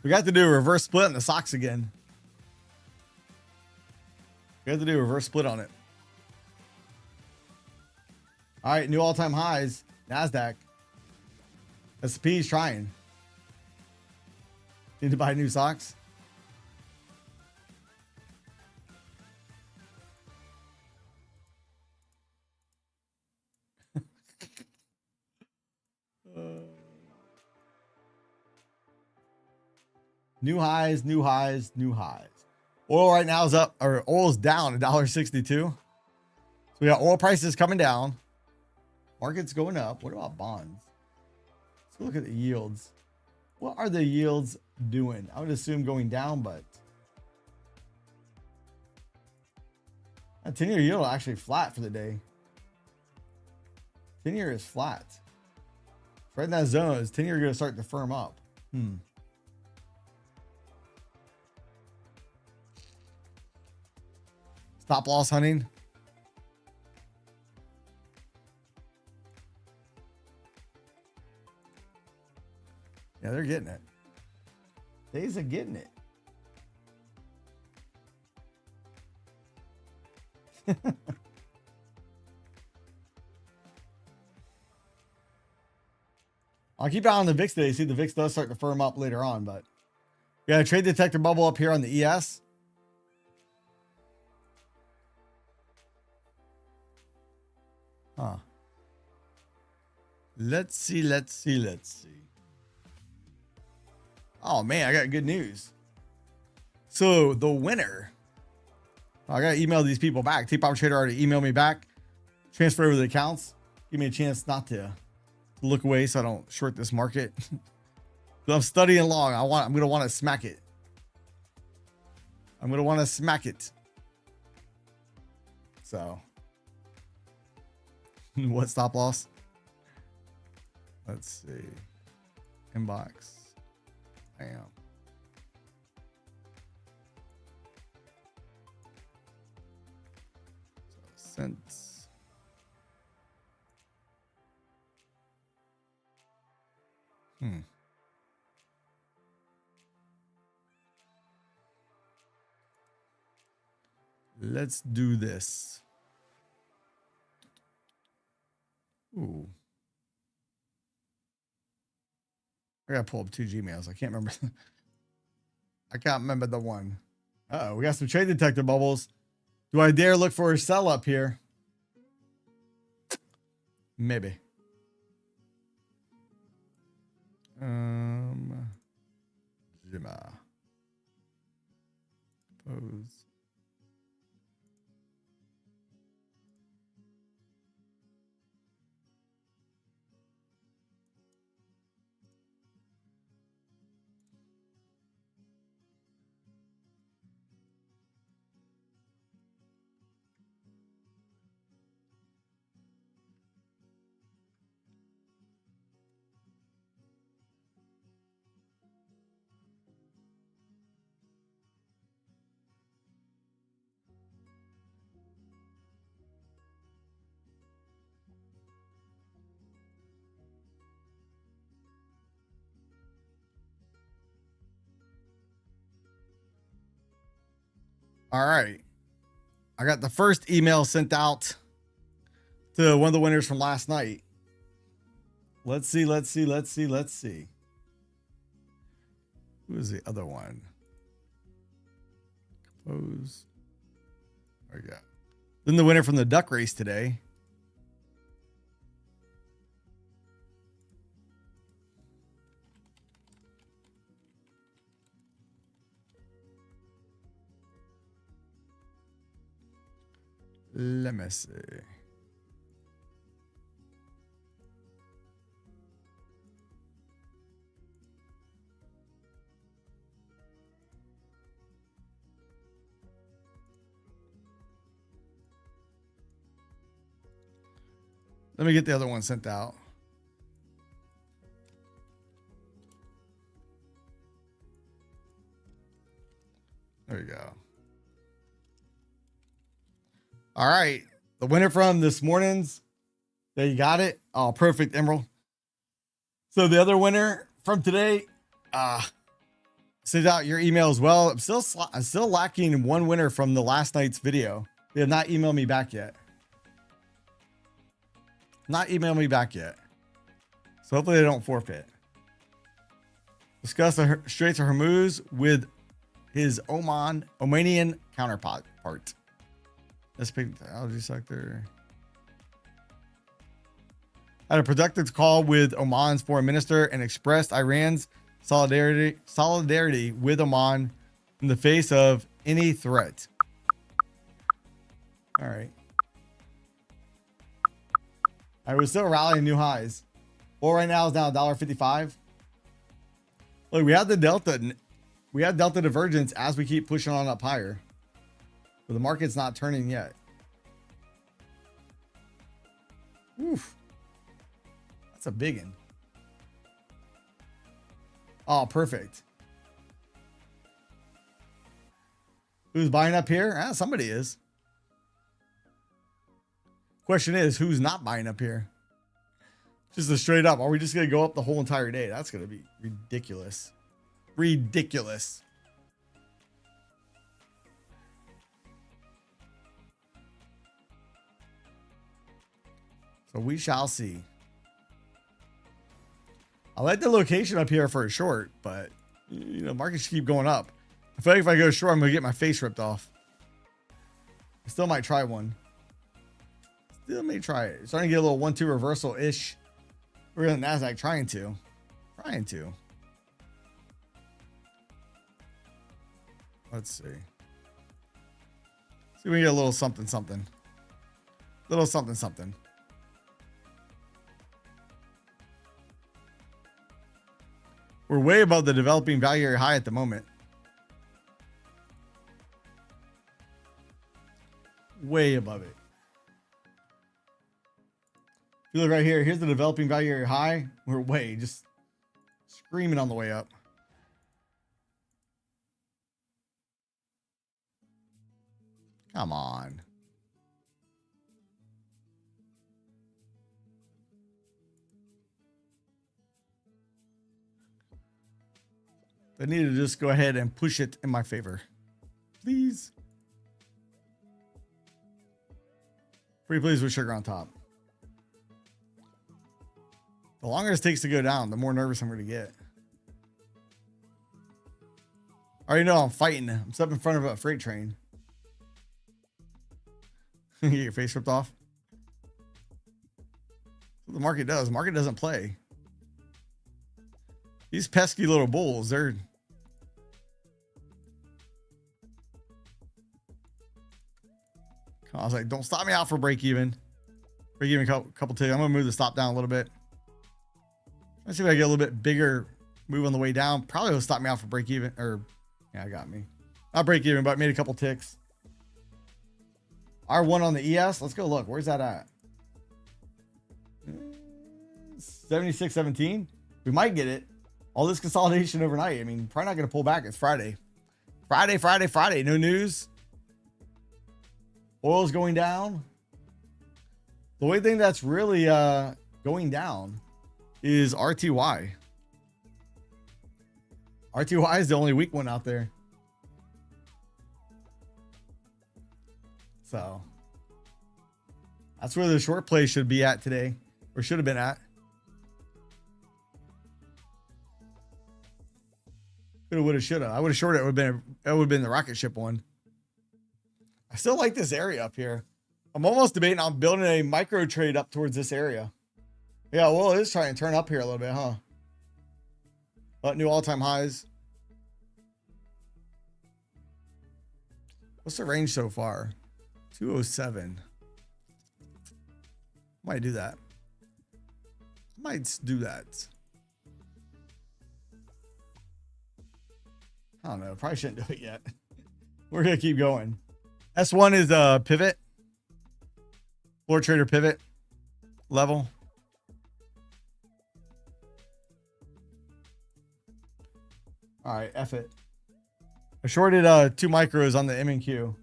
We got to do a reverse split on the socks again. We have to do a reverse split on it. All right, new all-time highs. NASDAQ. S&P is trying. Need to buy new socks. New highs, new highs, new highs. Oil right now is up, or oil's down $1.62. So we got oil prices coming down. Market's going up. What about bonds? Let's look at the yields. What are the yields doing? I would assume going down, but a 10-year yield is actually flat for the day. 10-year is flat. Right in that zone, is 10-year going to start to firm up? Stop loss hunting. Yeah, they're getting it. Days are getting it. I'll keep an eye on the VIX today. See, the VIX does start to firm up later on, but we got a trade detector bubble up here on the ES. Huh. Let's see. Oh man, I got good news. So the winner, I gotta email these people back. T-Pop Trader already emailed me back. Transfer over the accounts. Give me a chance not to look away so I don't short this market. I'm studying long. I'm gonna want to smack it. I'm gonna want to smack it. So what stop loss? Let's see. Inbox. Bam. So cents. Let's do this. Ooh. I gotta pull up 2 Gmails. I can't remember. I can't remember the one. Uh-oh, we got some trade detector bubbles. Do I dare look for a sell up here? Maybe. Zima. Pose. All right. I got the first email sent out to one of the winners from last night. Let's see. Who is the other one? Compose. There we go. Then the winner from the duck race today. Let me see. Let me get the other one sent out. All right. The winner from this morning's. There, you got it. Oh, perfect, Emerald. So the other winner from today, send out your email as well. I'm still lacking one winner from the last night's video. They have not emailed me back yet. Not emailed me back yet. So hopefully they don't forfeit. Discuss the Straits of Hormuz with his Omanian counterpart. Let's pick the technology sector. Had a productive call with Oman's foreign minister and expressed Iran's solidarity with Oman in the face of any threat. All right. I was still rallying new highs. Oil right now is now $1.55. Look, we have the delta. We have delta divergence as we keep pushing on up higher. But the market's not turning yet. Oof. That's a big one. Oh, perfect. Who's buying up here? Somebody is. Question is, who's not buying up here? Just a straight up. Are we just going to go up the whole entire day? That's going to be ridiculous. Ridiculous. So we shall see. I like the location up here for a short, but you know, markets should keep going up. I feel like if I go short, I'm going to get my face ripped off. I still might try one. Still may try it. Starting to get a little 1-2 reversal-ish. We're in the NASDAQ trying to. Let's see. See if we get a little something. Little something. We're way above the developing value area high at the moment. Way above it. If you look right here, here's the developing value area high. We're way just screaming on the way up. Come on. They need to just go ahead and push it in my favor. Please. Pretty pleased with sugar on top. The longer it takes to go down, the more nervous I'm going to get. I already know I'm fighting. I'm stuck in front of a freight train. You get your face ripped off. That's what the market does. The market doesn't play. These pesky little bulls, I was like, don't stop me out for break even. Break even couple ticks. I'm going to move the stop down a little bit. Let's see if I get a little bit bigger move on the way down. Probably will stop me out for break even. Or, yeah, I got me. Not break even, but made a couple ticks. R1 on the ES. Let's go look. Where's that at? 76.17. We might get it. All this consolidation overnight. I mean, probably not going to pull back. It's Friday. Friday. No news. Oil's going down. The only thing that's really going down is RTY. RTY is the only weak one out there. So that's where the short play should be at today, or should have been at. Coulda, woulda, shoulda. I would have shorted it. It would have been the rocket ship one. I still like this area up here. I'm almost debating on building a micro trade up towards this area. Yeah, well, it is trying to turn up here a little bit, huh? But new all-time highs. What's the range so far? 207. Might do that. Might do that. I don't know. Probably shouldn't do it yet. We're going to keep going. S1 is a pivot. Floor trader pivot level. All right, F it. I shorted 2 micros on the M&Q.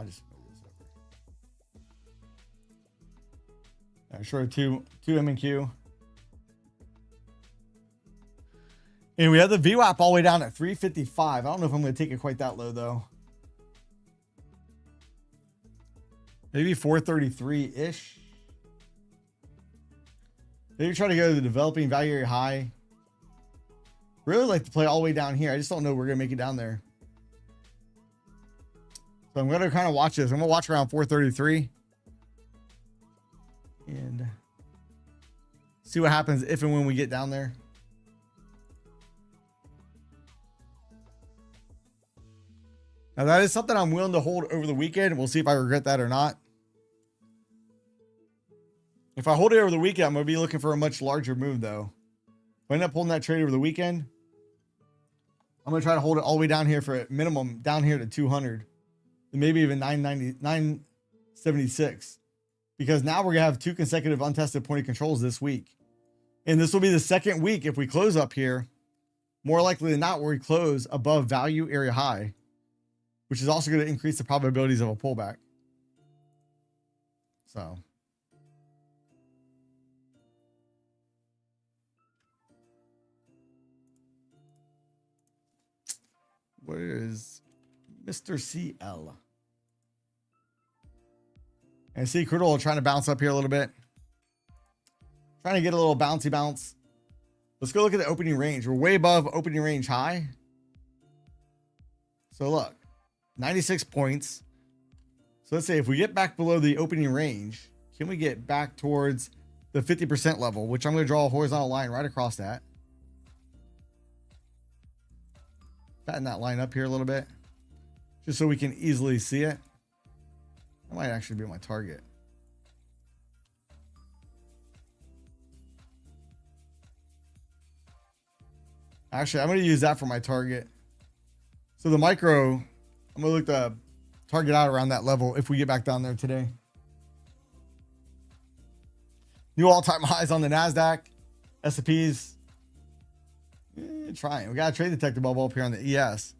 I just move this over. Sure, two M&Q. And we have the VWAP all the way down at 355. I don't know if I'm going to take it quite that low, though. Maybe 433-ish. Maybe try to go to the developing value area high. Really like to play all the way down here. I just don't know we're going to make it down there. So I'm going to kind of watch this. I'm going to watch around 433. And see what happens if and when we get down there. Now that is something I'm willing to hold over the weekend. We'll see if I regret that or not. If I hold it over the weekend, I'm going to be looking for a much larger move though. If I end up holding that trade over the weekend, I'm going to try to hold it all the way down here for a minimum down here to 200. And maybe even 976. Because now we're going to have 2 consecutive untested point of controls this week. And this will be the second week if we close up here. More likely than not, where we close above value area high, which is also going to increase the probabilities of a pullback. So. Where is Mr. CL? And see crude oil trying to bounce up here a little bit. Trying to get a little bouncy bounce. Let's go look at the opening range. We're way above opening range high. So look, 96 points. So let's say if we get back below the opening range, can we get back towards the 50% level, which I'm going to draw a horizontal line right across that. Fatten that line up here a little bit, just so we can easily see it. That might actually be my target. Actually, I'm going to use that for my target. So the micro, I'm going to look the target out around that level if we get back down there today. New all-time highs on the NASDAQ, S&Ps. Trying. We got a trade detector bubble up here on the ES.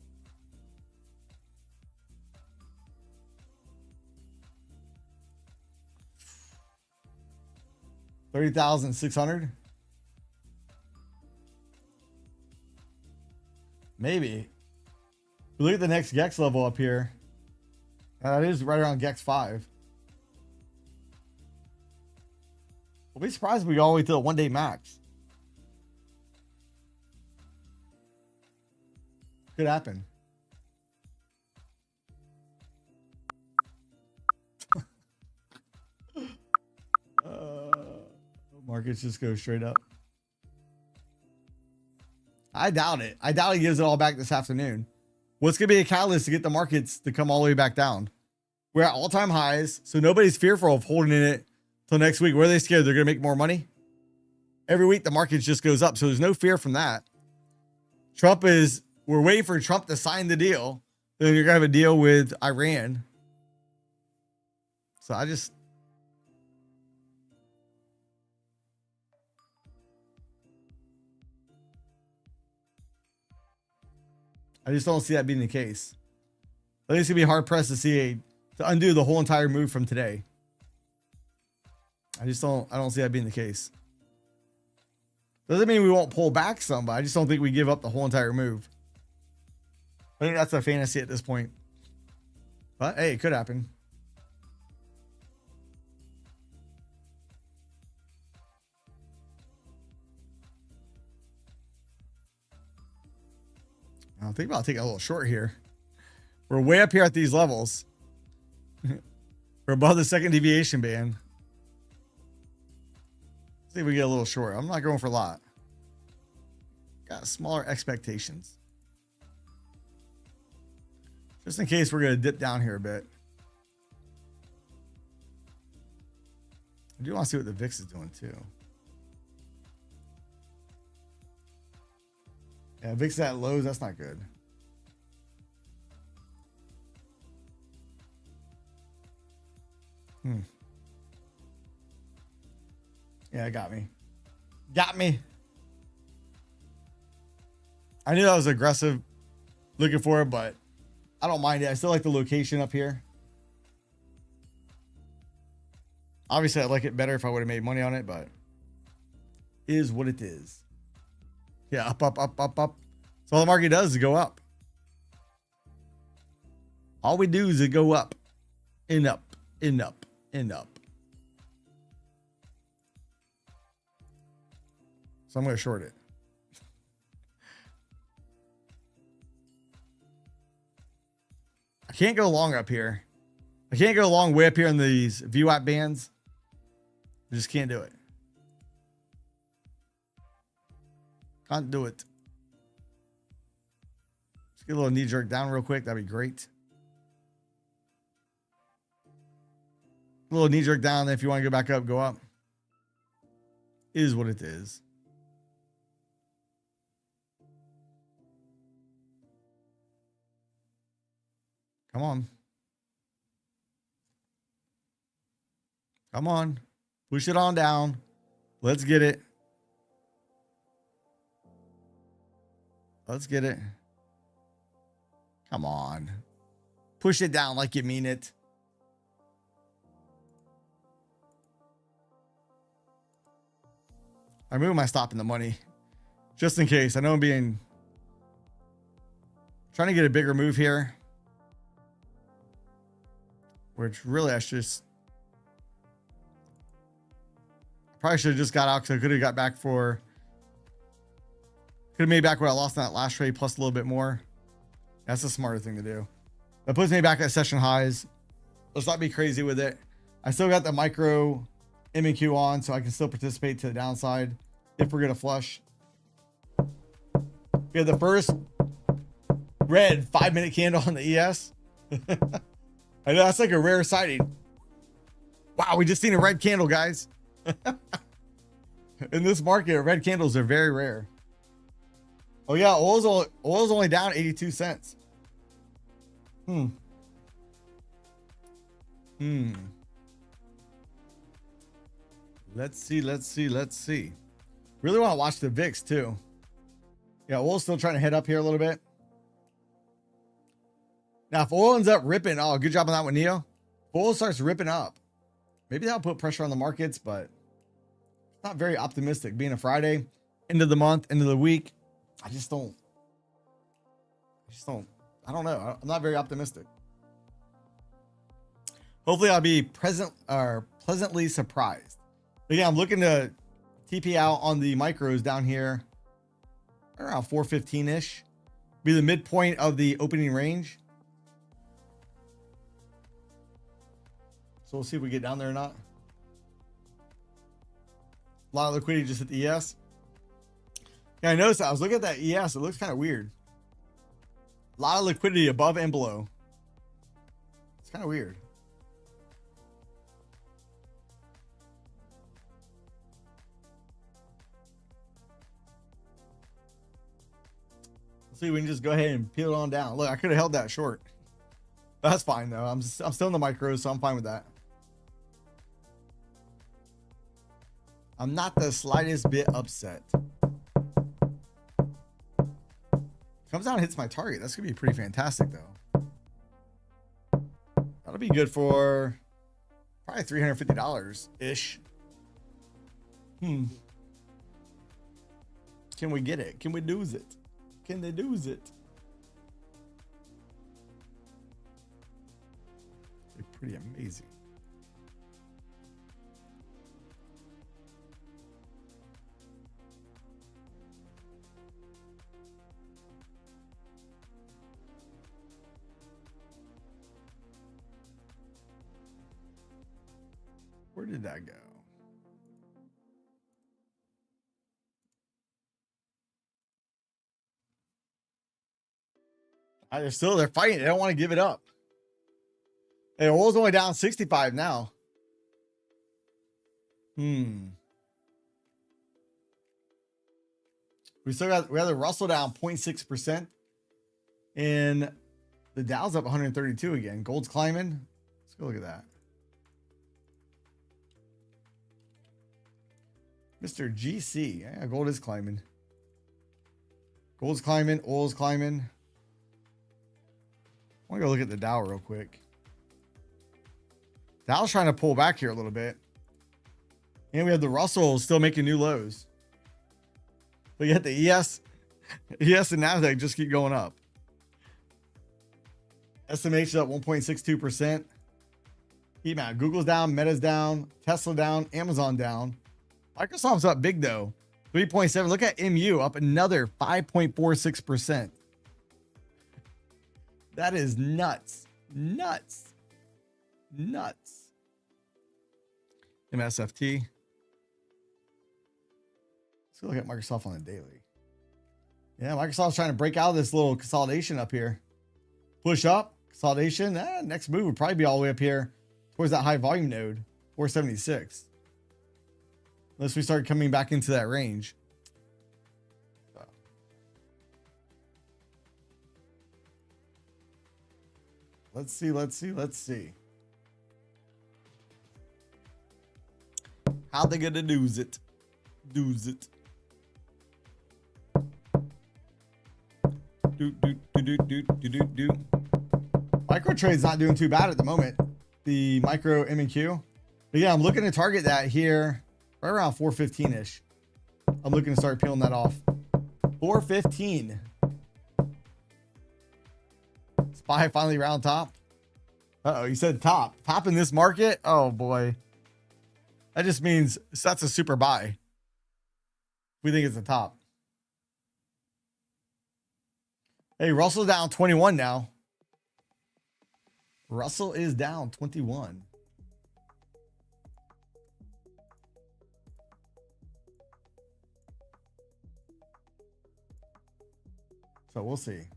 $30,600. Maybe. Look at the next GEX level up here. That is right around GEX 5. We'll be surprised if we go all the way to the 1-day max. Could happen. Markets just go straight up. I doubt it. I doubt he gives it all back this afternoon. What's going to be a catalyst to get the markets to come all the way back down? We're at all-time highs, so nobody's fearful of holding in it till next week. Where are they scared? They're going to make more money? Every week, the market just goes up, so there's no fear from that. We're waiting for Trump to sign the deal. Then you're going to have a deal with Iran. So I just don't see that being the case. I think it's going to be hard pressed to undo the whole entire move from today. I don't see that being the case. Doesn't mean we won't pull back some, but I just don't think we give up the whole entire move. I think that's a fantasy at this point. But hey, it could happen. I'll think about taking a little short here. We're way up here at these levels. We're above the second deviation band. See if we get a little short. I'm not going for a lot. Got smaller expectations. Just in case we're going to dip down here a bit. I do want to see what the VIX is doing too. Yeah, VIX at lows, that's not good. Yeah, it got me. Got me. I knew that was aggressive looking for it, but I don't mind it. I still like the location up here. Obviously, I'd like it better if I would have made money on it, but is what it is. Yeah, up, up, up, up, up. So all the market does is go up. All we do is go up and up and up and up. So I'm going to short it. I can't go long up here. I can't go long way up here in these VWAP bands. I just can't do it. Can't do it. Let's get a little knee jerk down real quick. That'd be great. A little knee jerk down. If you want to go back up, go up. Is what it is. Come on. Come on. Push it on down. Let's get it. Let's get it. Come on. Push it down like you mean it. I moved my stop in the money just in case. I know I'm trying to get a bigger move here. Which really, probably should have just got out because I could have got back could have made back what I lost in that last trade plus a little bit more. That's the smarter thing to do. That puts me back at session highs. Let's not be crazy with it. I still got the micro M&Q on, so I can still participate to the downside if we're going to flush. We have the first red 5-minute candle on the ES. I know that's like a rare sighting. Wow, we just seen a red candle, guys. In this market, red candles are very rare. Oh yeah, oil's only down 82 cents. Let's see. Really want to watch the VIX too. Yeah, oil's still trying to head up here a little bit. Now, if oil ends up ripping, oh, good job on that one, Neo. If oil starts ripping up, maybe that'll put pressure on the markets, but it's not very optimistic. Being a Friday, end of the month, end of the week, I don't know. I'm not very optimistic. Hopefully I'll be pleasantly surprised. But yeah, I'm looking to TP out on the micros down here around 415-ish. Be the midpoint of the opening range. So we'll see if we get down there or not. A lot of liquidity just at the ES. Yeah, I noticed that. I was looking at that ES. It looks kind of weird. A lot of liquidity above and below. It's kind of weird. Let's see, we can just go ahead and peel it on down. Look, I could have held that short. That's fine though. I'm still in the micros, so I'm fine with that. I'm not the slightest bit upset. Comes down and hits my target. That's gonna be pretty fantastic though. That'll be good for probably $350 ish. Can we get it? Can we do it? Can they do it? Pretty amazing. Where did that go? They're fighting. They don't want to give it up. Hey, oil's only down 65 now. We have the Russell down 0.6%. And the Dow's up 132 again. Gold's climbing. Let's go look at that. Mr. GC. Yeah, gold is climbing. Gold's climbing. Oil's climbing. I want to go look at the Dow real quick. Dow's trying to pull back here a little bit. And we have the Russell still making new lows. But yet the ES and NASDAQ just keep going up. SMH is up 1.62%. Heat map. Google's down, Meta's down, Tesla down, Amazon down. Microsoft's up big though. 3.7. Look at MU up another 5.46%. That is nuts. Nuts. Nuts. MSFT. Let's go look at Microsoft on the daily. Yeah, Microsoft's trying to break out of this little consolidation up here. Push up, consolidation. Next move would probably be all the way up here towards that high volume node, 476. Unless we start coming back into that range. So. Let's see. How they gonna do it? Micro trade's not doing too bad at the moment. The micro M and Q. But yeah, I'm looking to target that here right around 415-ish. I'm looking to start peeling that off. 415. SPY finally round top. Uh-oh, you said top. Top in this market? Oh boy. That just means that's a super buy. We think it's the top. Hey, Russell's down 21 now. Russell is down 21. So we'll see.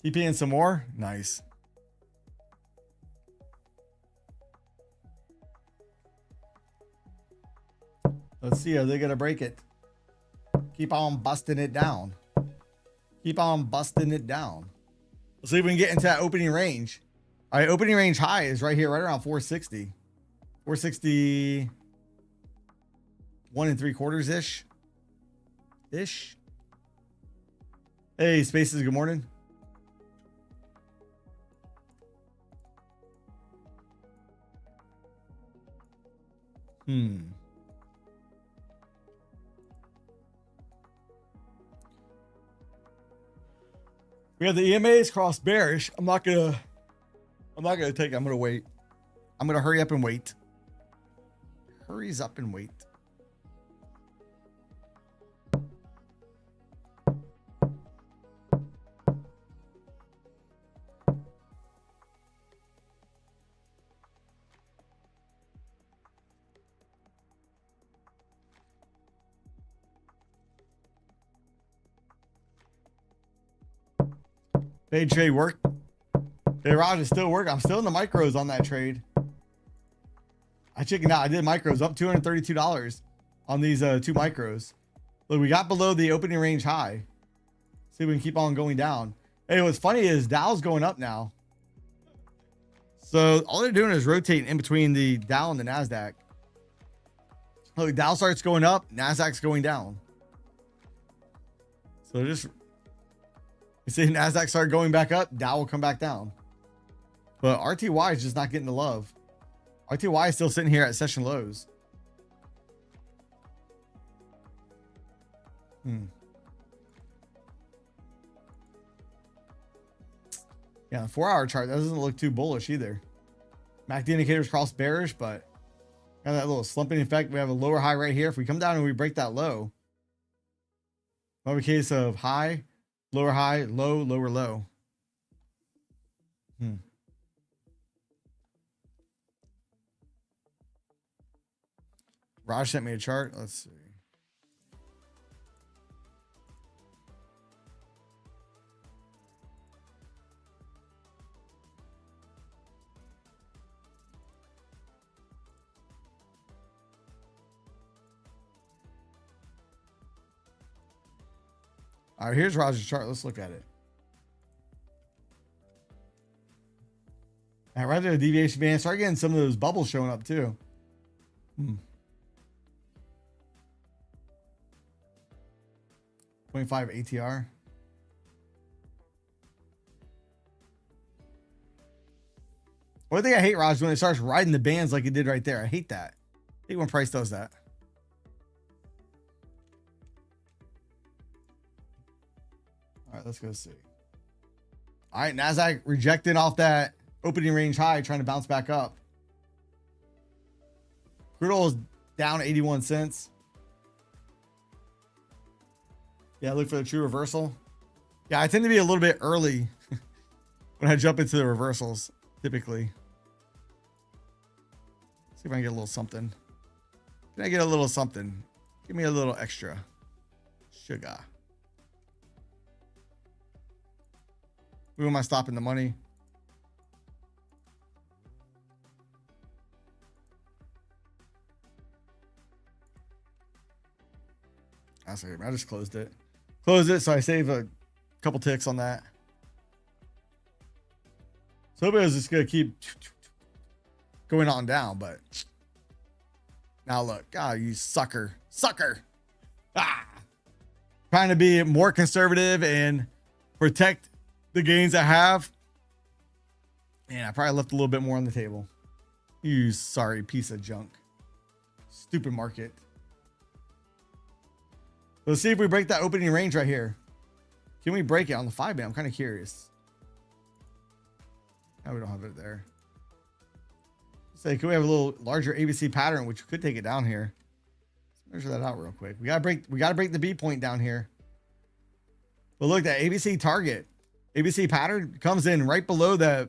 TP in some more. Nice. Let's see. Are they going to break it? Keep on busting it down. Keep on busting it down. Let's see if we can get into that opening range. All right. Opening range high is right here, right around 460. 460. 1 3/4 ish. Hey, Spaces. Good morning. We have the EMAs cross bearish. I'm not gonna take it. I'm gonna wait. I'm gonna hurry up and wait. Hurries up and wait. Day trade work. Hey, Raj, is still working. I'm still in the micros on that trade. I chickened out. I did micros up $232 on these 2 micros. Look, we got below the opening range high. See if we can keep on going down. Hey, what's funny is Dow's going up now. So all they're doing is rotating in between the Dow and the NASDAQ. Look, Dow starts going up, NASDAQ's going down. So just, you see NASDAQ start going back up, Dow will come back down. But RTY is just not getting the love. RTY is still sitting here at session lows. Yeah, the 4-hour chart, that doesn't look too bullish either. MACD indicators cross bearish, but got that little slumping effect. We have a lower high right here. If we come down and we break that low, another case of high, lower high, low, lower low. Raj sent me a chart. Let's see. All right, here's Raj's chart. Let's look at it. All right, right there, the deviation band. Start getting some of those bubbles showing up too. 0.5 ATR. One thing I hate, Raj, is when it starts riding the bands like it did right there. I hate that. I hate when price does that. All right, let's go see. All right, NASDAQ rejecting off that opening range high, trying to bounce back up. Crude oil is down 81 cents. Yeah, look for the true reversal. Yeah, I tend to be a little bit early when I jump into the reversals, typically. See if I can get a little something. Can I get a little something? Give me a little extra sugar. Who am I stopping the money? That's okay. I just closed it. Closed it, so I save a couple ticks on that. So hopefully I was just gonna keep going on down, but now look, you sucker. Trying to be more conservative and protect the gains I have. And I probably left a little bit more on the table. You sorry piece of junk. Stupid market. Let's see if we break that opening range right here. Can we break it on the 5-minute? I'm kind of curious. No, we don't have it there. Say, can we have a little larger ABC pattern, which could take it down here? Let's measure that out real quick. We gotta break the B point down here. But look, that ABC target, ABC pattern comes in right below the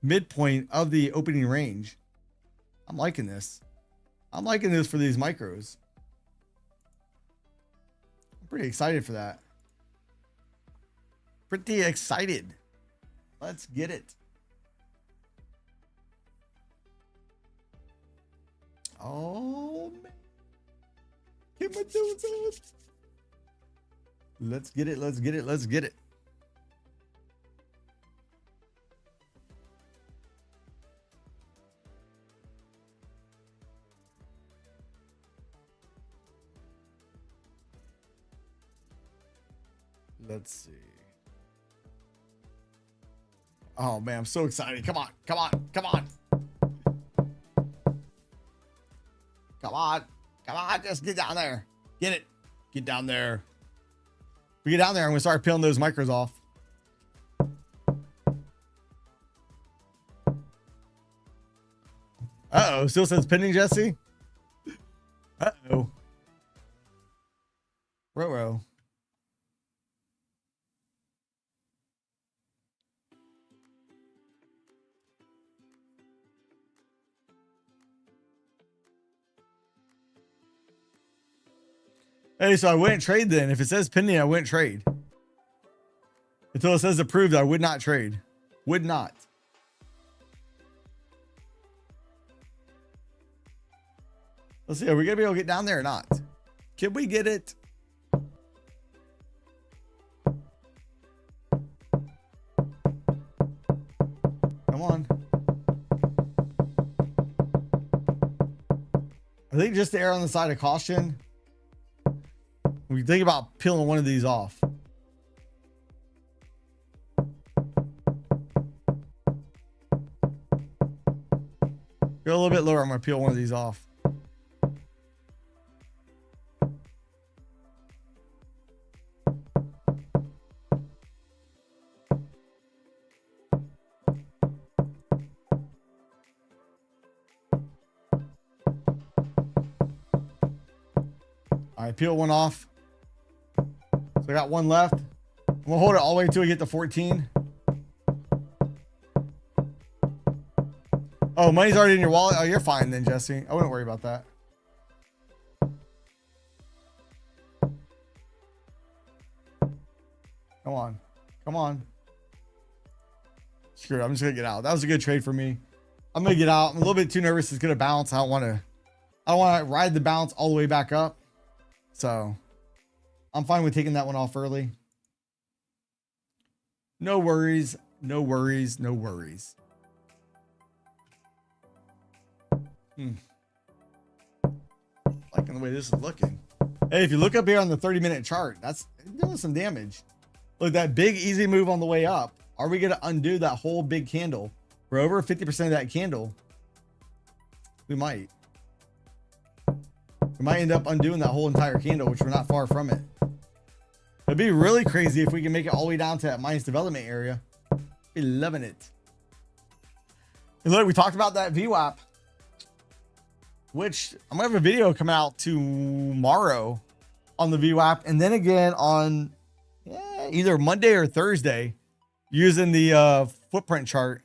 midpoint of the opening range. I'm liking this. I'm liking this for these micros. I'm pretty excited for that. Pretty excited. Let's get it. Oh, man. Get my dudes on. Let's get it. Let's get it. Let's get it. Let's see. Oh, man. I'm so excited. Come on. Come on. Come on. Come on. Come on. Just get down there. Get it. Get down there. We get down there and we start peeling those micros off. Uh-oh. Still says pending, Jesse? Uh-oh. Ruh-roh. Hey, so I wouldn't trade then. If it says pending, I wouldn't trade. Until it says approved, I would not trade. Would not. Let's see. Are we going to be able to get down there or not? Can we get it? Come on. I think just to err on the side of caution. We think about peeling one of these off. Go a little bit lower. I'm going to peel one of these off. All right, peel one off. So I got one left. We'll hold it all the way until we get to 14. Oh, money's already in your wallet. Oh, you're fine then, Jesse. I wouldn't worry about that. Come on. Come on. Screw it. I'm just going to get out. That was a good trade for me. I'm going to get out. I'm a little bit too nervous. It's going to bounce. I don't want to ride the bounce all the way back up. So I'm fine with taking that one off early. No worries. No worries. No worries. Liking the way this is looking. Hey, if you look up here on the 30-minute chart, that's doing some damage. Look, that big easy move on the way up. Are we going to undo that whole big candle We're over 50% of that candle. We might end up undoing that whole entire candle, which we're not far from it. It'd be really crazy if we can make it all the way down to that minus development area. Be loving it. And look, we talked about that VWAP, which I'm gonna have a video coming out tomorrow on the VWAP, and then again on either Monday or Thursday using the footprint chart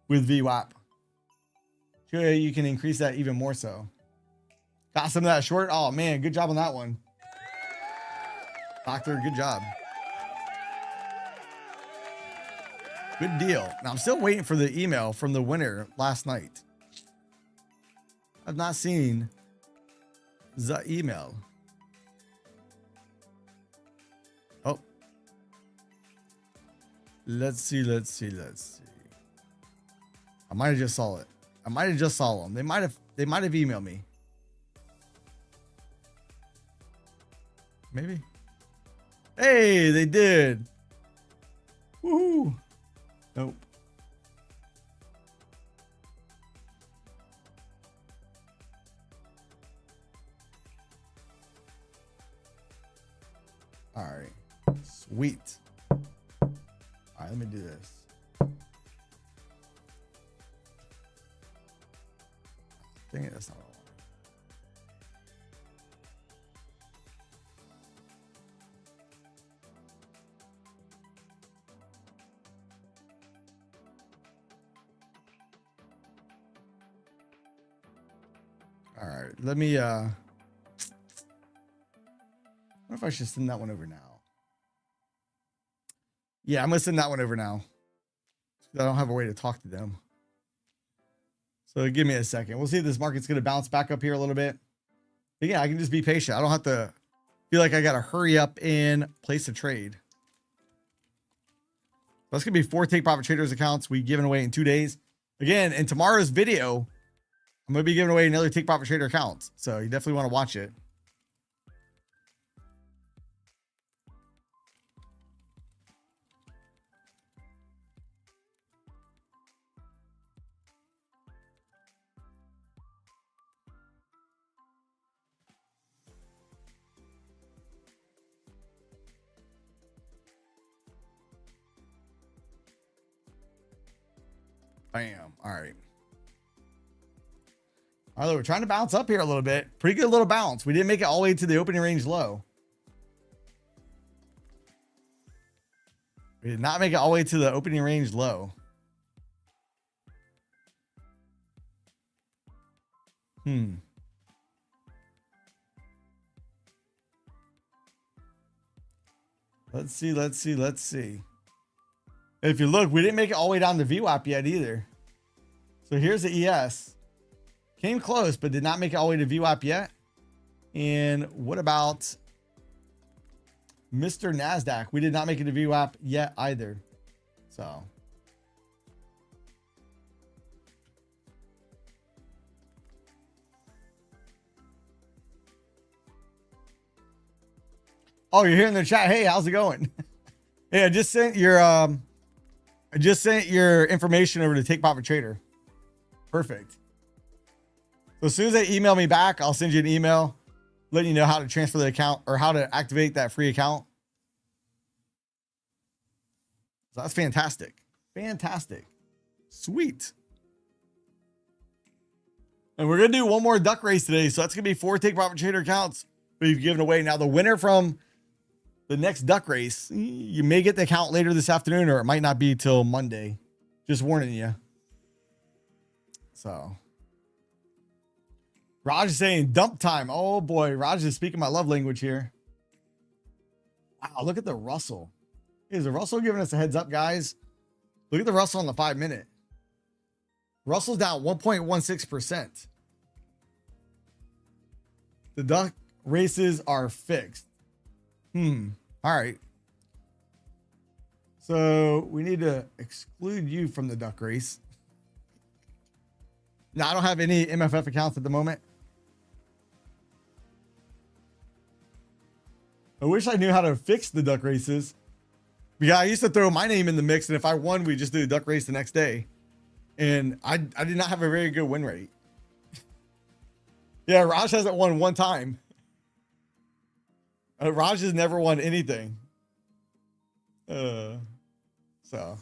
with VWAP. So you can increase that even more so. Got some of that short. Oh man, good job on that one. Doctor, good job. Good deal. Now I'm still waiting for the email from the winner last night. I've not seen the email. Oh. Let's see. I might have just saw it. I might have just saw them. They might have emailed me. Maybe. Hey, they did. Woohoo. Nope. All right. Sweet. All right, let me do this. Dang it, that's not what I wanted. All right, let me I wonder if I should send that one over now. Yeah, I'm gonna send that one over now. I don't have a way to talk to them. So give me a second. We'll see if this market's gonna bounce back up here a little bit. But yeah, I can just be patient. I don't have to feel like I gotta hurry up and place a trade. That's gonna be 4 take profit traders accounts we given away in 2 days. Again, in tomorrow's video, I'm gonna be giving away another take profit trader account. So you definitely want to watch it. Bam. All right. All right, we're trying to bounce up here a little bit. Pretty good little bounce. We didn't make it all the way to the opening range low. We did not make it all the way to the opening range low. Let's see. If you look, we didn't make it all the way down to VWAP yet either. So here's the ES. Came close, but did not make it all the way to VWAP yet. And what about Mr. NASDAQ? We did not make it to VWAP yet either. So. Oh, you're here in the chat. Hey, how's it going? Hey, I just sent your information over to Take Profit Trader. Perfect. So as soon as they email me back, I'll send you an email letting you know how to transfer the account or how to activate that free account. So that's fantastic. Fantastic. Sweet. And we're going to do one more duck race today. So that's going to be 4 Take Profit Trader accounts we've given away. Now, the winner from the next duck race, you may get the account later this afternoon, or it might not be till Monday. Just warning you. So Raj is saying dump time. Oh boy, Raj is speaking my love language here. Wow, look at the Russell. Is the Russell giving us a heads up, guys? Look at the Russell on the 5 minute. Russell's down 1.16%. The duck races are fixed. All right. So we need to exclude you from the duck race. Now, I don't have any MFF accounts at the moment. I wish I knew how to fix the duck races. Because I used to throw my name in the mix, and if I won, we just do a duck race the next day. And I did not have a very good win rate. Yeah, Raj hasn't won one time. Raj has never won anything. So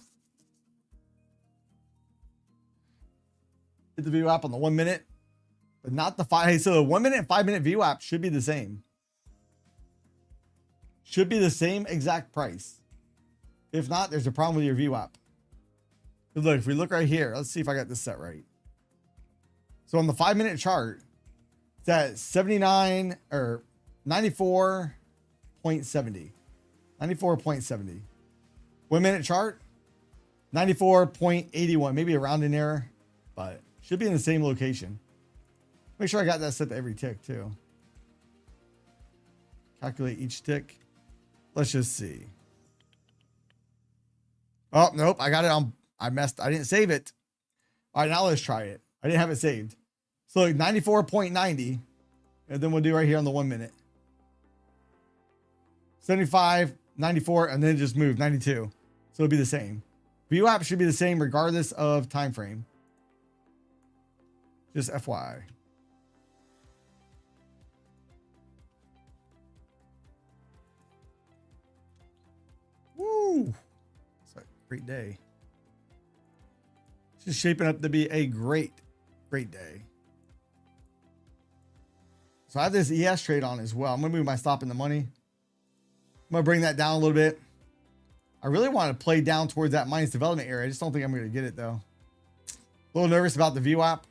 hit the VWAP on the 1 minute, but not the 5. Hey, so the 1 minute and 5 minute VWAP should be the same. Should be the same exact price. If not, there's a problem with your VWAP. But look, if we look right here, let's see if I got this set right. So on the 5 minute chart, it's at 79 or 94.70. 94.70. 1 minute chart, 94.81. Maybe a rounding error, but should be in the same location. Make sure I got that set to every tick too. Calculate each tick. Let's just see. Oh, nope. I got it on. I didn't save it. All right, now let's try it. I didn't have it saved. So like 94.90. And then we'll do right here on the 1 minute. 75, 94, and then just move 92. So it'll be the same. VWAP should be the same regardless of time frame. Just FYI. Woo! It's a great day. It's just shaping up to be a great day. So I have this ES trade on as well. I'm going to move my stop in the money. I'm going to bring that down a little bit. I really want to play down towards that minus development area. I just don't think I'm going to get it though. A little nervous about the VWAP.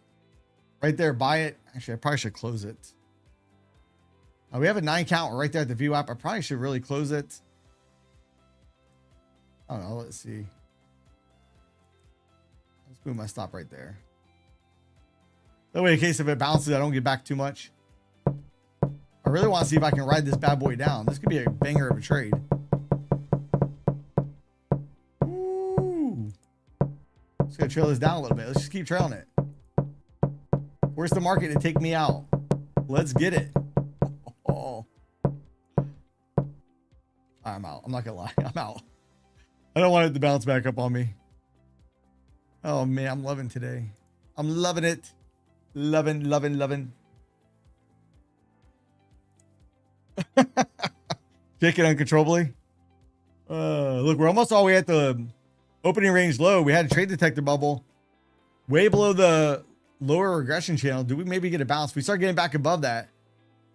Right there, buy it. Actually, I probably should close it. We have a 9 count right there at the VWAP. I probably should really close it. I don't know. Let's see. Let's move my stop right there. That way, in case if it bounces, I don't get back too much. I really want to see if I can ride this bad boy down. This could be a banger of a trade. Ooh. Just gonna trail this down a little bit. Let's just keep trailing it. Where's the market to take me out? Let's get it. Oh. I'm out. I'm not gonna lie. I'm out. I don't want it to bounce back up on me. Oh man, I'm loving today. I'm loving it. Loving. Shaking uncontrollably. Look, we're almost all the way at the opening range low. We had a trade detector bubble way below the lower regression channel. Do we maybe get a bounce? If we start getting back above that,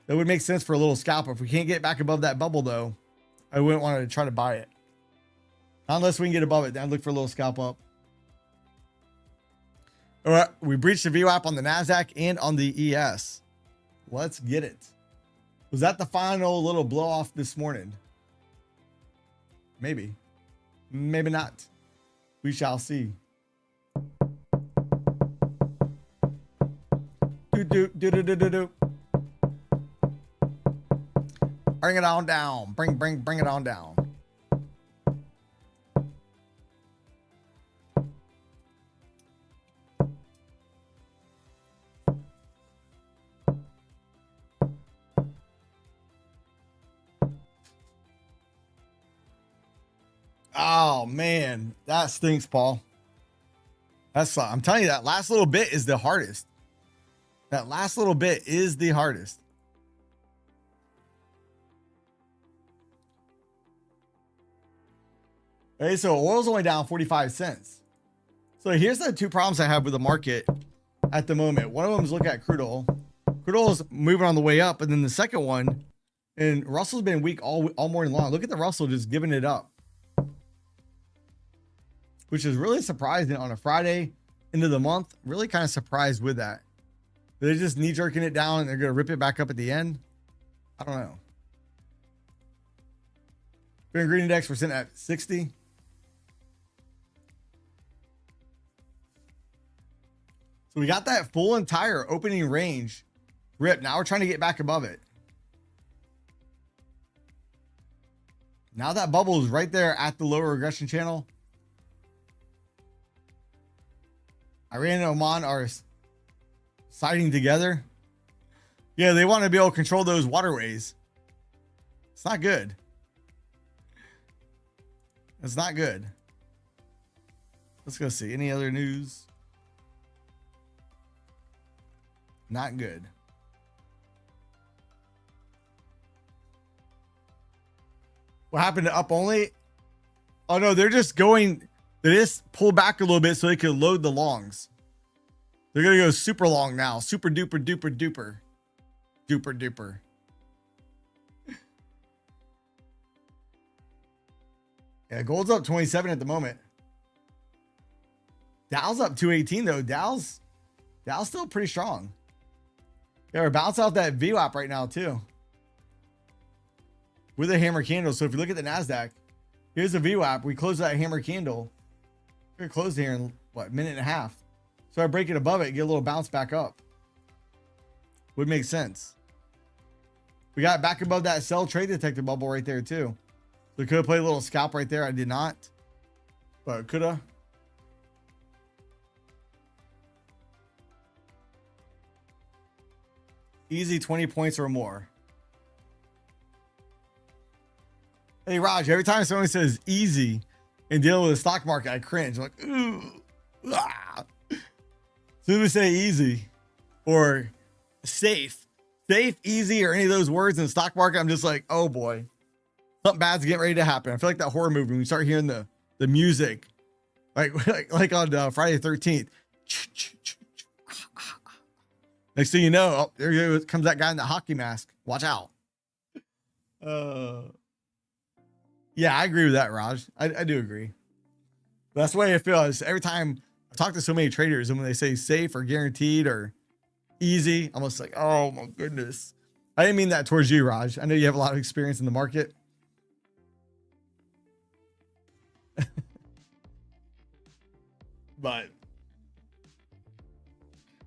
that would make sense for a little scalp. If we can't get back above that bubble though, I wouldn't want to try to buy it. Not unless we can get above it. Then I'd look for a little scalp up. All right, we breached the VWAP on the NASDAQ and on the ES. Let's get it. Was that the final little blow off this morning? Maybe. Maybe not. We shall see. Do. Bring it on down. Bring it on down. Oh man, that stinks, Paul. I'm telling you, that last little bit is the hardest. That last little bit is the hardest. Okay, so oil's only down 45 cents. So here's the two problems I have with the market at the moment. One of them is look at crude oil. Crude oil is moving on the way up. And then the second one, and Russell's been weak all morning long. Look at the Russell just giving it up, which is really surprising on a Friday into the month. Really kind of surprised with that. They're just knee jerking it down and they're going to rip it back up at the end. I don't know. Green index, we're sitting at 60. So we got that full entire opening range rip. Now we're trying to get back above it. Now that bubble is right there at the lower regression channel. Iran and Oman are siding together. Yeah, they want to be able to control those waterways. It's not good. It's not good. Let's go see any other news. Not good. What happened to up only? Oh no, they're just going, they just pull back a little bit so they can load the longs. They're gonna go super long now. Super duper duper duper. Duper duper. Yeah, gold's up 27 at the moment. Dow's up 218 though. Dow's still pretty strong. Yeah, we're bouncing off that VWAP right now too. With a hammer candle. So if you look at the NASDAQ, here's the VWAP. We close that hammer candle. We're gonna close here in what, minute and a half. So I break it above it, get a little bounce back up. Would make sense. We got back above that sell trade detector bubble right there too. So could have played a little scalp right there. I did not, but could have. Easy 20 points or more. Hey, Raj, every time someone says easy in dealing with the stock market, I cringe. I'm like, ooh. Ah. As soon as we say easy or safe, easy, or any of those words in the stock market, I'm just like, oh boy, something bad's getting ready to happen. I feel like that horror movie when we start hearing the music, like on Friday the 13th. Next thing you know, oh, there comes that guy in the hockey mask. Watch out. Yeah, I agree with that, Raj. I do agree. But that's the way I feel. Is every time I talk to so many traders, and when they say safe or guaranteed or easy, I'm just like, oh my goodness. I didn't mean that towards you, Raj. I know you have a lot of experience in the market. But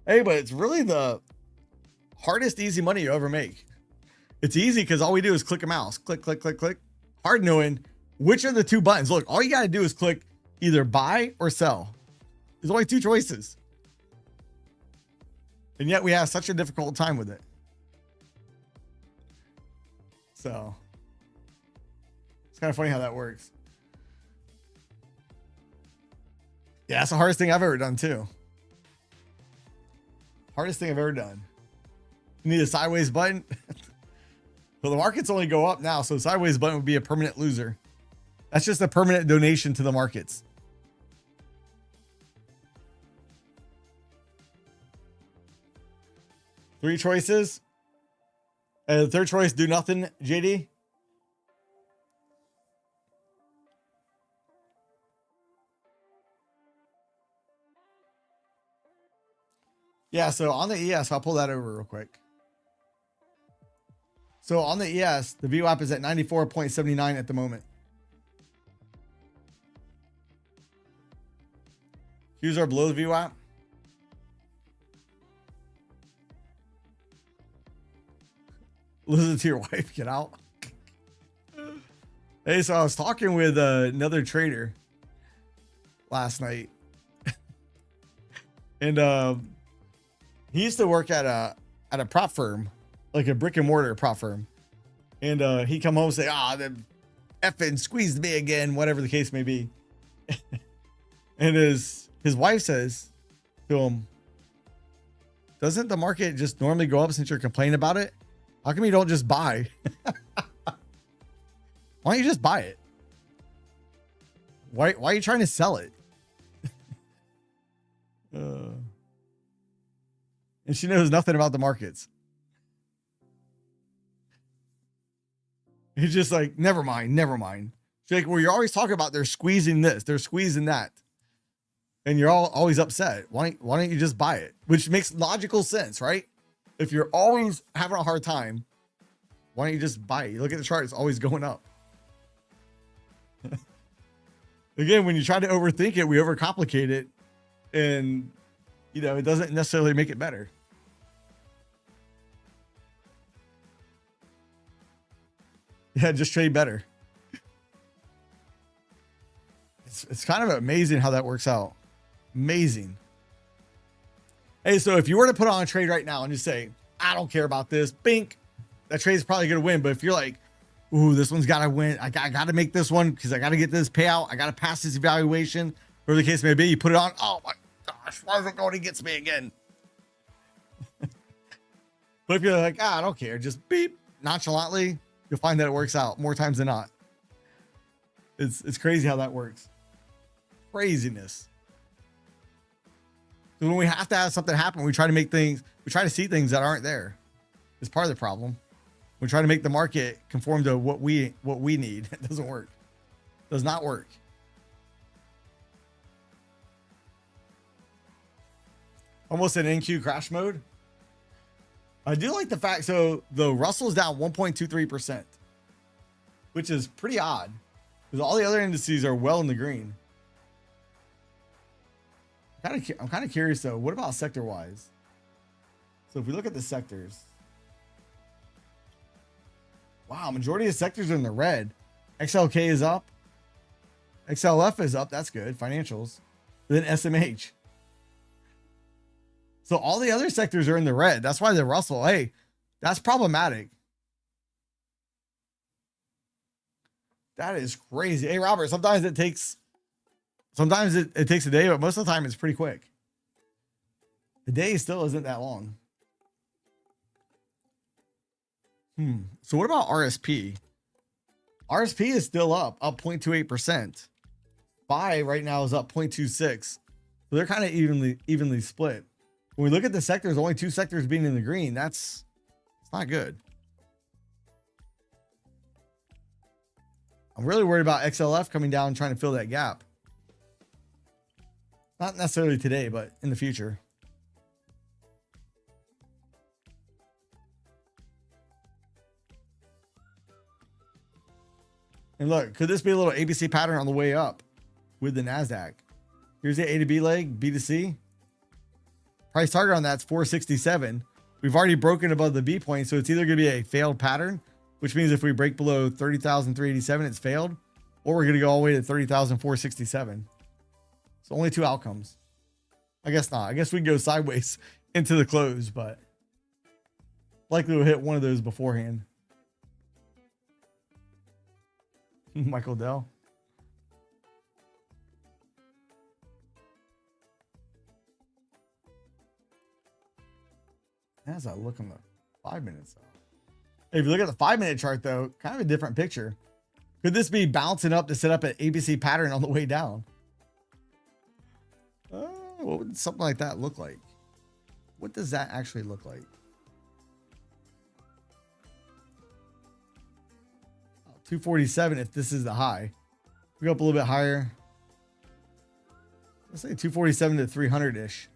hey, but it's really the hardest easy money you ever make. It's easy because all we do is click a mouse. Click, click, click, click. Hard knowing which are the two buttons. Look, all you got to do is click either buy or sell. There's only two choices. And yet we have such a difficult time with it. So it's kind of funny how that works. Yeah, that's the hardest thing I've ever done too. Hardest thing I've ever done. You need a sideways button. Well, the markets only go up now, so sideways button would be a permanent loser. That's just a permanent donation to the markets. Three choices. And the third choice, do nothing, JD. Yeah, so on the ES, I'll pull that over real quick. So on the ES, the VWAP is at 94.79 at the moment. Qs are below the VWAP. Listen to your wife, get out. Hey, so I was talking with another trader last night. And he used to work at a prop firm, like a brick and mortar prop firm. And he come home and say, the effing squeezed me again, whatever the case may be. And his wife says to him, doesn't the market just normally go up since you're complaining about it? How come you don't just buy? Why don't you just buy it? Why are you trying to sell it? And she knows nothing about the markets. He's just like, never mind. She's like, well, you're always talking about they're squeezing this, they're squeezing that. And you're always upset. Why don't you just buy it? Which makes logical sense, right? If you're always having a hard time, why don't you just buy it? You look at the chart, it's always going up. Again, when you try to overthink it, we overcomplicate it. And, it doesn't necessarily make it better. Yeah, just trade better. It's kind of amazing how that works out. Amazing. Hey, so if you were to put on a trade right now and just say, I don't care about this, bink, that trade is probably going to win. But if you're like, ooh, this one's got to win. I got to make this one because I got to get this payout. I got to pass this evaluation. Whatever the case may be, you put it on. Oh my gosh, why is it going against me again? But if you're like, I don't care, just beep nonchalantly, you'll find that it works out more times than not. It's crazy how that works. Craziness. So when we have to have something happen, we try to see things that aren't there. It's part of the problem. We try to make the market conform to what we need. It doesn't work. It does not work. Almost an NQ crash mode. I do like the fact, so the Russell's down 1.23%, which is pretty odd because all the other indices are well in the green. I'm kind of curious though. What about sector wise? So if we look at the sectors, wow, majority of sectors are in the red. XLK is up. XLF is up. That's good. Financials. Then SMH. So all the other sectors are in the red. That's why the Russell, hey, that's problematic. That is crazy. Hey, Robert, sometimes it takes a day, but most of the time it's pretty quick. The day still isn't that long. So what about RSP? RSP is still up 0.28%. SPY right now is up 0.26. So they're kind of evenly split. When we look at the sectors, only 2 sectors being in the green, it's not good. I'm really worried about XLF coming down and trying to fill that gap. Not necessarily today, but in the future. And look, could this be a little ABC pattern on the way up with the NASDAQ? Here's the A to B leg, B to C. Price target on that's 467. We've already broken above the B point, so it's either going to be a failed pattern, which means if we break below 30,387, it's failed, or we're going to go all the way to 30,467. So only 2 outcomes. I guess not. I guess we can go sideways into the close, but likely we'll hit one of those beforehand. Michael Dell. As I look on the 5 minutes. If you look at the 5-minute chart, though, kind of a different picture. Could this be bouncing up to set up an ABC pattern on the way down? What would something like that look like? What does that actually look like? 247 if this is the high. We go up a little bit higher. Let's say 247 to 300-ish.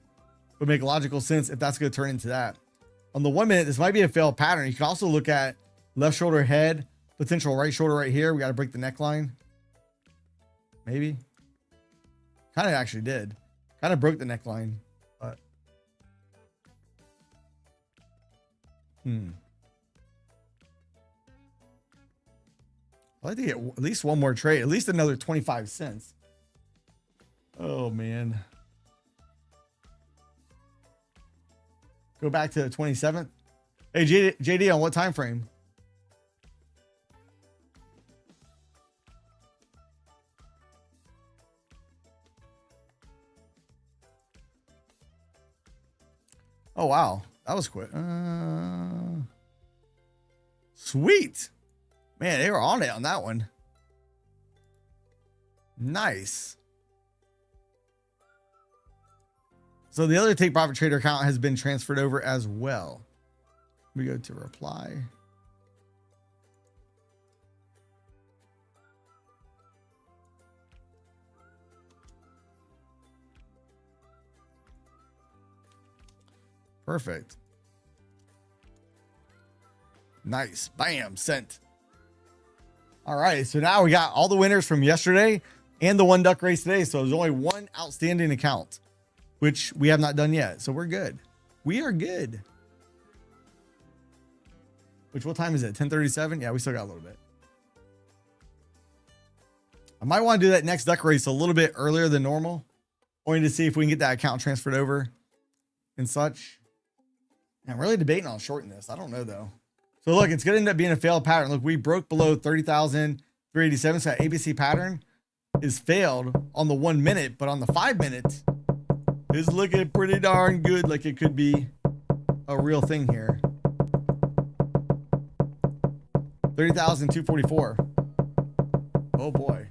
Would make logical sense if that's going to turn into that. On the 1 minute, this might be a failed pattern. You can also look at left shoulder head, potential right shoulder right here. We got to break the neckline. Maybe. Kind of actually did. Kind of broke the neckline. But I'd like to get at least one more trade, at least another 25 cents. Oh, man. Go back to the 27th. Hey, JD, on what time frame? Oh, wow. That was quick. Sweet. Man, they were on it on that one. Nice. So the other take profit trader account has been transferred over as well. We go to reply. Perfect. Nice. Bam. Sent. All right. So now we got all the winners from yesterday and the one duck race today. So there's only one outstanding account, which we have not done yet. So we're good. We are good. Which, what time is it? 10:37? Yeah, we still got a little bit. I might want to do that next duck race a little bit earlier than normal, only to see if we can get that account transferred over and such. And I'm really debating on shorting this. I don't know though. So look, it's going to end up being a failed pattern. Look, we broke below 30,387. So that ABC pattern is failed on the 1 minute, but on the 5 minutes, it's looking pretty darn good. Like it could be a real thing here. 30,244. Oh boy.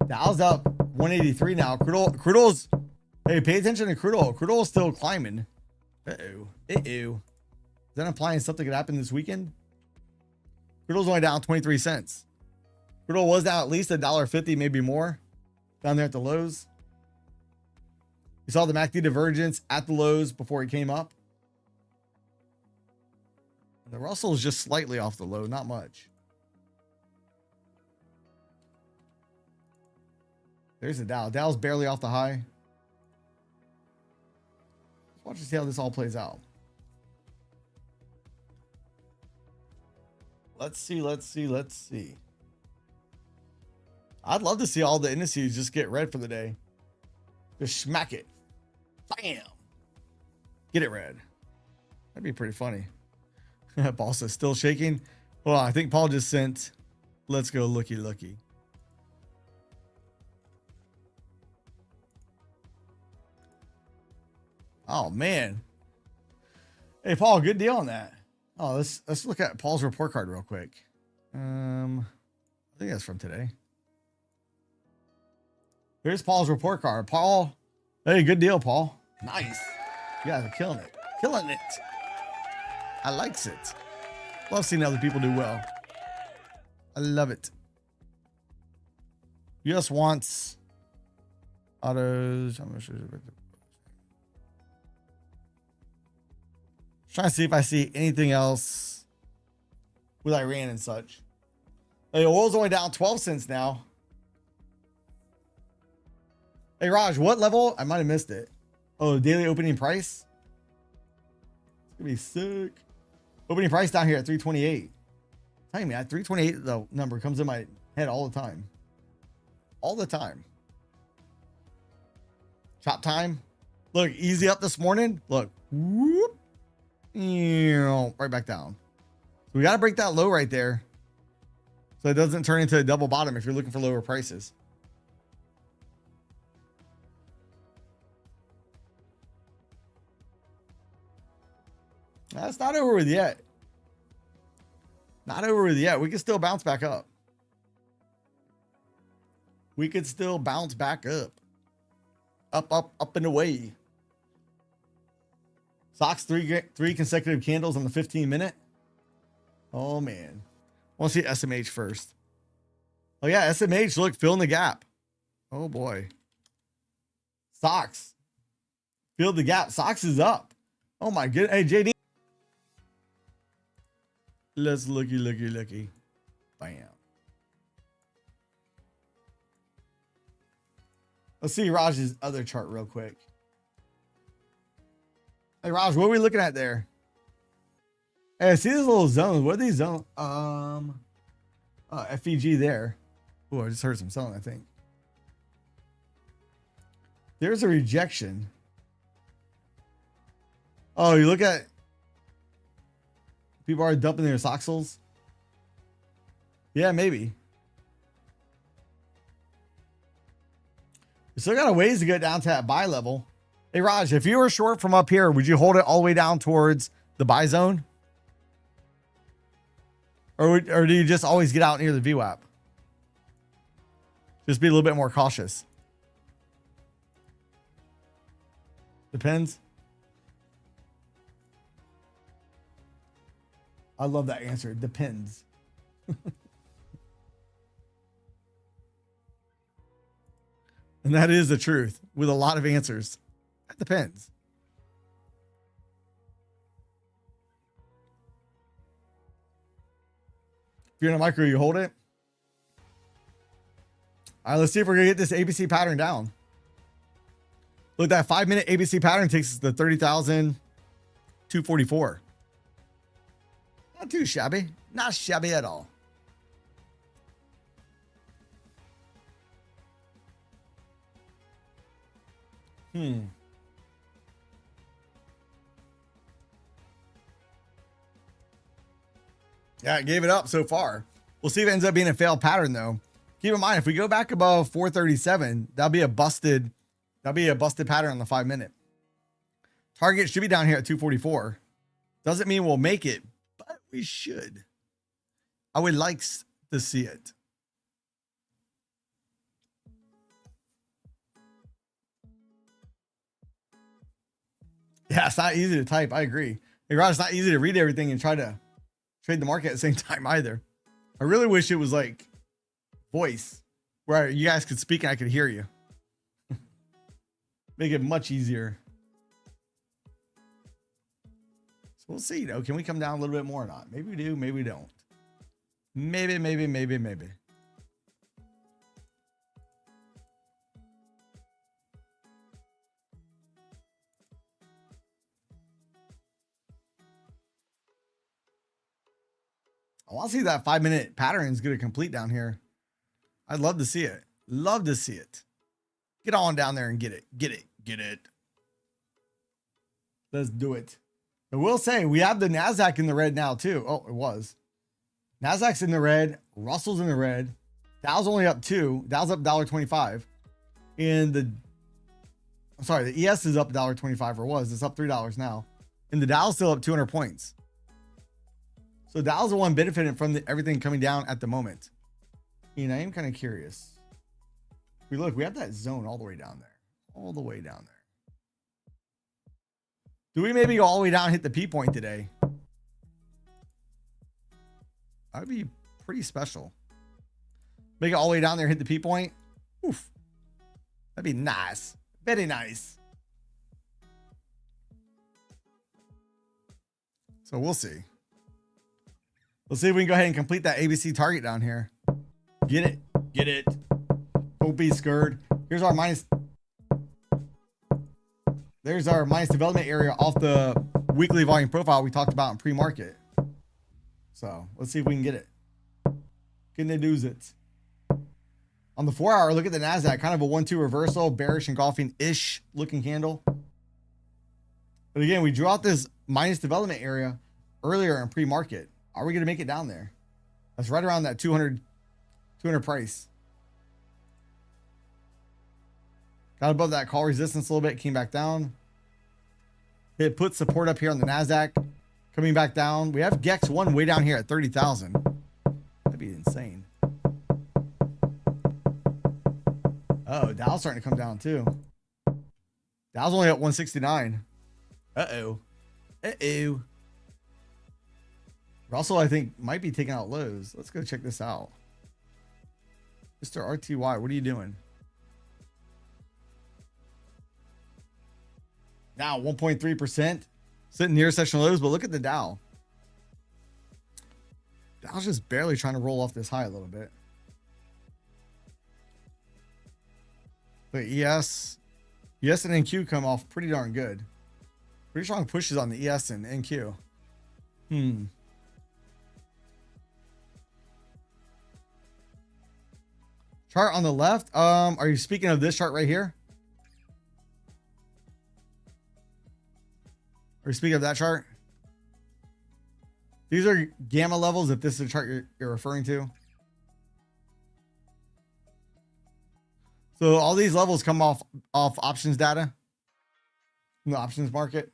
Dow's up 183 now. Crude oil's, hey, pay attention to crude oil. Crude oil's still climbing. Uh-oh. Uh-oh. Is that implying something could happen this weekend? Crude oil's only down 23 cents. Crude oil was down at least $1.50, maybe more, down there at the lows. You saw the MACD divergence at the lows before it came up. The Russell is just slightly off the low, not much. There's the Dow. Dow's barely off the high. Let's watch and see how this all plays out. Let's see. I'd love to see all the indices just get red for the day. Just smack it. Bam. Get it red. That'd be pretty funny. Paul says still shaking. Well, I think Paul just sent, let's go looky. Oh man. Hey Paul, good deal on that. Oh, let's look at Paul's report card real quick. I think that's from today. Here's Paul's report card. Paul, hey, good deal, Paul. Nice. You guys are killing it. Killing it. I likes it. Love seeing other people do well. I love it. US wants autos. I'm trying to see if I see anything else with Iran and such. Hey, oil's only down 12 cents now. Hey, Raj, what level? I might have missed it. Oh, daily opening price? It's going to be sick. Opening price down here at 328. Tell me, at 328, the number comes in my head all the time. All the time. Chop time. Look, easy up this morning. Look. Whoop. Right back down. So we got to break that low right there, so it doesn't turn into a double bottom if you're looking for lower prices. That's not over with yet. Not over with yet. We can still bounce back up. We could still bounce back up. Up and away. Stocks three consecutive candles on the 15-minute. Oh man. I want to see SMH first. Oh yeah, SMH, look, filling the gap. Oh boy. Stocks. Filled the gap. Stocks is up. Oh my goodness. Hey, JD. Let's looky. Bam. Let's see Raj's other chart real quick. Hey Raj, what are we looking at there? Hey, I see these little zones. What are these zones? FEG there. Oh, I just heard some selling, I think. There's a rejection. Oh, you look at people are dumping their Soxels. Yeah, maybe. We still got a ways to get down to that buy level. Hey, Raj, if you were short from up here, would you hold it all the way down towards the buy zone? Or do you just always get out near the VWAP? Just be a little bit more cautious. Depends. I love that answer. It depends. And that is the truth with a lot of answers. It depends. If you're in a micro, you hold it. All right, let's see if we're going to get this ABC pattern down. Look, that 5-minute ABC pattern takes us to 30,244. Not too shabby. Not shabby at all. Yeah, it gave it up so far. We'll see if it ends up being a failed pattern though. Keep in mind, if we go back above 437, that'll be a busted pattern on the 5-minute. Target should be down here at 244. Doesn't mean we'll make it, but we should. I would like to see it. Yeah, it's not easy to type. I agree. It's not easy to read everything and try to trade the market at the same time either. I really wish it was like voice where you guys could speak and I could hear you. Make it much easier. So we'll see, though. Can we come down a little bit more or not? Maybe we do, maybe we don't. Maybe. I want to see that 5-minute pattern is going to complete down here. I'd love to see it. Love to see it. Get on down there and get it. Get it. Let's do it. I will say we have the NASDAQ in the red now too. Oh, it was. NASDAQ's in the red. Russell's in the red. Dow's only up 2. Dow's up $1.25. And the ES is up $1.25 or was. It's up $3 now. And the Dow's still up 200 points. So Dow's the one benefiting from everything coming down at the moment. And I am kind of curious. We look, we have that zone all the way down there. All the way down there. Do we maybe go all the way down and hit the P point today? That'd be pretty special. Make it all the way down there, hit the P point. Oof. That'd be nice. Very nice. So we'll see. We'll see if we can go ahead and complete that ABC target down here. Get it. Get it. Don't be scared. Here's our minus. There's our minus development area off the weekly volume profile we talked about in pre-market. So let's see if we can get it. Can they do it? On the 4-hour, look at the NASDAQ. Kind of a 1-2 reversal, bearish engulfing-ish looking candle. But again, we drew out this minus development area earlier in pre-market. Are we going to make it down there? That's right around that 200 price. Got above that call resistance a little bit, came back down. It put support up here on the NASDAQ, coming back down. We have GEX 1 way down here at 30,000. That'd be insane. Oh, Dow's starting to come down too. Dow's only at 169. Uh-oh. Uh-oh. Russell, I think, might be taking out lows. Let's go check this out. Mr. RTY, what are you doing? Now 1.3%, sitting near session lows, but look at the Dow. Dow's just barely trying to roll off this high a little bit. But ES and NQ come off pretty darn good. Pretty strong pushes on the ES and NQ. Chart on the left. Are you speaking of this chart right here? Are you speaking of that chart? These are gamma levels if this is the chart you're referring to. So all these levels come off options data from the options market.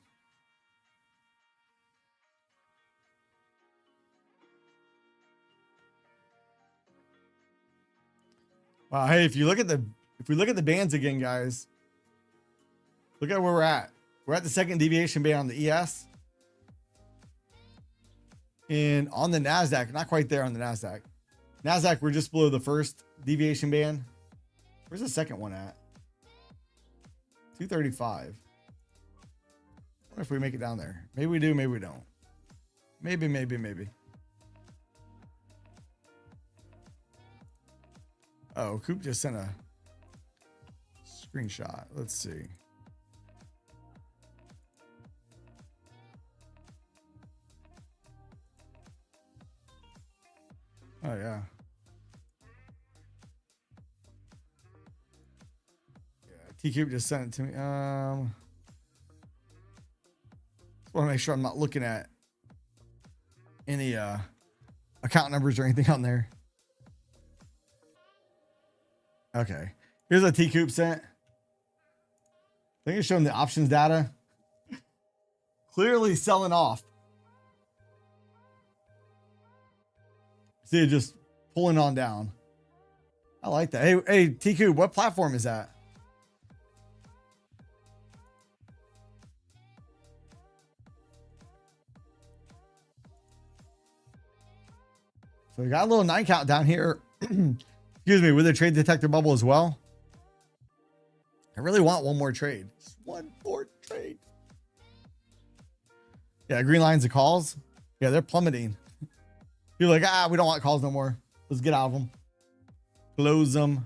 Wow, hey, if we look at the bands again, guys, look at where we're at. We're at the second deviation band on the ES. And on the NASDAQ, not quite there on the NASDAQ. NASDAQ, we're just below the first deviation band. Where's the second one at? 235. I wonder if we make it down there. Maybe we do, maybe we don't. Maybe. Oh, Coop just sent a screenshot. Let's see. Oh, yeah. T-Cube just sent it to me. Want to make sure I'm not looking at any account numbers or anything on there. Okay. Here's a T-Cube sent. I think it's showing the options data. Clearly selling off. See it just pulling on down. I like that. Hey, TQ, what platform is that? So we got a little 9 count down here. Excuse me, with a trade detector bubble as well. I really want one more trade. Just one more trade. Yeah, green lines of calls. Yeah, they're plummeting. You're like, we don't want calls no more. Let's get out of them. Close them.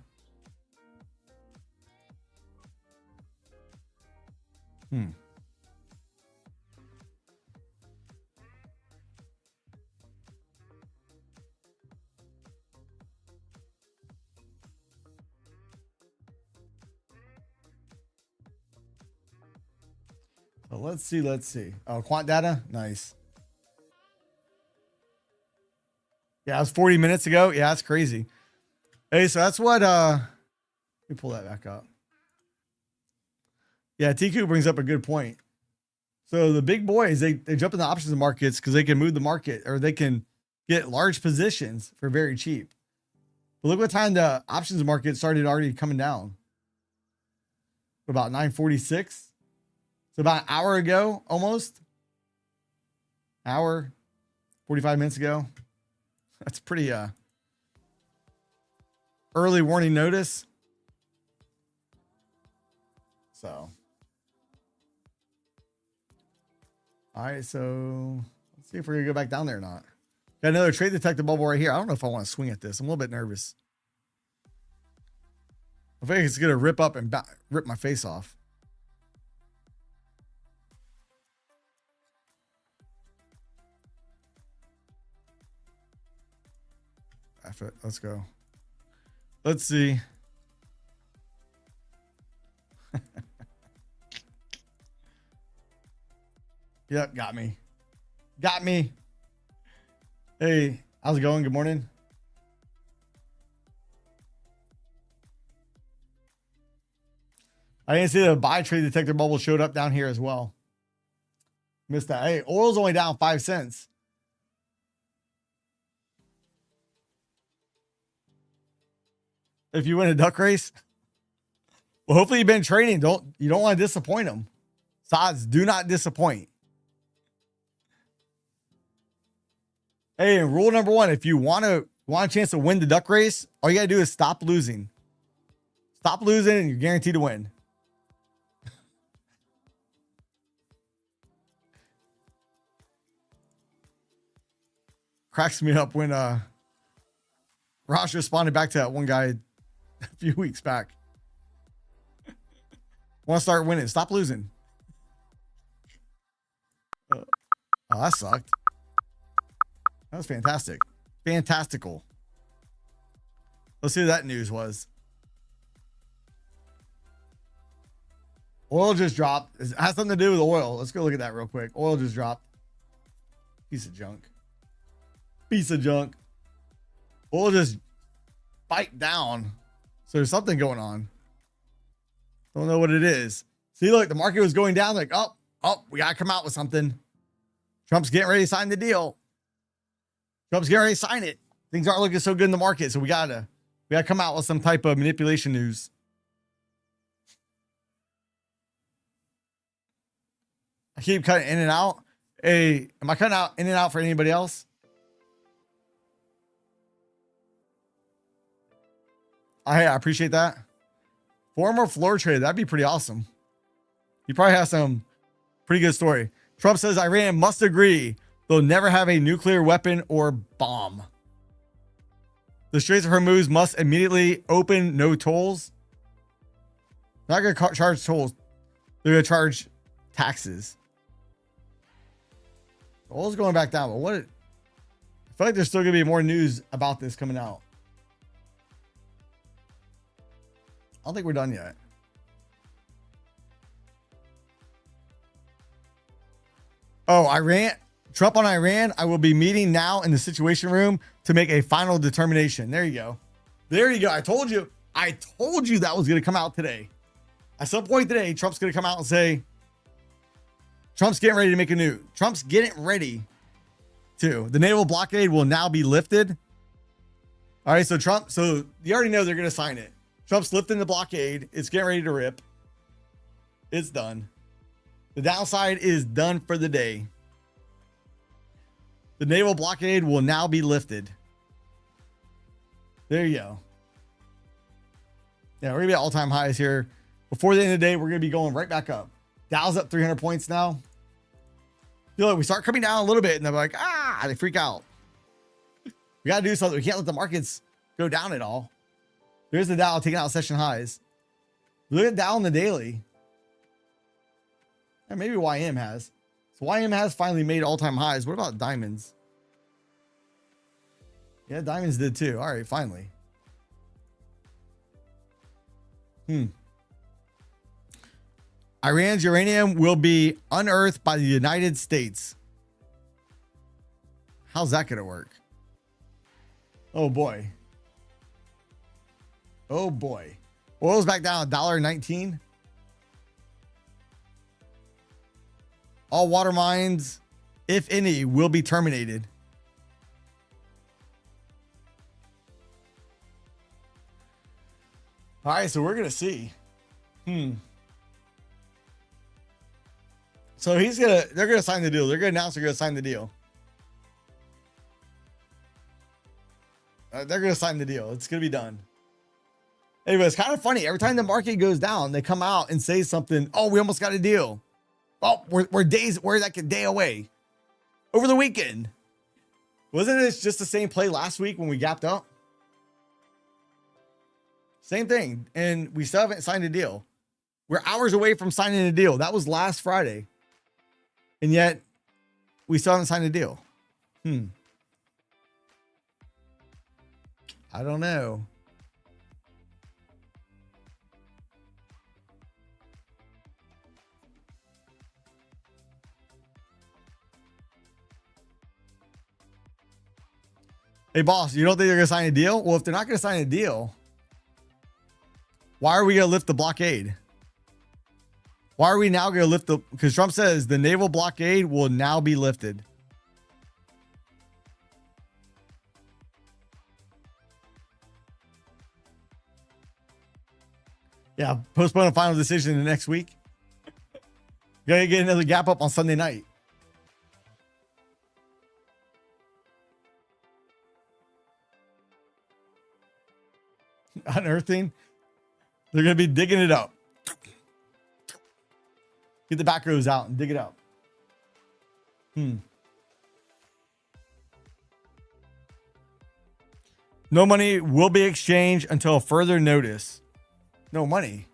So let's see. Oh, quant data. Nice. Yeah, it was 40 minutes ago. Yeah, that's crazy. Hey, so that's what, let me pull that back up. Yeah, TQ brings up a good point. So the big boys, they jump in the options markets because they can move the market, or they can get large positions for very cheap. But look what time the options market started already coming down. About 9:46. So about an hour ago, almost. Hour, 45 minutes ago. That's pretty early warning notice. So. All right, so let's see if we're gonna go back down there or not. Got another trade detector bubble right here. I don't know if I want to swing at this. I'm a little bit nervous. I think it's gonna rip up and rip my face off. F it. Let's go. Let's see. Yep, got me. Got me. Hey, how's it going? Good morning. I didn't see the buy trade detector bubble showed up down here as well. Missed that. Hey, oil's only down 5 cents. If you win a duck race, well, hopefully you've been trading. You don't want to disappoint them. Sods, do not disappoint. Hey, and rule number 1, if you want a chance to win the duck race, all you gotta do is stop losing. Stop losing and you're guaranteed to win. Cracks me up when Ross responded back to that one guy a few weeks back. Want to start winning. Stop losing. Oh, that sucked. That was fantastic. Fantastical. Let's see what that news was. Oil just dropped. It has something to do with oil. Let's go look at that real quick. Oil just dropped. Piece of junk. Piece of junk. Oil just spiked down. So there's something going on. Don't know what it is. See, look, the market was going down. Like, oh, we got to come out with something. Trump's getting ready to sign the deal. Trump's getting ready to sign it. Things aren't looking so good in the market. So we gotta come out with some type of manipulation news. I keep cutting in and out. Hey, am I cutting out in and out for anybody else? I appreciate that. 4 more floor trade. That'd be pretty awesome. You probably have some pretty good story. Trump says Iran must agree they'll never have a nuclear weapon or bomb. The Straits of Hormuz must immediately open, no tolls. They're not going to charge tolls. They're going to charge taxes. Oil's going back down, but I feel like there's still going to be more news about this coming out. I don't think we're done yet. Oh, Iran. Trump on Iran. I will be meeting now in the Situation Room to make a final determination. There you go. There you go. I told you that was going to come out today. At some point today, Trump's going to come out and say, Trump's getting ready to make a new. Trump's getting ready to. The naval blockade will now be lifted. All right, so Trump, so you already know they're going to sign it. Trump's lifting the blockade. It's getting ready to rip. It's done. The downside is done for the day. The naval blockade will now be lifted. There you go. Yeah, we're going to be at all-time highs here. Before the end of the day, we're going to be going right back up. Dow's up 300 points now. You know, we start coming down a little bit, and they're like, they freak out. We got to do something. We can't let the markets go down at all. There's the Dow taking out session highs. Look at Dow on the daily. And maybe YM has. So YM has finally made all-time highs. What about diamonds? Yeah, diamonds did too. All right, finally. Iran's uranium will be unearthed by the United States. How's that going to work? Oh boy. Oh boy. Oil's back down $1.19. All water mines, if any, will be terminated. All right, so we're going to see. So they're going to sign the deal. They're going to announce they're going to sign the deal. They're going to sign the deal. It's going to be done. Anyway, it's kind of funny. Every time the market goes down, they come out and say something. Oh, we almost got a deal. Well, we're like a day away. Over the weekend. Wasn't it just the same play last week when we gapped up? Same thing. And we still haven't signed a deal. We're hours away from signing a deal. That was last Friday. And yet we still haven't signed a deal. I don't know. Hey, boss, you don't think they're going to sign a deal? Well, if they're not going to sign a deal, why are we going to lift the blockade? Why are we now going to lift the... Because Trump says the naval blockade will now be lifted. Yeah, postpone a final decision in the next week. Gotta get another gap up on Sunday night. Unearthing. They're going to be digging it up. Get the back rows out and dig it up. No money will be exchanged until further notice. No money.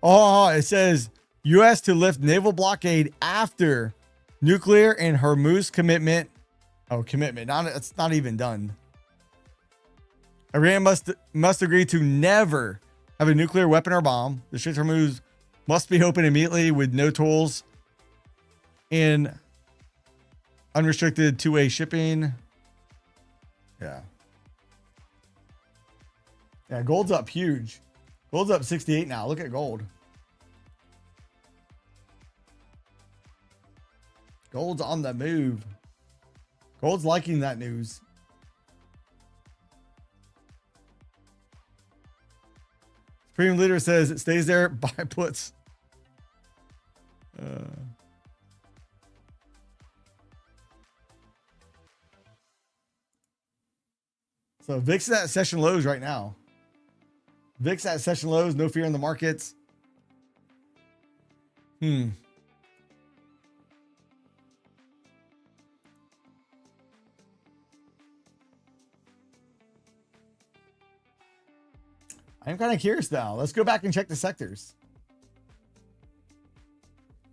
Oh, it says U.S. to lift naval blockade after nuclear and Hormuz commitment. Oh, commitment. It's not even done. Iran must agree to never have a nuclear weapon or bomb. The Strait of Hormuz must be open immediately with no tolls and unrestricted two-way shipping. Yeah. Yeah, gold's up huge. Gold's up 68 now. Look at gold. Gold's on the move. Gold's liking that news. Supreme Leader says it stays there. Buy puts. So VIX is at session lows right now. VIX at session lows. No fear in the markets. I'm kind of curious now. Let's go back and check the sectors.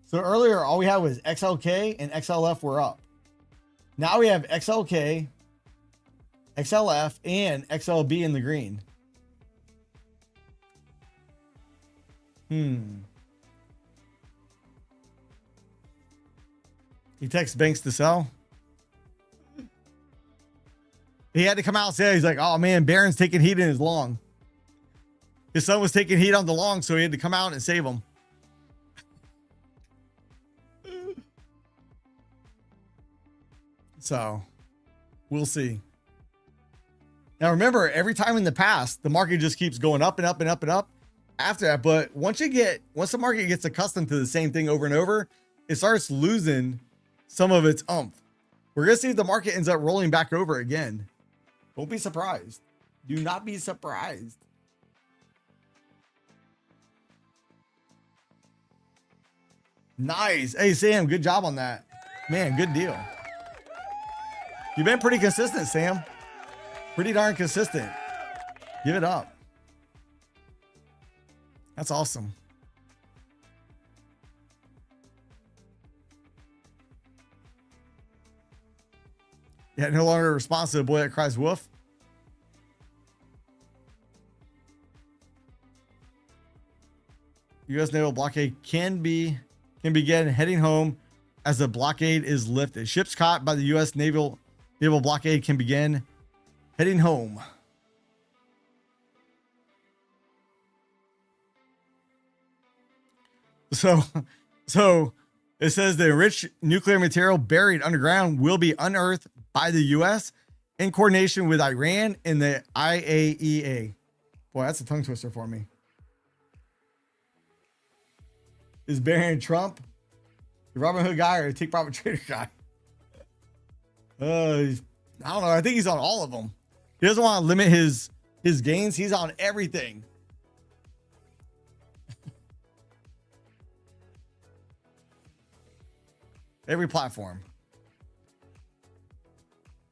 So earlier, all we had was XLK and XLF were up. Now we have XLK, XLF, and XLB in the green. He texts Banks to sell. He had to come out and say, he's like, oh man, Barron's taking heat in his long. His son was taking heat on the long, so he had to come out and save him. So we'll see. Now remember, every time in the past, the market just keeps going up and up and up and up after that. But once the market gets accustomed to the same thing over and over, it starts losing some of its oomph. We're going to see if the market ends up rolling back over again. Don't be surprised. Do not be surprised. Nice. Hey, Sam, good job on that. Man, good deal. You've been pretty consistent, Sam. Pretty darn consistent. Give it up. That's awesome. Yeah, no longer responsive to the boy that cries wolf. U.S. naval blockade can begin heading home as the blockade is lifted. Ships caught by the U.S. naval blockade can begin heading home. So it says the enriched nuclear material buried underground will be unearthed by the U.S. in coordination with Iran and the IAEA. Boy, that's a tongue twister for me. Is Barron Trump the Robin Hood guy or the Take Profit Trader guy? I don't know. I think he's on all of them. He doesn't want to limit his gains. He's on everything. Every platform.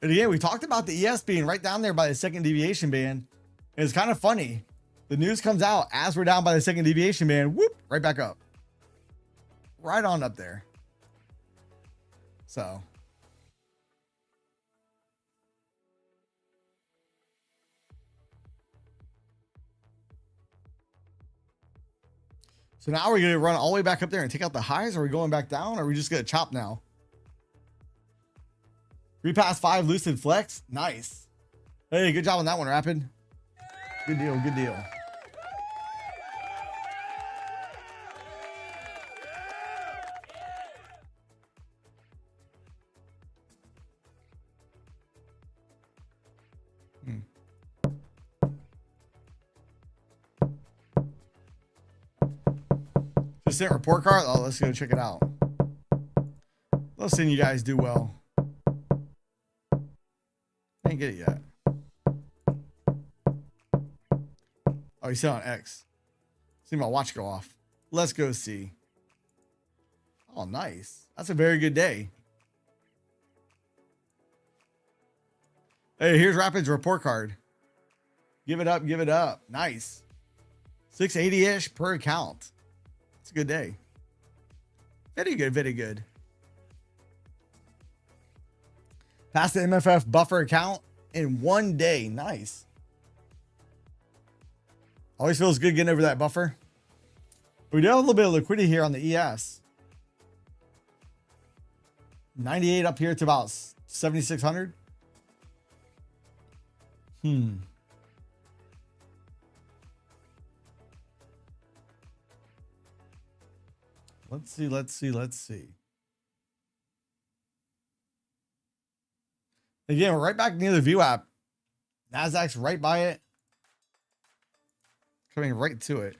And again, we talked about the ES being right down there by the second deviation band. And it's kind of funny. The news comes out as we're down by the second deviation band. Whoop, right back up. Right on up there. So now we're going to run all the way back up there and take out the highs. Are we going back down? Or are we just going to chop now? Repass 5 lucid flex. Nice. Hey, good job on that one, Rapid. Good deal. Good deal. Just sent report card. Oh, let's go check it out. Let's see you guys do well. I ain't get it yet. Oh, you said on X. See my watch go off. Let's go see. Oh, nice. That's a very good day. Hey, here's Rapid's report card. Give it up. Give it up. Nice. 680-ish per account. It's a good day. Very good. Very good. Passed the MFF buffer account in 1 day. Nice. Always feels good getting over that buffer. We do have a little bit of liquidity here on the ES. 98 up here to about 7,600. Let's see. Again, we're right back near the view app. NASDAQ's right by it. Coming right to it.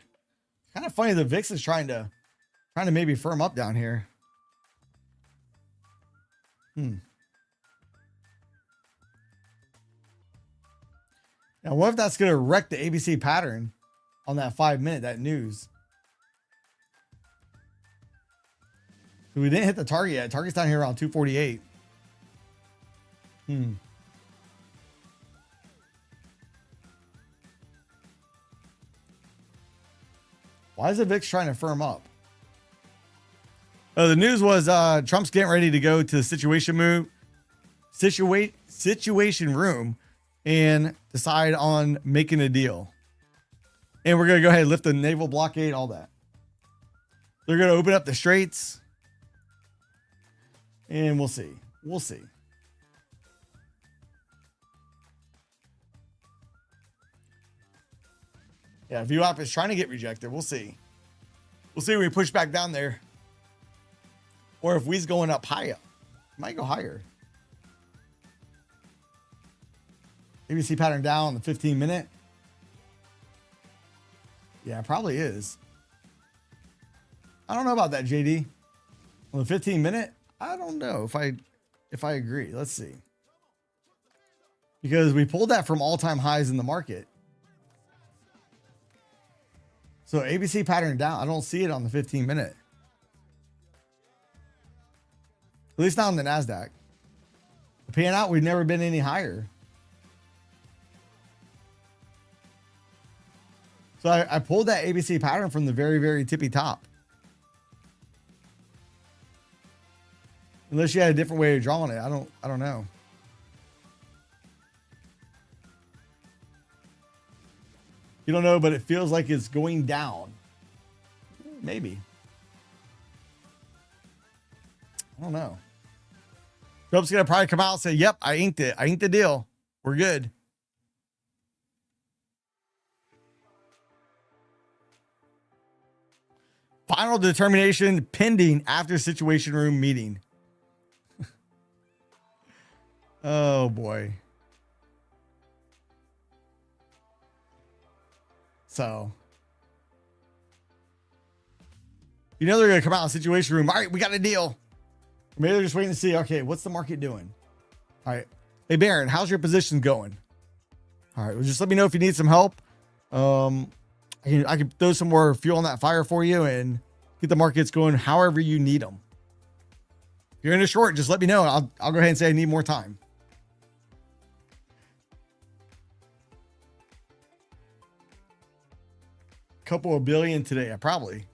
Kind of funny the VIX is trying to maybe firm up down here. Now, what if that's going to wreck the ABC pattern on that 5-minute, that news? We didn't hit the target yet. Target's down here around 248. Why is the VIX trying to firm up? Oh, the news was Trump's getting ready to go to the situation room and decide on making a deal. And we're going to go ahead and lift the naval blockade, all that. They're going to open up the straits. And we'll see. We'll see. Yeah, VWAP is trying to get rejected. We'll see. We'll see when we push back down there. Or if we's going up higher. Might go higher. ABC pattern down on the 15-minute. Yeah, it probably is. I don't know about that, JD. On the 15-minute, I don't know if I agree. Let's see. Because we pulled that from all-time highs in the market. So ABC pattern down. I don't see it on the 15-minute. At least not on the NASDAQ. Paying out, we've never been any higher. So I pulled that ABC pattern from the very, very tippy top. Unless you had a different way of drawing it. I don't know. You don't know, but it feels like it's going down. Maybe. I don't know. Trump's going to probably come out and say, yep, I inked it. I inked the deal. We're good. Final determination pending after situation room meeting. Oh, boy. So, you know they're going to come out in situation room. All right, we got a deal. Maybe they're just waiting to see, okay, what's the market doing? All right. Hey, Baron, how's your position going? All right, well, just let me know if you need some help. I can throw some more fuel on that fire for you and get the markets going however you need them. If you're in a short, just let me know. I'll go ahead and say I need more time. Couple of billion today, probably.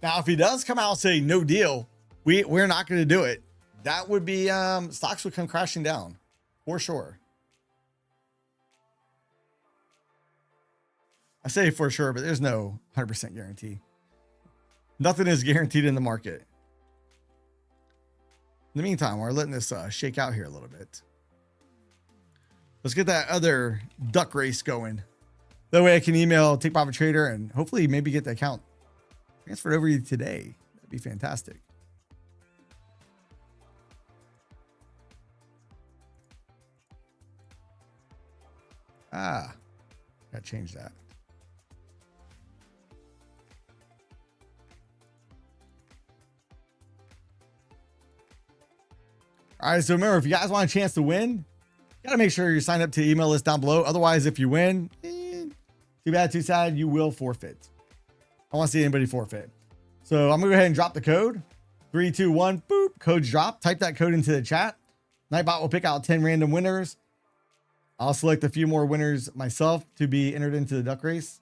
Now, if he does come out and say no deal, we're not going to do it. That would be stocks would come crashing down for sure. I say for sure, but there's no 100% guarantee. Nothing is guaranteed in the market. In the meantime, we're letting this shake out here a little bit. Let's get that other duck race going. That way I can email Take Profit Trader and hopefully maybe get the account transferred over to you today. That'd be fantastic. Gotta change that. All right, so remember, if you guys want a chance to win, you got to make sure you're signed up to the email list down below. Otherwise, if you win, too bad, too sad, you will forfeit. I want to see anybody forfeit. So I'm going to go ahead and drop the code. 3, 2, 1, boop, code's dropped. Type that code into the chat. Nightbot will pick out 10 random winners. I'll select a few more winners myself to be entered into the duck race.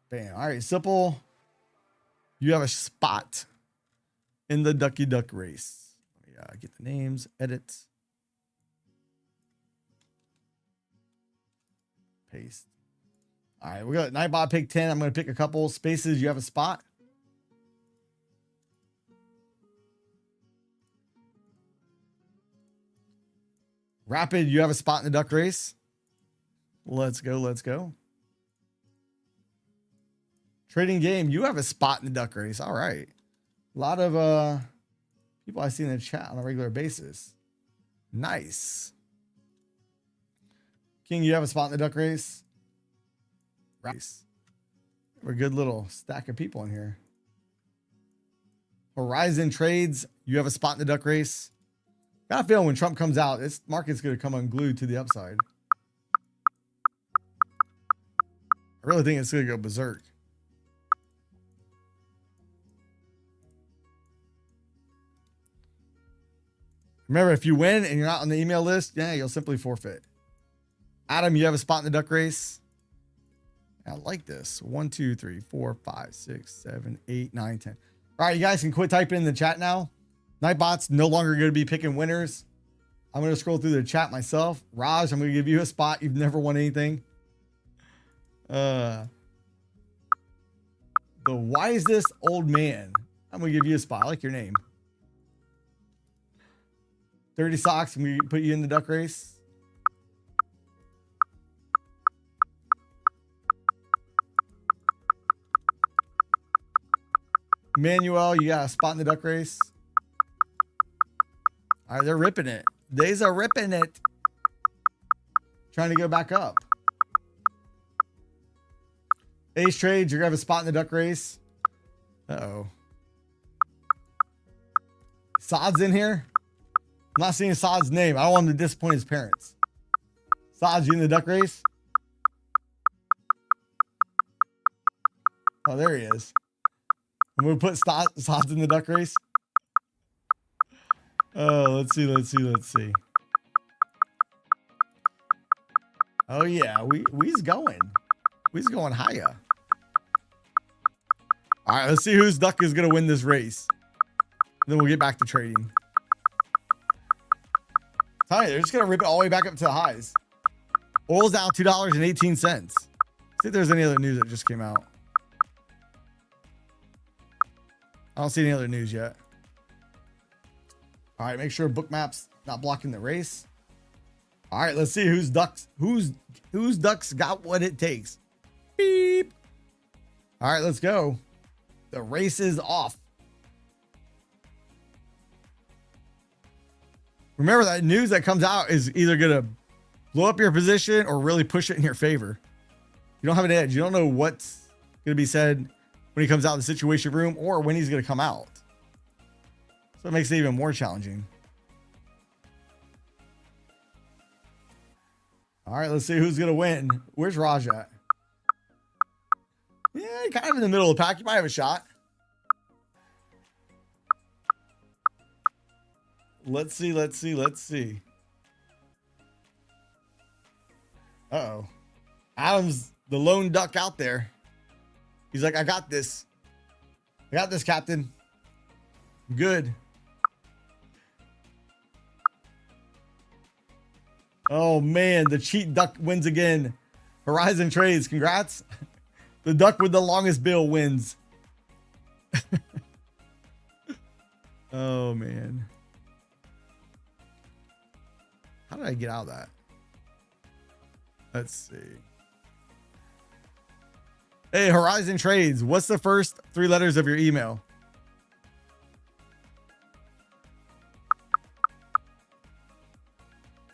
Bam. All right, simple. You have a spot in the ducky duck race. Let me get the names, edit, paste. All right, we got Nightbot pick 10. I'm going to pick a couple spaces. You have a spot. Rapid, you have a spot in the duck race. Let's go. Let's go. Trading game, you have a spot in the duck race. All right. A lot of people I see in the chat on a regular basis. Nice. King, you have a spot in the duck race. Race. We're a good little stack of people in here. Horizon Trades, you have a spot in the duck race. Got a feeling when Trump comes out, this market's going to come unglued to the upside. I really think it's going to go berserk. Remember, if you win and you're not on the email list, yeah, you'll simply forfeit. Adam, you have a spot in the duck race. I like this. 1, 2, 3, 4, 5, 6, 7, 8, 9, 10. All right, you guys can quit typing in the chat now. Nightbot's no longer going to be picking winners. I'm going to scroll through the chat myself. Raj, I'm going to give you a spot. You've never won anything. The wisest old man. I'm going to give you a spot. I like your name. 30 socks, and we put you in the duck race. Manuel, you got a spot in the duck race. All right, they're ripping it. Days are ripping it. Trying to go back up. Ace Trades, you're going to have a spot in the duck race. Uh-oh. Sod's in here. I'm not seeing Sod's name. I don't want him to disappoint his parents. Sod, you in the duck race? Oh, there he is. I'm going to put Sod's in the duck race. Oh, let's see. Oh, yeah. We's going. We's going higher. All right, let's see whose duck is going to win this race. Then we'll get back to trading. Tell you, they're just going to rip it all the way back up to the highs. Oil's down $2.18. See if there's any other news that just came out. I don't see any other news yet. All right, make sure Bookmap's not blocking the race. All right, let's see whose ducks got what it takes. Beep. All right, let's go. The race is off. Remember that news that comes out is either going to blow up your position or really push it in your favor. You don't have an edge. You don't know what's going to be said when he comes out of the situation room or when he's going to come out. So it makes it even more challenging. All right, let's see who's going to win. Where's Raj at? Yeah, kind of in the middle of the pack. You might have a shot. Let's see. Uh-oh. Adam's the lone duck out there. He's like, I got this. I got this, Captain. Good. Oh, man. The cheat duck wins again. Horizon Trades. Congrats. The duck with the longest bill wins. Oh, man. How did I get out of that? Let's see. Hey, Horizon Trades. What's the first 3 letters of your email?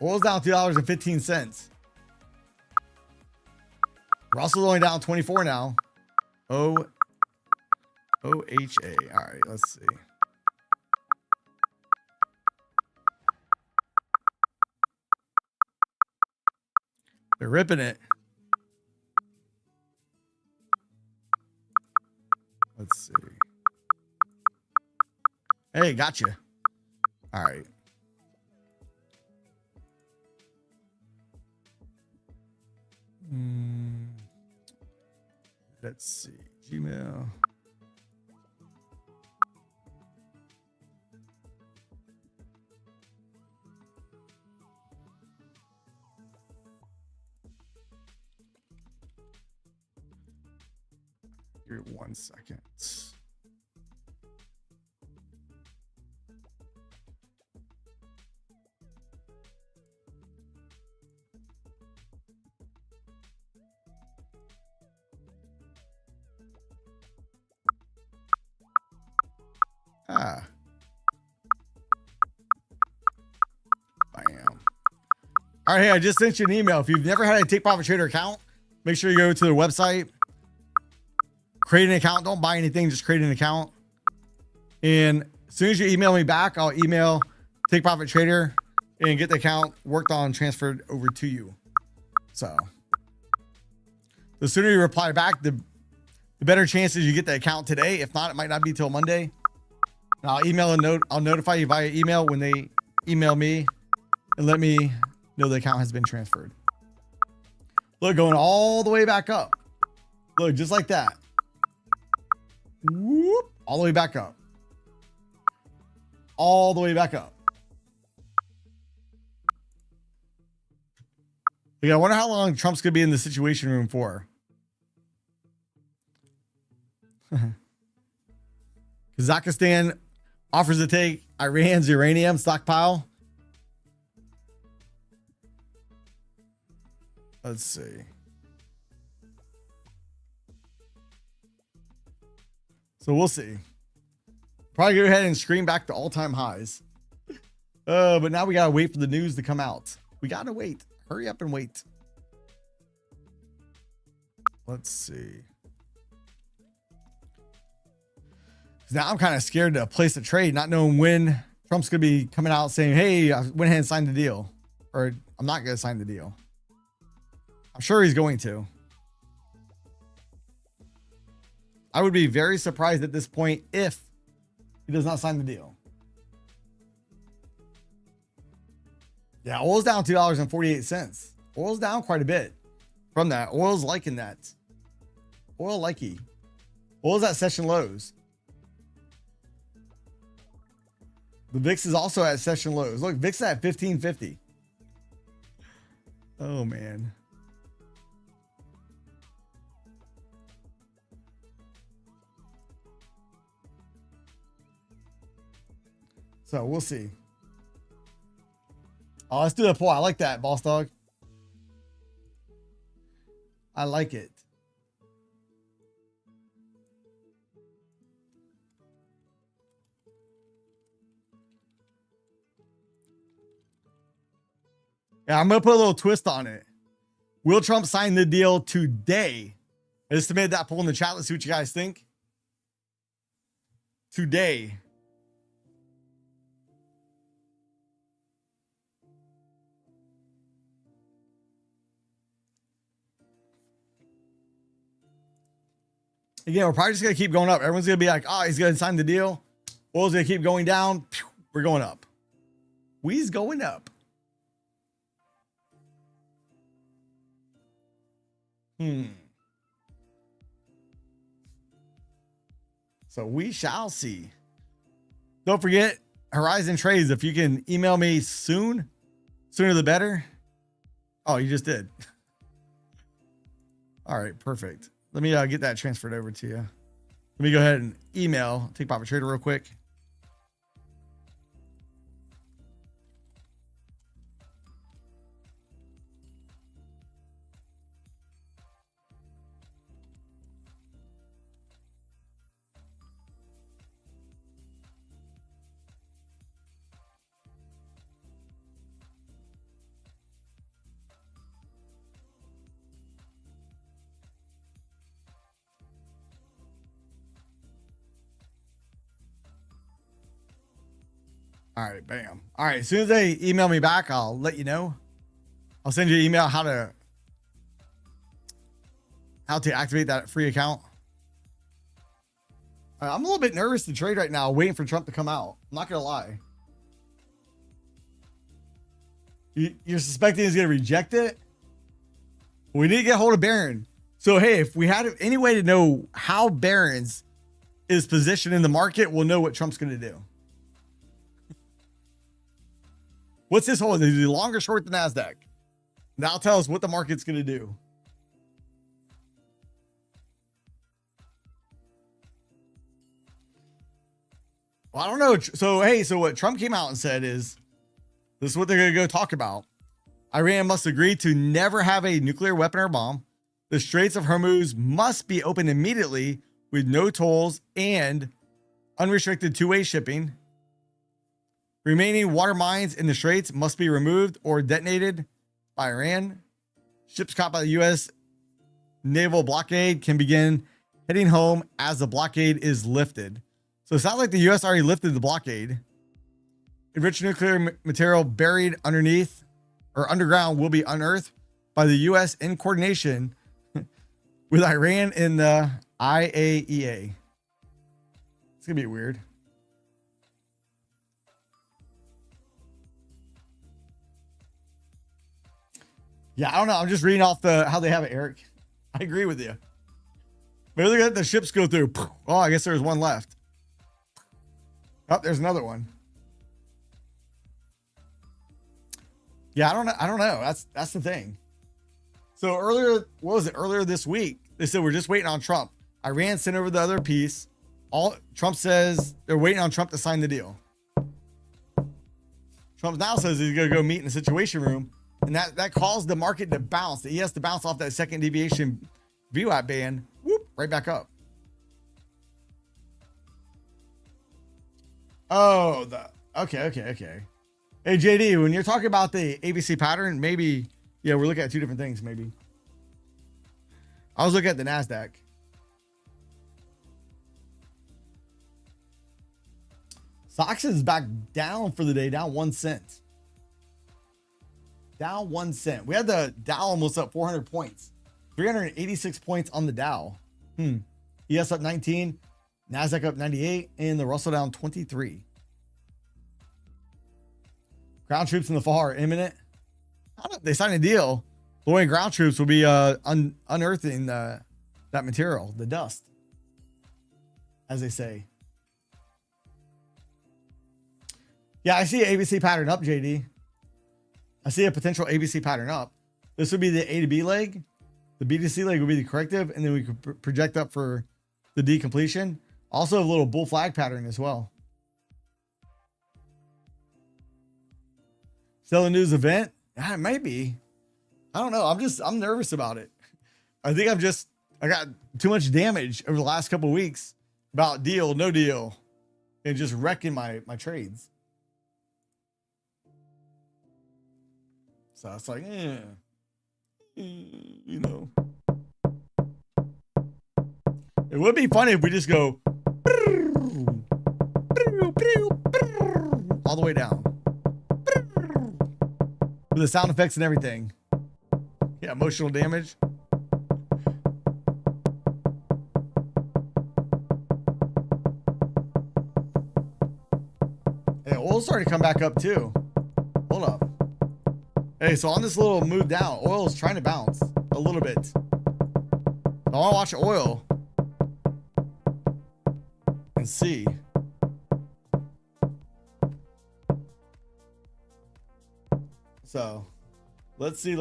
Oil's down $2.15. Russell's only down 24 now. OHA. All right, let's see. They're ripping it. Let's see. Hey, gotcha. All right. Let's see. Gmail. Give it 1 second. Bam. All right, hey, I just sent you an email. If you've never had a Take Profit Trader account, make sure you go to the website, create an account. Don't buy anything, just create an account. And as soon as you email me back, I'll email Take Profit Trader and get the account worked on and transferred over to you. So the sooner you reply back, the better chances you get the account today. If not, it might not be till Monday. And I'll email a note. I'll notify you via email when they email me and let me know the account has been transferred. Look, going all the way back up. Look, just like that. Whoop, all the way back up. All the way back up. Yeah, I wonder how long Trump's going to be in the situation room for. Kazakhstan offers to take Iran's uranium stockpile. Let's see. So we'll see. Probably go ahead and scream back to all-time highs. But now we gotta wait for the news to come out. We gotta wait. Hurry up and wait. Let's see. Now I'm kind of scared to place a trade, not knowing when Trump's gonna be coming out saying, hey, I went ahead and signed the deal. Or I'm not gonna sign the deal. I'm sure he's going to. I would be very surprised at this point if he does not sign the deal. Yeah, oil's down $2.48. Oil's down quite a bit from that. Oil's liking that. Oil likey. Oil's at session lows. The VIX is also at session lows. Look, VIX is at 1550. Oh, man. So we'll see. Oh, let's do the poll. I like that, boss dog. I like it. Yeah, I'm going to put a little twist on it. Will Trump sign the deal today? I just submitted that poll in the chat. Let's see what you guys think. Today. Again, we're probably just going to keep going up. Everyone's going to be like, oh, he's going to sign the deal. Oil's going to keep going down. We're going up. We's going up. So we shall see. Don't forget, Horizon Trades, if you can email me soon, sooner the better. Oh, you just did. All right, perfect. Let me get that transferred over to you. Let me go ahead and email Take Profit Trader real quick. All right, bam. All right, as soon as they email me back, I'll let you know. I'll send you an email how to activate that free account. I'm a little bit nervous to trade right now, waiting for Trump to come out. I'm not gonna lie. You're suspecting he's gonna reject it? We need to get hold of Barron. So hey, if we had any way to know how Barron's is positioned in the market, we'll know what Trump's gonna do. What's this hold? Is he long or short the NASDAQ? Now tell us what the market's going to do. Well, I don't know. So, hey, so what Trump came out and said is, this is what they're going to go talk about. Iran must agree to never have a nuclear weapon or bomb. The Straits of Hormuz must be opened immediately with no tolls and unrestricted two-way shipping. Remaining water mines in the Straits must be removed or detonated by Iran. Ships caught by the U.S. naval blockade can begin heading home as the blockade is lifted. So it sounds like the U.S. already lifted the blockade. Enriched nuclear material buried underneath or underground will be unearthed by the U.S. in coordination with Iran in the IAEA. It's going to be weird. Yeah, I don't know. I'm just reading off how they have it, Eric. I agree with you. Maybe they let the ships go through. Oh, I guess there's one left. Oh, there's another one. Yeah, I don't know. That's the thing. So earlier, what was it? Earlier this week, they said we're just waiting on Trump. Iran sent over the other piece. Trump says they're waiting on Trump to sign the deal. Trump now says he's going to go meet in the Situation Room. And that caused the market to bounce. He has to bounce off that second deviation VWAP band. Whoop, right back up. Oh, okay. Hey, JD, when you're talking about the ABC pattern, maybe, yeah, we're looking at two different things, maybe. I was looking at the NASDAQ. SOX is back down for the day, down 1 cent. Down 1 cent. We had the Dow almost up 400 points. 386 points on the Dow. ES up 19. NASDAQ up 98. And the Russell down 23. Ground troops in the fall are imminent. They signed a deal. The way ground troops will be unearthing that material, the dust, as they say. Yeah, I see an ABC pattern up, JD. I see a potential ABC pattern up. This would be the A to B leg. The B to C leg would be the corrective, and then we could project up for the D completion. Also a little bull flag pattern as well. Selling news event? Yeah, it might be. I don't know. I'm nervous about it. I think I got too much damage over the last couple of weeks about deal, no deal, and just wrecking my trades. So it's like, you know, it would be funny if we just go all the way down with the sound effects and everything. Yeah, emotional damage. Hey, oil started to come back up too. Hold up. Hey, so on this little move down, oil is trying to bounce a little bit. I want to watch oil and see. So let's see.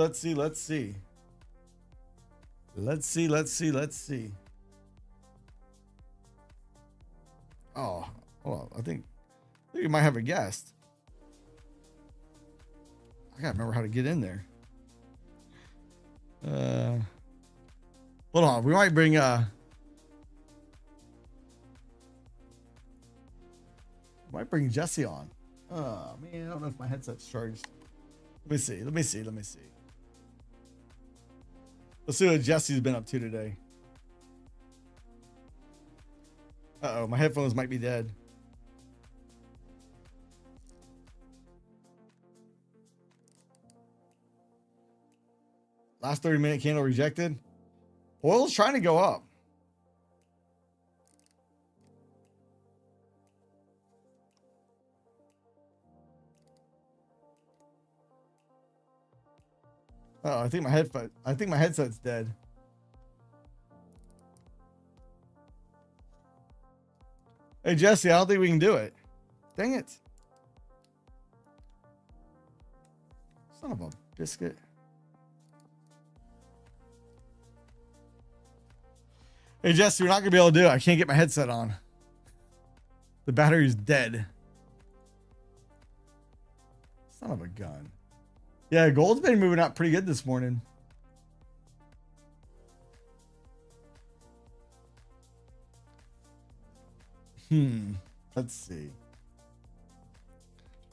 Oh, hold on. I think you might have a guest. I gotta remember how to get in there. Hold on. We might bring Jesse on. Oh man, I don't know if my headset's charged. Let me see. Let's see what Jesse's been up to today. Uh-oh, my headphones might be dead. Last 30-minute candle rejected. Oil's trying to go up. Oh, I think my headset's dead. Hey Jesse, I don't think we can do it. Dang it. Son of a biscuit. Hey Jesse, we're not gonna be able to do it. I can't get my headset on. The battery's dead. Son of a gun. Yeah, gold's been moving up pretty good this morning. Let's see.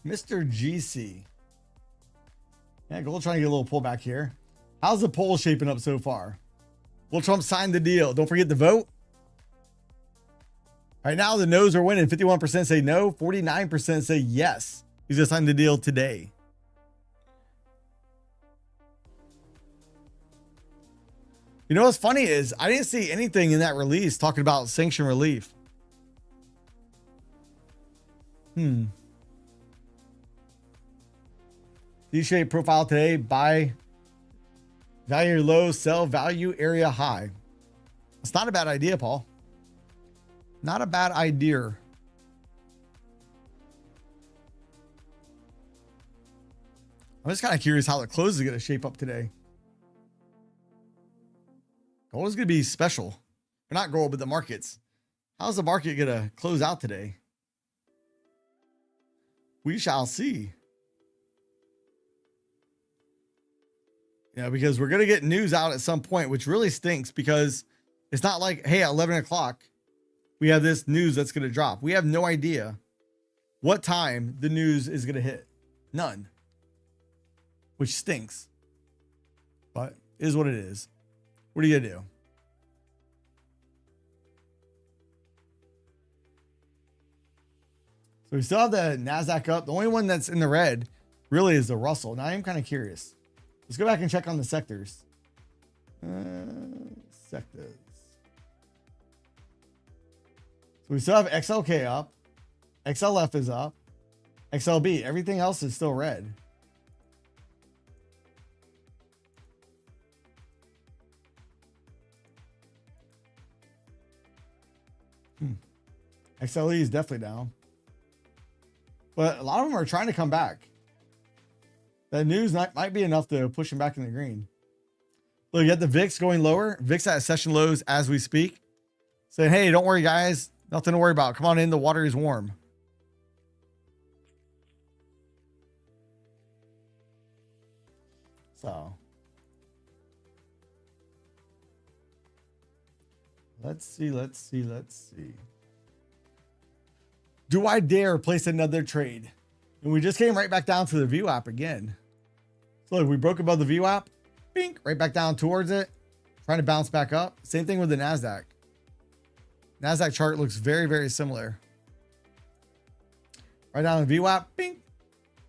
Mr. GC. Yeah, gold trying to get a little pullback here. How's the poll shaping up so far? Will Trump sign the deal? Don't forget to vote. Right now, the no's are winning. 51% say no. 49% say yes. He's going to sign the deal today. You know what's funny is I didn't see anything in that release talking about sanction relief. D-shape profile today. Buy value low, sell value area high. It's not a bad idea, Paul. Not a bad idea. I'm just kind of curious how the close is going to shape up today. Gold is going to be special. Or not gold, but the markets. How's the market going to close out today? We shall see. Yeah, because we're going to get news out at some point, which really stinks because it's not like, hey, at 11 o'clock, we have this news that's going to drop. We have no idea what time the news is going to hit. None. Which stinks. But it is what it is. What are you going to do? So we still have the NASDAQ up. The only one that's in the red really is the Russell. Now I am kind of curious. Let's go back and check on the sectors. Sectors. So we still have XLK up. XLF is up. XLB. Everything else is still red. XLE is definitely down. But a lot of them are trying to come back. That news might be enough to push them back in the green. Look, you got the VIX going lower. VIX at session lows as we speak. Saying, hey, don't worry, guys. Nothing to worry about. Come on in. The water is warm. So. Let's see. Do I dare place another trade? And we just came right back down to the view app again. So look, we broke above the view app. Bink, right back down towards it. Trying to bounce back up. Same thing with the NASDAQ. NASDAQ chart looks very, very similar. Right down the view app. Bink.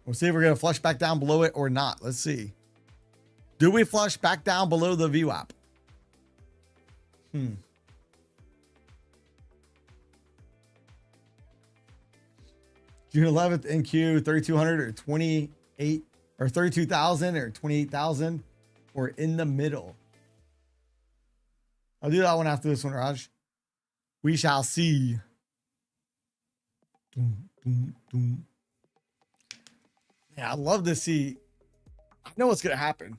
We'll see if we're going to flush back down below it or not. Let's see. Do we flush back down below the view app? June 11th NQ 3,200 or 28 or 32,000 or 28,000 or in the middle. I'll do that one after this one, Raj. We shall see. Yeah, I love to see. I know what's going to happen.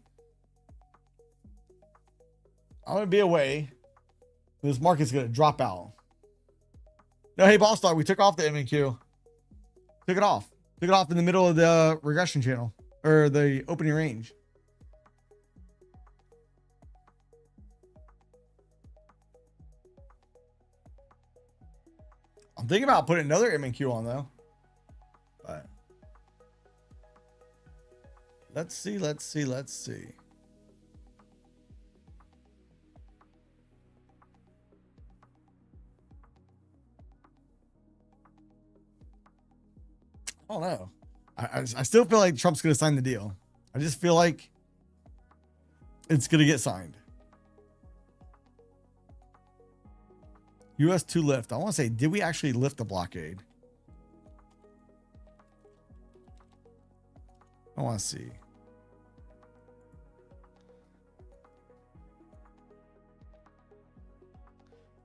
I'm going to be away. This market's going to drop out. No, hey, boss dog, we took off the MNQ. Took it off. Took it off in the middle of the regression channel or the opening range. I'm thinking about putting another MNQ on though. But let's see. I don't know. I still feel like Trump's going to sign the deal. I just feel like it's going to get signed. US to lift. I want to say, did we actually lift the blockade? I want to see.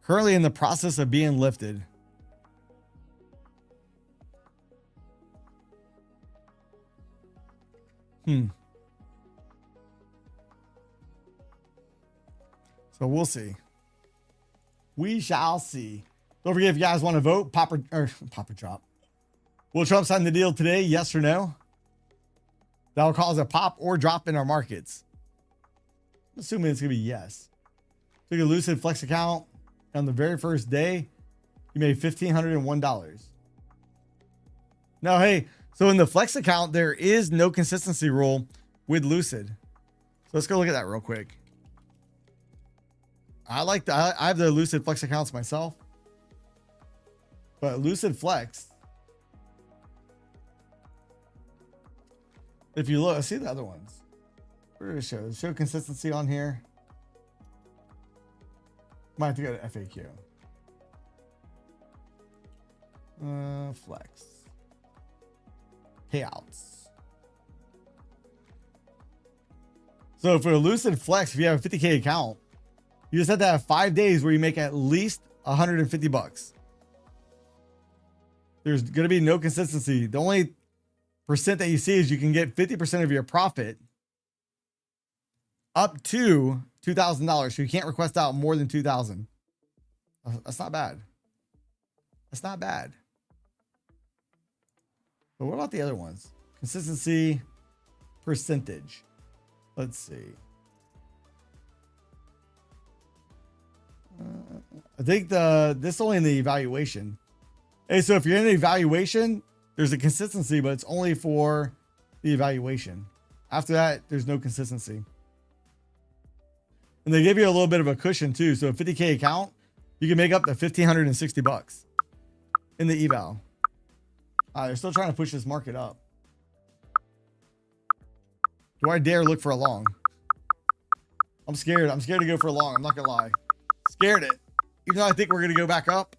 Currently in the process of being lifted. So we'll see. We shall see. Don't forget, if you guys want to vote, pop or drop. Will Trump sign the deal today? Yes or no? That'll cause a pop or drop in our markets. I'm assuming it's going to be yes. Took a Lucid Flex account on the very first day. You made $1,501. No, hey, so in the Flex account, there is no consistency rule with Lucid. So let's go look at that real quick. I have the Lucid Flex accounts myself, but Lucid Flex, if you look, I see the other ones. Where does it show consistency on here? Might have to go to FAQ. Flex payouts. So for a Lucid Flex, if you have a 50K account, you just have to have 5 days where you make at least $150. There's going to be no consistency. The only percent that you see is you can get 50% of your profit up to $2,000. So you can't request out more than $2,000. That's not bad. That's not bad. But what about the other ones? Consistency percentage. Let's see. I think this is only in the evaluation. Hey, so if you're in the evaluation, there's a consistency, but it's only for the evaluation. After that, there's no consistency. And they give you a little bit of a cushion too. So a 50K account, you can make up to $1,560 in the eval. They're still trying to push this market up. Do I dare look for a long? I'm scared. I'm scared to go for a long. I'm not gonna lie. Scared it. Even though I think we're gonna go back up,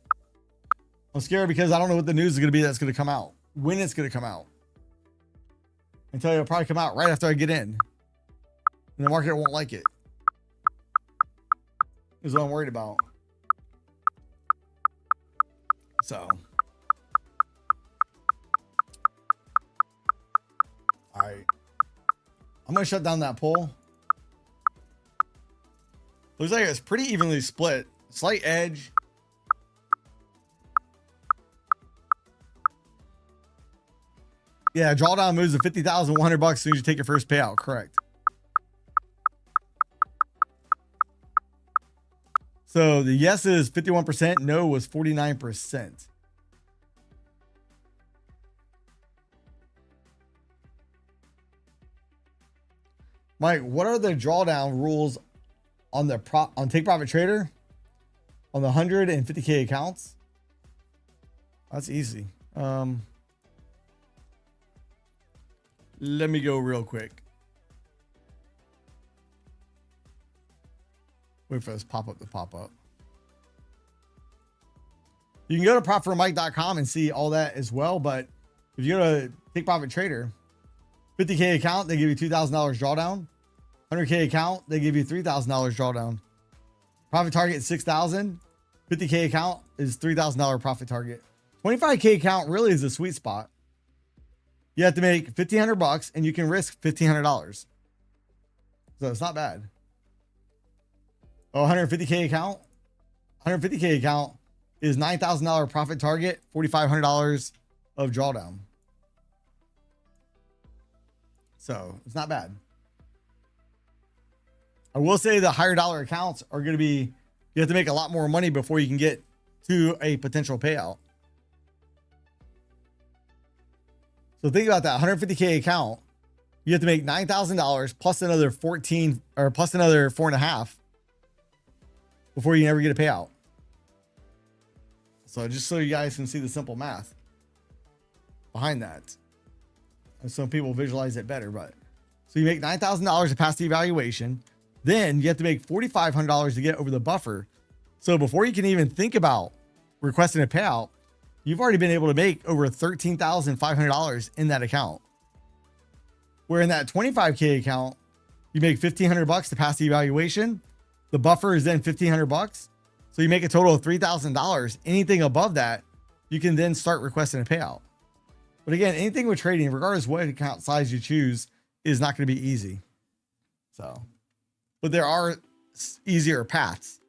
I'm scared because I don't know what the news is gonna be that's gonna come out. When it's gonna come out. I tell you, it'll probably come out right after I get in. And the market won't like it. Is what I'm worried about. So. Alright. I'm going to shut down that poll. Looks like it's pretty evenly split. Slight edge. Yeah, drawdown moves to $50,100 as soon as you take your first payout. Correct. So the yes is 51%. No was 49%. Mike, what are the drawdown rules on the Take Profit Trader on the 150K accounts? That's easy. Let me go real quick. Wait for this pop-up to pop up. You can go to profitformike.com and see all that as well. But if you go to Take Profit Trader, 50K account, they give you $2,000 drawdown. 100K account, they give you $3,000 drawdown. Profit target is 6,000. 50K account is $3,000 profit target. 25K account really is a sweet spot. You have to make $1,500 and you can risk $1,500. So it's not bad. Oh, 150K account. 150K account is $9,000 profit target, $4,500 of drawdown. So it's not bad. I will say the higher dollar accounts are going to be, you have to make a lot more money before you can get to a potential payout. So think about that 150K account. You have to make $9,000 plus another 14 or plus another 4.5 before you ever get a payout. So just so you guys can see the simple math behind that. And some people visualize it better, but so you make $9,000 to pass the evaluation. Then you have to make $4,500 to get over the buffer. So before you can even think about requesting a payout, you've already been able to make over $13,500 in that account. Where in that 25K account, you make $1,500 to pass the evaluation. The buffer is then $1,500. So you make a total of $3,000. Anything above that, you can then start requesting a payout. But again, anything with trading, regardless of what account size you choose, is not going to be easy. So, but there are easier paths.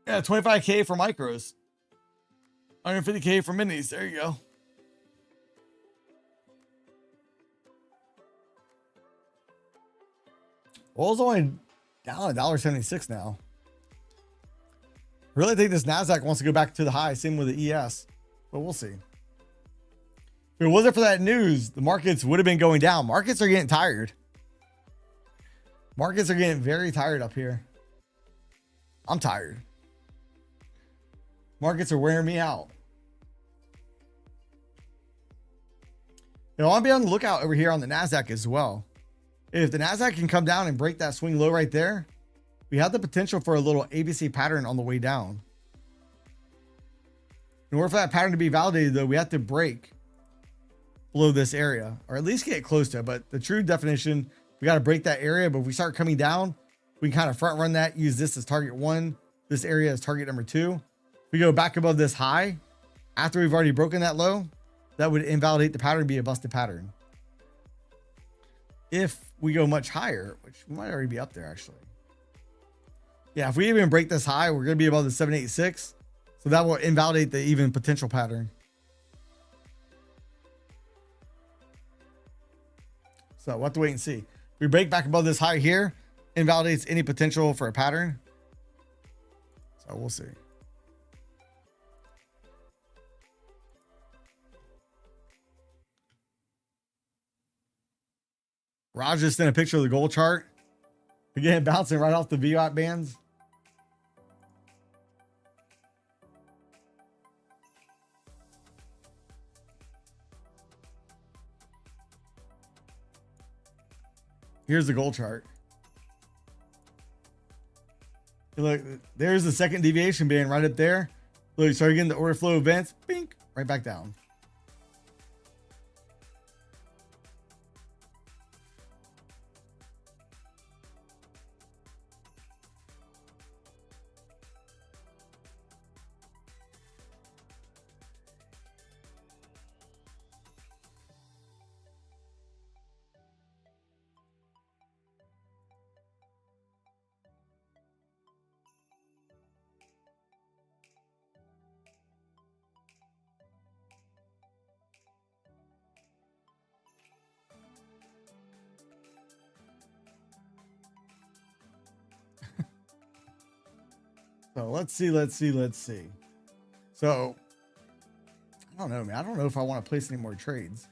Yeah, 25K for micros. 150K for minis. There you go. Oil's only down $1.76 now. Really think this NASDAQ wants to go back to the high. Same with the ES, but we'll see. If it wasn't for that news, the markets would have been going down. Markets are getting tired. Markets are getting very tired up here. I'm tired. Markets are wearing me out. I want to be on the lookout over here on the NASDAQ as well. If the NASDAQ can come down and break that swing low right there, we have the potential for a little ABC pattern on the way down. In order for that pattern to be validated, though, we have to break below this area, or at least get close to it. But the true definition, we got to break that area. But if we start coming down, we can kind of front run that, use this as target 1, this area as target number 2. If we go back above this high, after we've already broken that low, that would invalidate the pattern, be a busted pattern. If we go much higher, which we might already be up there actually. Yeah, if we even break this high, we're going to be above the 786. So that will invalidate the even potential pattern. So we'll have to wait and see. If we break back above this high here, invalidates any potential for a pattern. So we'll see. Raj just sent a picture of the gold chart. Again, bouncing right off the VWAP bands. Here's the gold chart. Look, there's the second deviation band right up there. Look, you start getting the order flow events, pink, right back down. So let's see. So I don't know, man. I don't know if I want to place any more trades.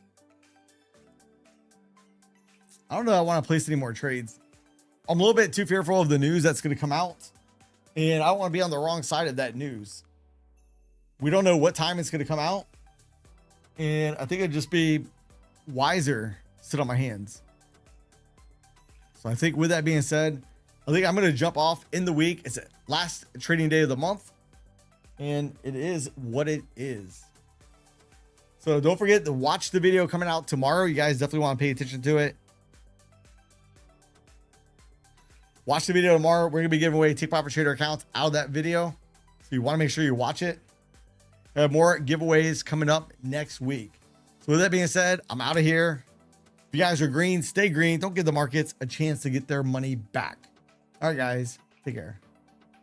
I'm a little bit too fearful of the news that's going to come out, and I don't want to be on the wrong side of that news. We don't know what time it's going to come out, and I think it'd just be wiser to sit on my hands. So I think with that being said, I think I'm going to jump off in the week. It's the last trading day of the month, and it is what it is. So don't forget to watch the video coming out tomorrow. You guys definitely want to pay attention to it. Watch the video tomorrow. We're going to be giving away Take Profit Trader accounts out of that video. So you want to make sure you watch it. I have more giveaways coming up next week. So with that being said, I'm out of here. If you guys are green, stay green. Don't give the markets a chance to get their money back. All right, guys, take care.